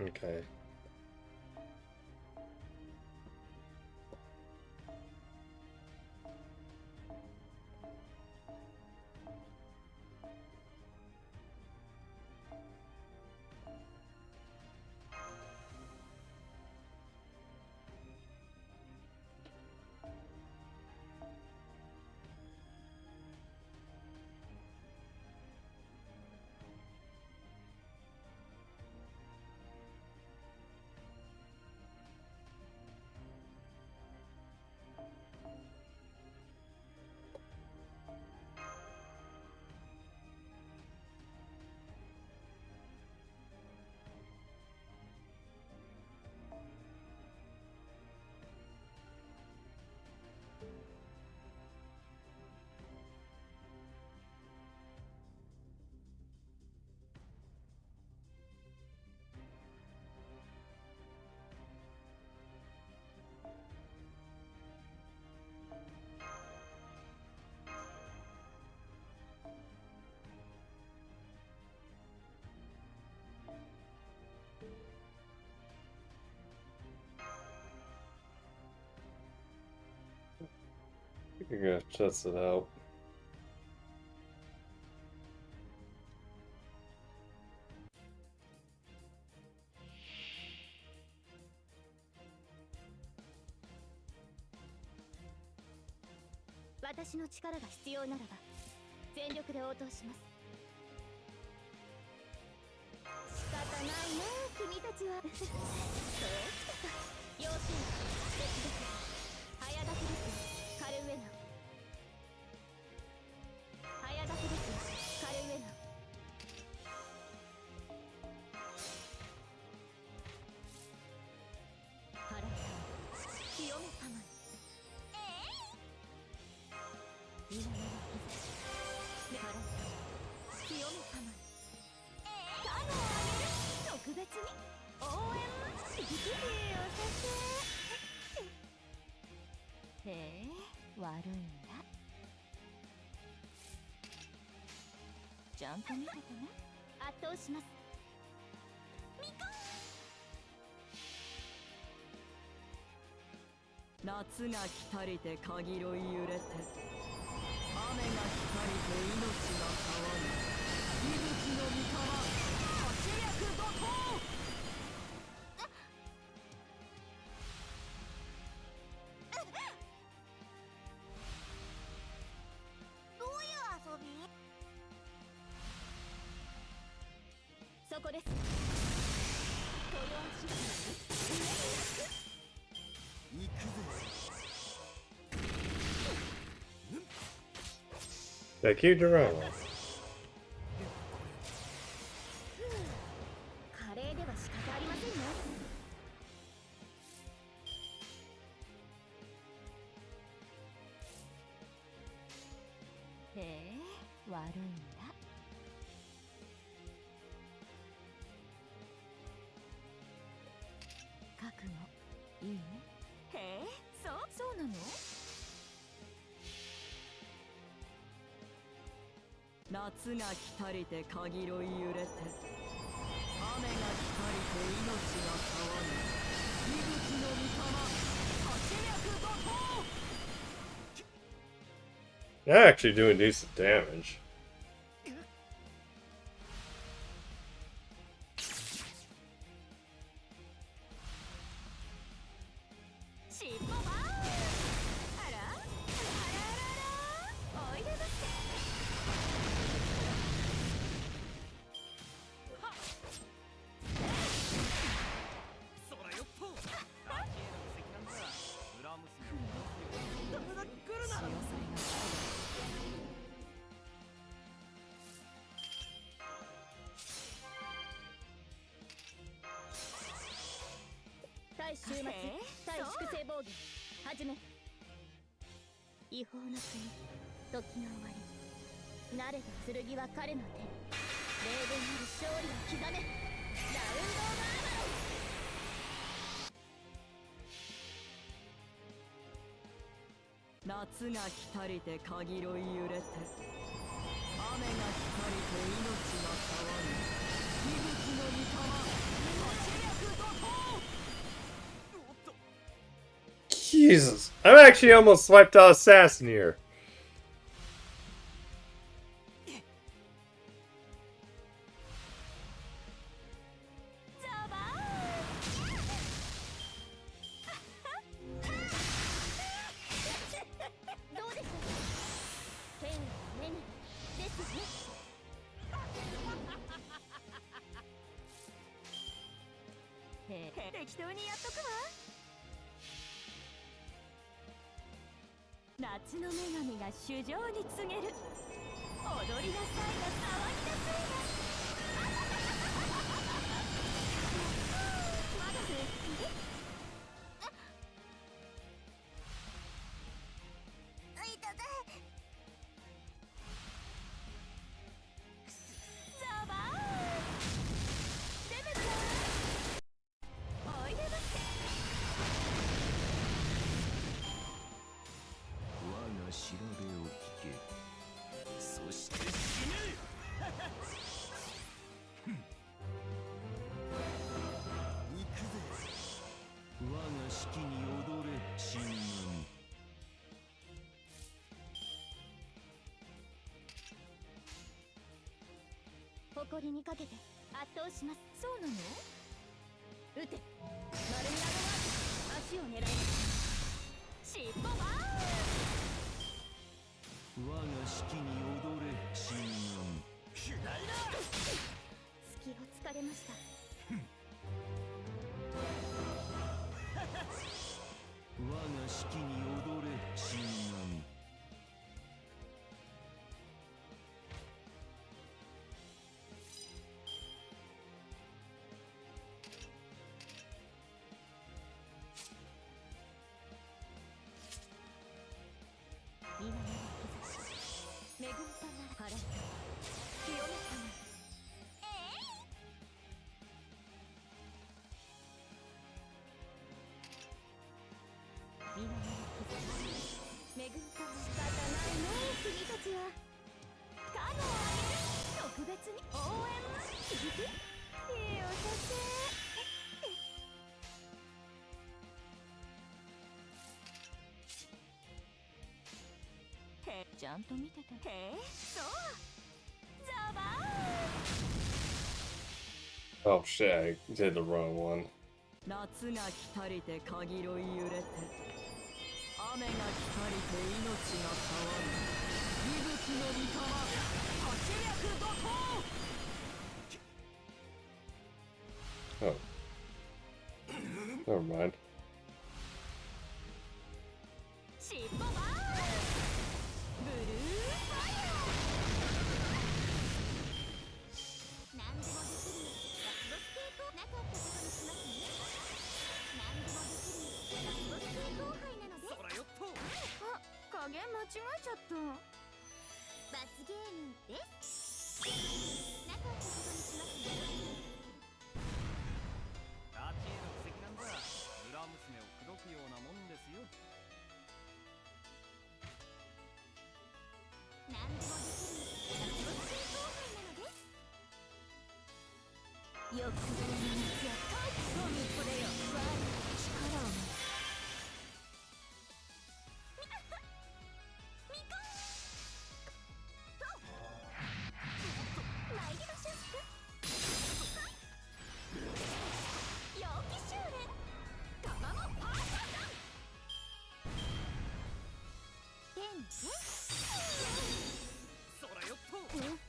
[SPEAKER 1] Okay. You're gonna test it out.
[SPEAKER 2] 私の力が必要ならば全力で応答します。仕方ないね君たちは。そうきたか。要支援鉄です。早立ちです。カルウェナ。早立ちです。カルウェナ。腹清め様。今のは腹清め様。カノをあげる。特別に応援おさせ。へえ、悪いんだ。ちゃんと見ててね。圧倒します。
[SPEAKER 5] 夏が来たりてかぎろい揺れて、雨が来たりて命が変わる。息吹の御霊、活躍怒涛。
[SPEAKER 2] どういう遊び？そこです。豊橋上に
[SPEAKER 6] 行くぜ。
[SPEAKER 1] Yeah, keep Jerome.
[SPEAKER 2] カレーでは仕方ありませんね。へえ、悪いんだ。覚悟いいね。へえ、そうなの？
[SPEAKER 5] 夏が来たりてかぎろい揺れて、雨が来たりて命が変わる。息吹の御霊、活躍怒涛。
[SPEAKER 1] They're actually doing decent damage.
[SPEAKER 2] 尻尾バーン。あらあらあらおいでだって。
[SPEAKER 6] そらよっと。ダーキエの奇跡なんだ。村娘を来るな。
[SPEAKER 2] 対終末、対粛清防御、始め。違法の国、時の終わり。慣れた剣は彼の手。霊殿なる勝利を刻め。ラウンドオブアーマロン。
[SPEAKER 5] 夏が来たりてかぎろい揺れて、雨が来たりて命が変わる。息吹の御霊、活躍怒涛。
[SPEAKER 1] Jesus, I'm actually almost swiped out Assassin here.
[SPEAKER 2] どうでしょう。天は目にですね。適当にやっとくわ。夏の女神が主情に告げる。踊りなさいが騒ぎなさいが。まだ平気？いたぜ。ザバーン。デメちゃん。おいでだって。
[SPEAKER 6] 我が調べを聞け。そして死ね。行くぜ。我が式に踊れ、神神。
[SPEAKER 2] 誇りにかけて圧倒します。そうなの？撃て。マルミラドワーク。足を狙います。尻尾バーン。皆の兆し恵みとなる晴れた清めたな皆の兆し恵みとなる仕方ないね君たちはカノをあげる特別に応援いいお酒ちゃんと見ててそうザバー
[SPEAKER 1] Oh shit, I did the wrong one.
[SPEAKER 5] 夏が来たりてかぎろい揺れて雨が来たりて命が変わる息吹の御霊八脈怒涛
[SPEAKER 1] Oh. Never mind.
[SPEAKER 2] シッポバーブルーファイヤー何でもできるラスボス系となかったことにしますね何でもできるラスボス系後輩なので
[SPEAKER 6] そらよっと
[SPEAKER 2] あ、加減間違えちゃった罰ゲームですなかったことにしますね
[SPEAKER 6] アーチへの布石なんざ村娘を口説くようなもんですよ
[SPEAKER 2] 何でもできるラスボス系後輩なのです欲望の熱やトミコレよ我の力を持つミカと参りましょうか陽気修練ガマモパーカーさん天
[SPEAKER 6] そらよっと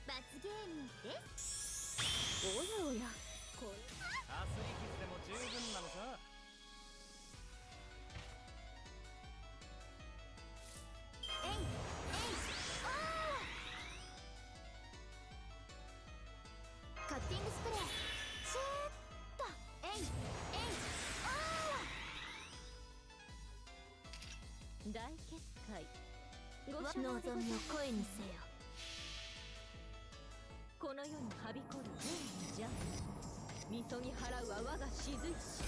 [SPEAKER 2] 罰ゲームですおやおやこれ
[SPEAKER 6] アスリキズでも十分なのさ
[SPEAKER 2] えいえいあーカッティングスプレーシューッとえいえいあー大結界ご所望望みを声にせよこの世にはびこる善意じゃみそぎ払うは我が雫師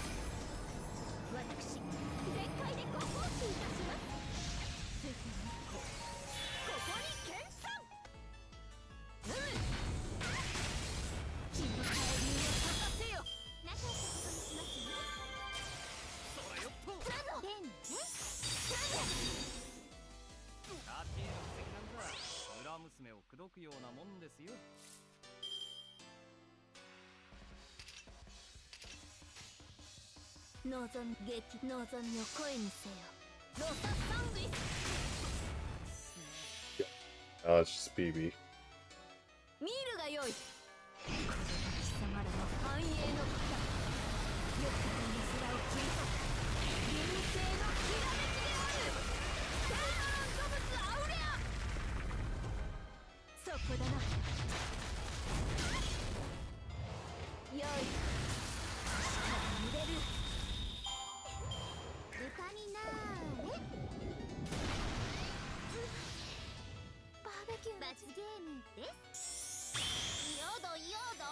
[SPEAKER 2] 私全開でご奉仕いたします水天日光ここに研鑽気の帰りを咲かせよなかったことにしますよ
[SPEAKER 6] そらよっと
[SPEAKER 2] プラゾ天ねプラゾ
[SPEAKER 6] アーチへの布石なんざ村娘を口説くようなもんですよ
[SPEAKER 2] 望み激望みを声にせよロササンドイス
[SPEAKER 1] Oh, it's just BB.
[SPEAKER 2] 見るがよいこの貴様らの繁栄の方欲望の空を切り裂く臨星のきらめきであるテーマランド物アウレアそこだなよい力に入れる浮かみなーれバーベキュー罰ゲームですやだやだ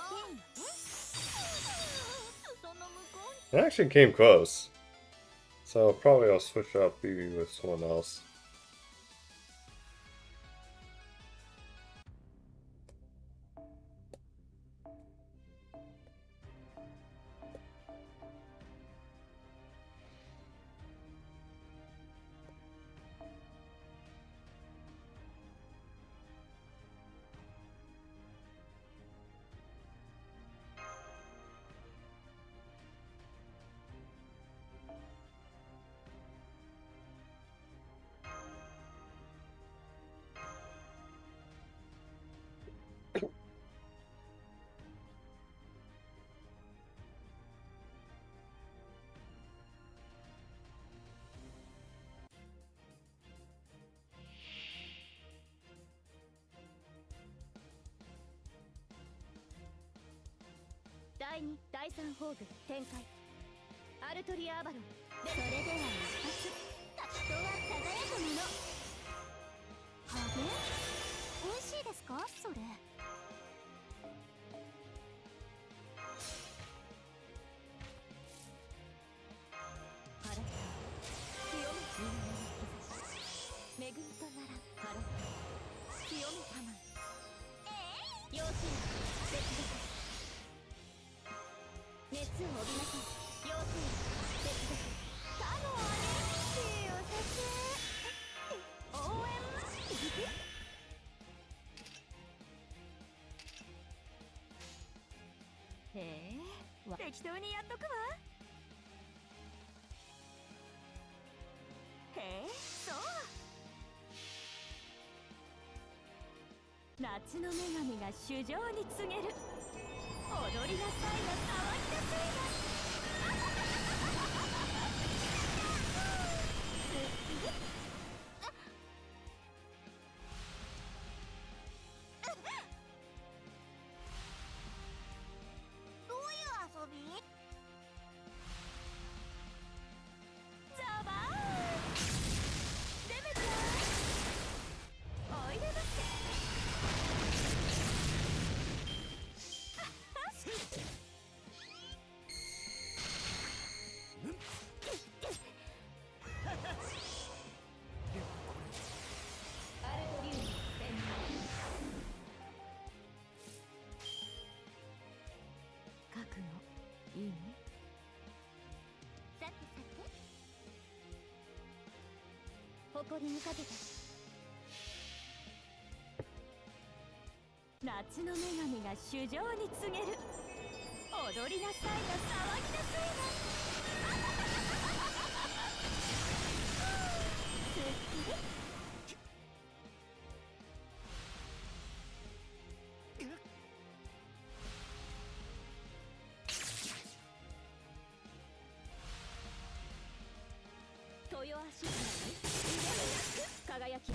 [SPEAKER 2] その向こう
[SPEAKER 1] It actually came close. So probably I'll switch up BB with someone else.
[SPEAKER 2] 第2、第3ホーグ展開アルトリア・アバロンそれでは一発人は輝くもの美味しいですかそれ。
[SPEAKER 5] 払った清め人間の兆し恵みとなら払った清めたま用心別々熱を帯びなさい用心別々
[SPEAKER 2] かのあれよさせ応援
[SPEAKER 5] へえ適当にやっとくわへえそう夏の女神が主情に告げる踊りなさいが騒ぎなさいが
[SPEAKER 2] どういう遊び？
[SPEAKER 5] ザバーンデメちゃんおいでなってアルトリウム天書くのいいね
[SPEAKER 2] さてさて誇りにかけて
[SPEAKER 5] 夏の女神が主情に告げる踊りなさいが騒ぎなさいが豊足輝き
[SPEAKER 6] 素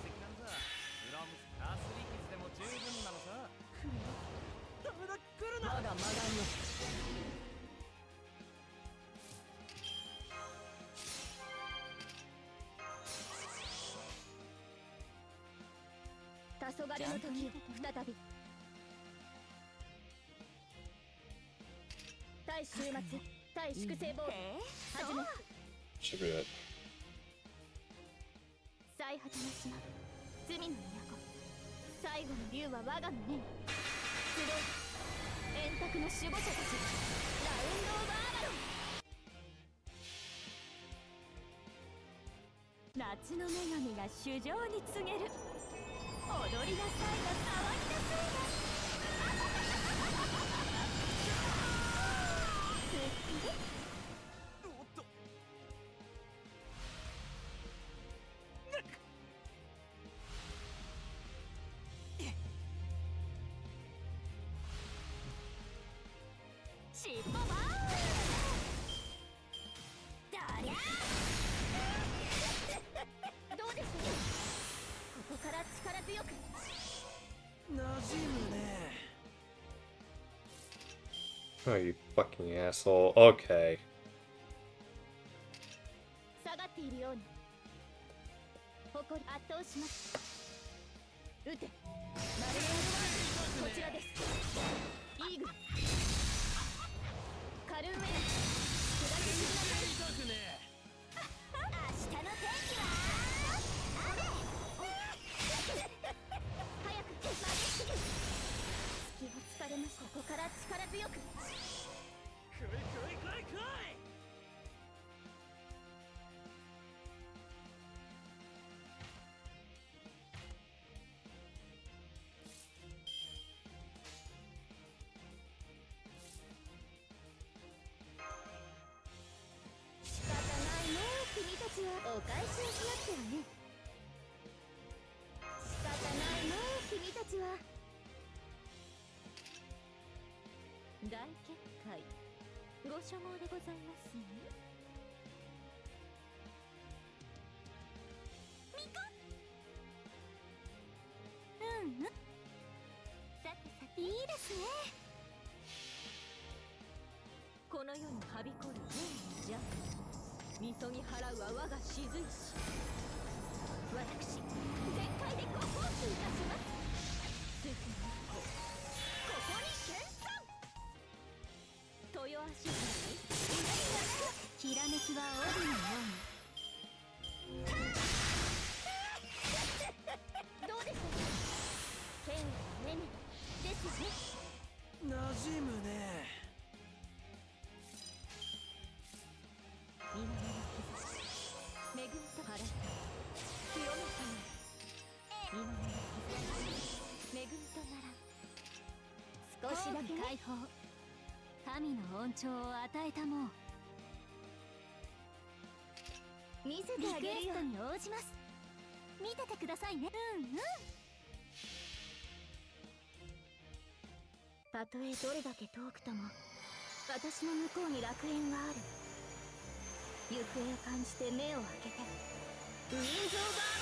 [SPEAKER 6] 敵なんだ。ブラームスアースリーキズでも十分なのさ。ダメだ来るな。
[SPEAKER 5] 我が魔眼よ黄昏の時よ再び対終末対粛清防御始め
[SPEAKER 1] Should be it.
[SPEAKER 2] 最果ての島罪の都最後の竜は我が胸に集え円卓の守護者たちラウンド・オブ・アーマロン
[SPEAKER 5] 夏の女神が主情に告げる踊りなさいが騒ぎなさいが
[SPEAKER 6] おっと。
[SPEAKER 5] 尻尾バーンだりゃ
[SPEAKER 2] どうですここから力強く
[SPEAKER 6] 馴染むね。
[SPEAKER 1] Oh, you fucking asshole. Okay.
[SPEAKER 2] 下がっているように誇り圧倒します撃てマルレアドこちらですイーグルカルーメラ下りシグナル
[SPEAKER 6] 痛くね
[SPEAKER 2] 明日の天気は雨早く曲げすぎ隙を突かれますここから力強く
[SPEAKER 6] 来い来い来い来い。
[SPEAKER 2] 仕方ないね君たちはお返しをしなくてはね仕方ないね君たちは大結界ご所望でございますねミカうんさてさていいですね
[SPEAKER 5] ここの世にはびこる善意じゃみそぎ払うは我が雫石。私全開でご奉仕いたします。進むここに剣山豊足にきらめきは帯のように。どうでしょう。剣は目にですよね。
[SPEAKER 6] 馴染むね。
[SPEAKER 5] 今の兆し恵みと晴れた清めたの今の兆し恵みとなら少しだけ解放神の恩寵を与えたもう見せてあげるよ。リクエストに応じます。見ててくださいね。たとえどれだけ遠くとも私の向こうに楽園がある。行方を感じて目を開けてウィンズ・オブ・アバ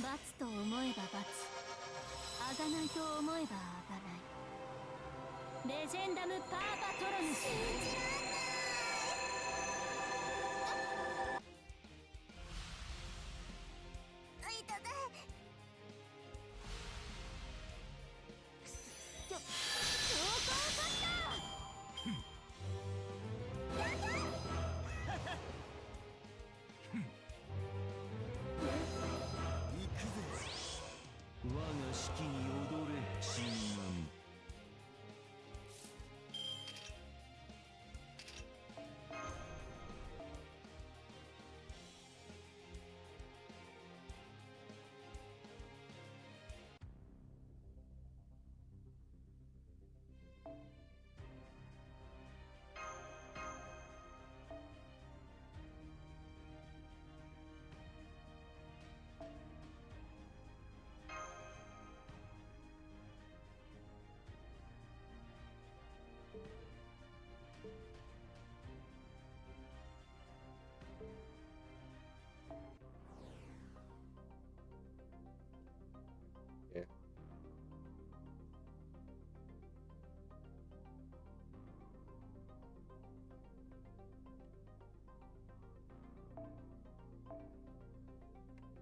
[SPEAKER 5] ロン。罰と思えば罰、贖いと思えば贖い。レジェンダム・パーパトロヌス。
[SPEAKER 6] 我が式に踊れ神南。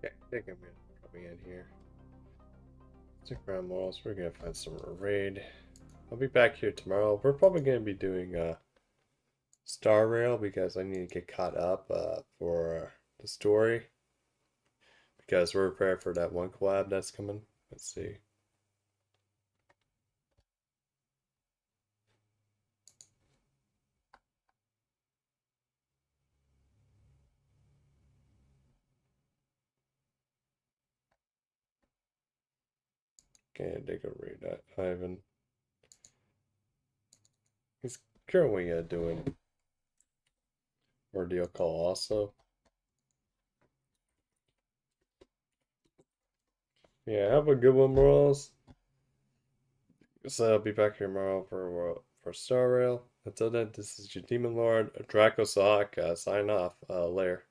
[SPEAKER 1] Okay, I think I'm gonna probably end here. Stick around more else. We're gonna find some raid. I'll be back here tomorrow. We're probably gonna be doing Star Rail because I need to get caught up for the story. Because we're prepared for that one collab that's coming. Let's see. Can't take a raid at Ivan. He's currently doing Ordeal Call also. Yeah, have a good one, Morals. So I'll be back here tomorrow for Star Rail. Until then, this is your Demon Lord, Draco Sahak, sign off. Later.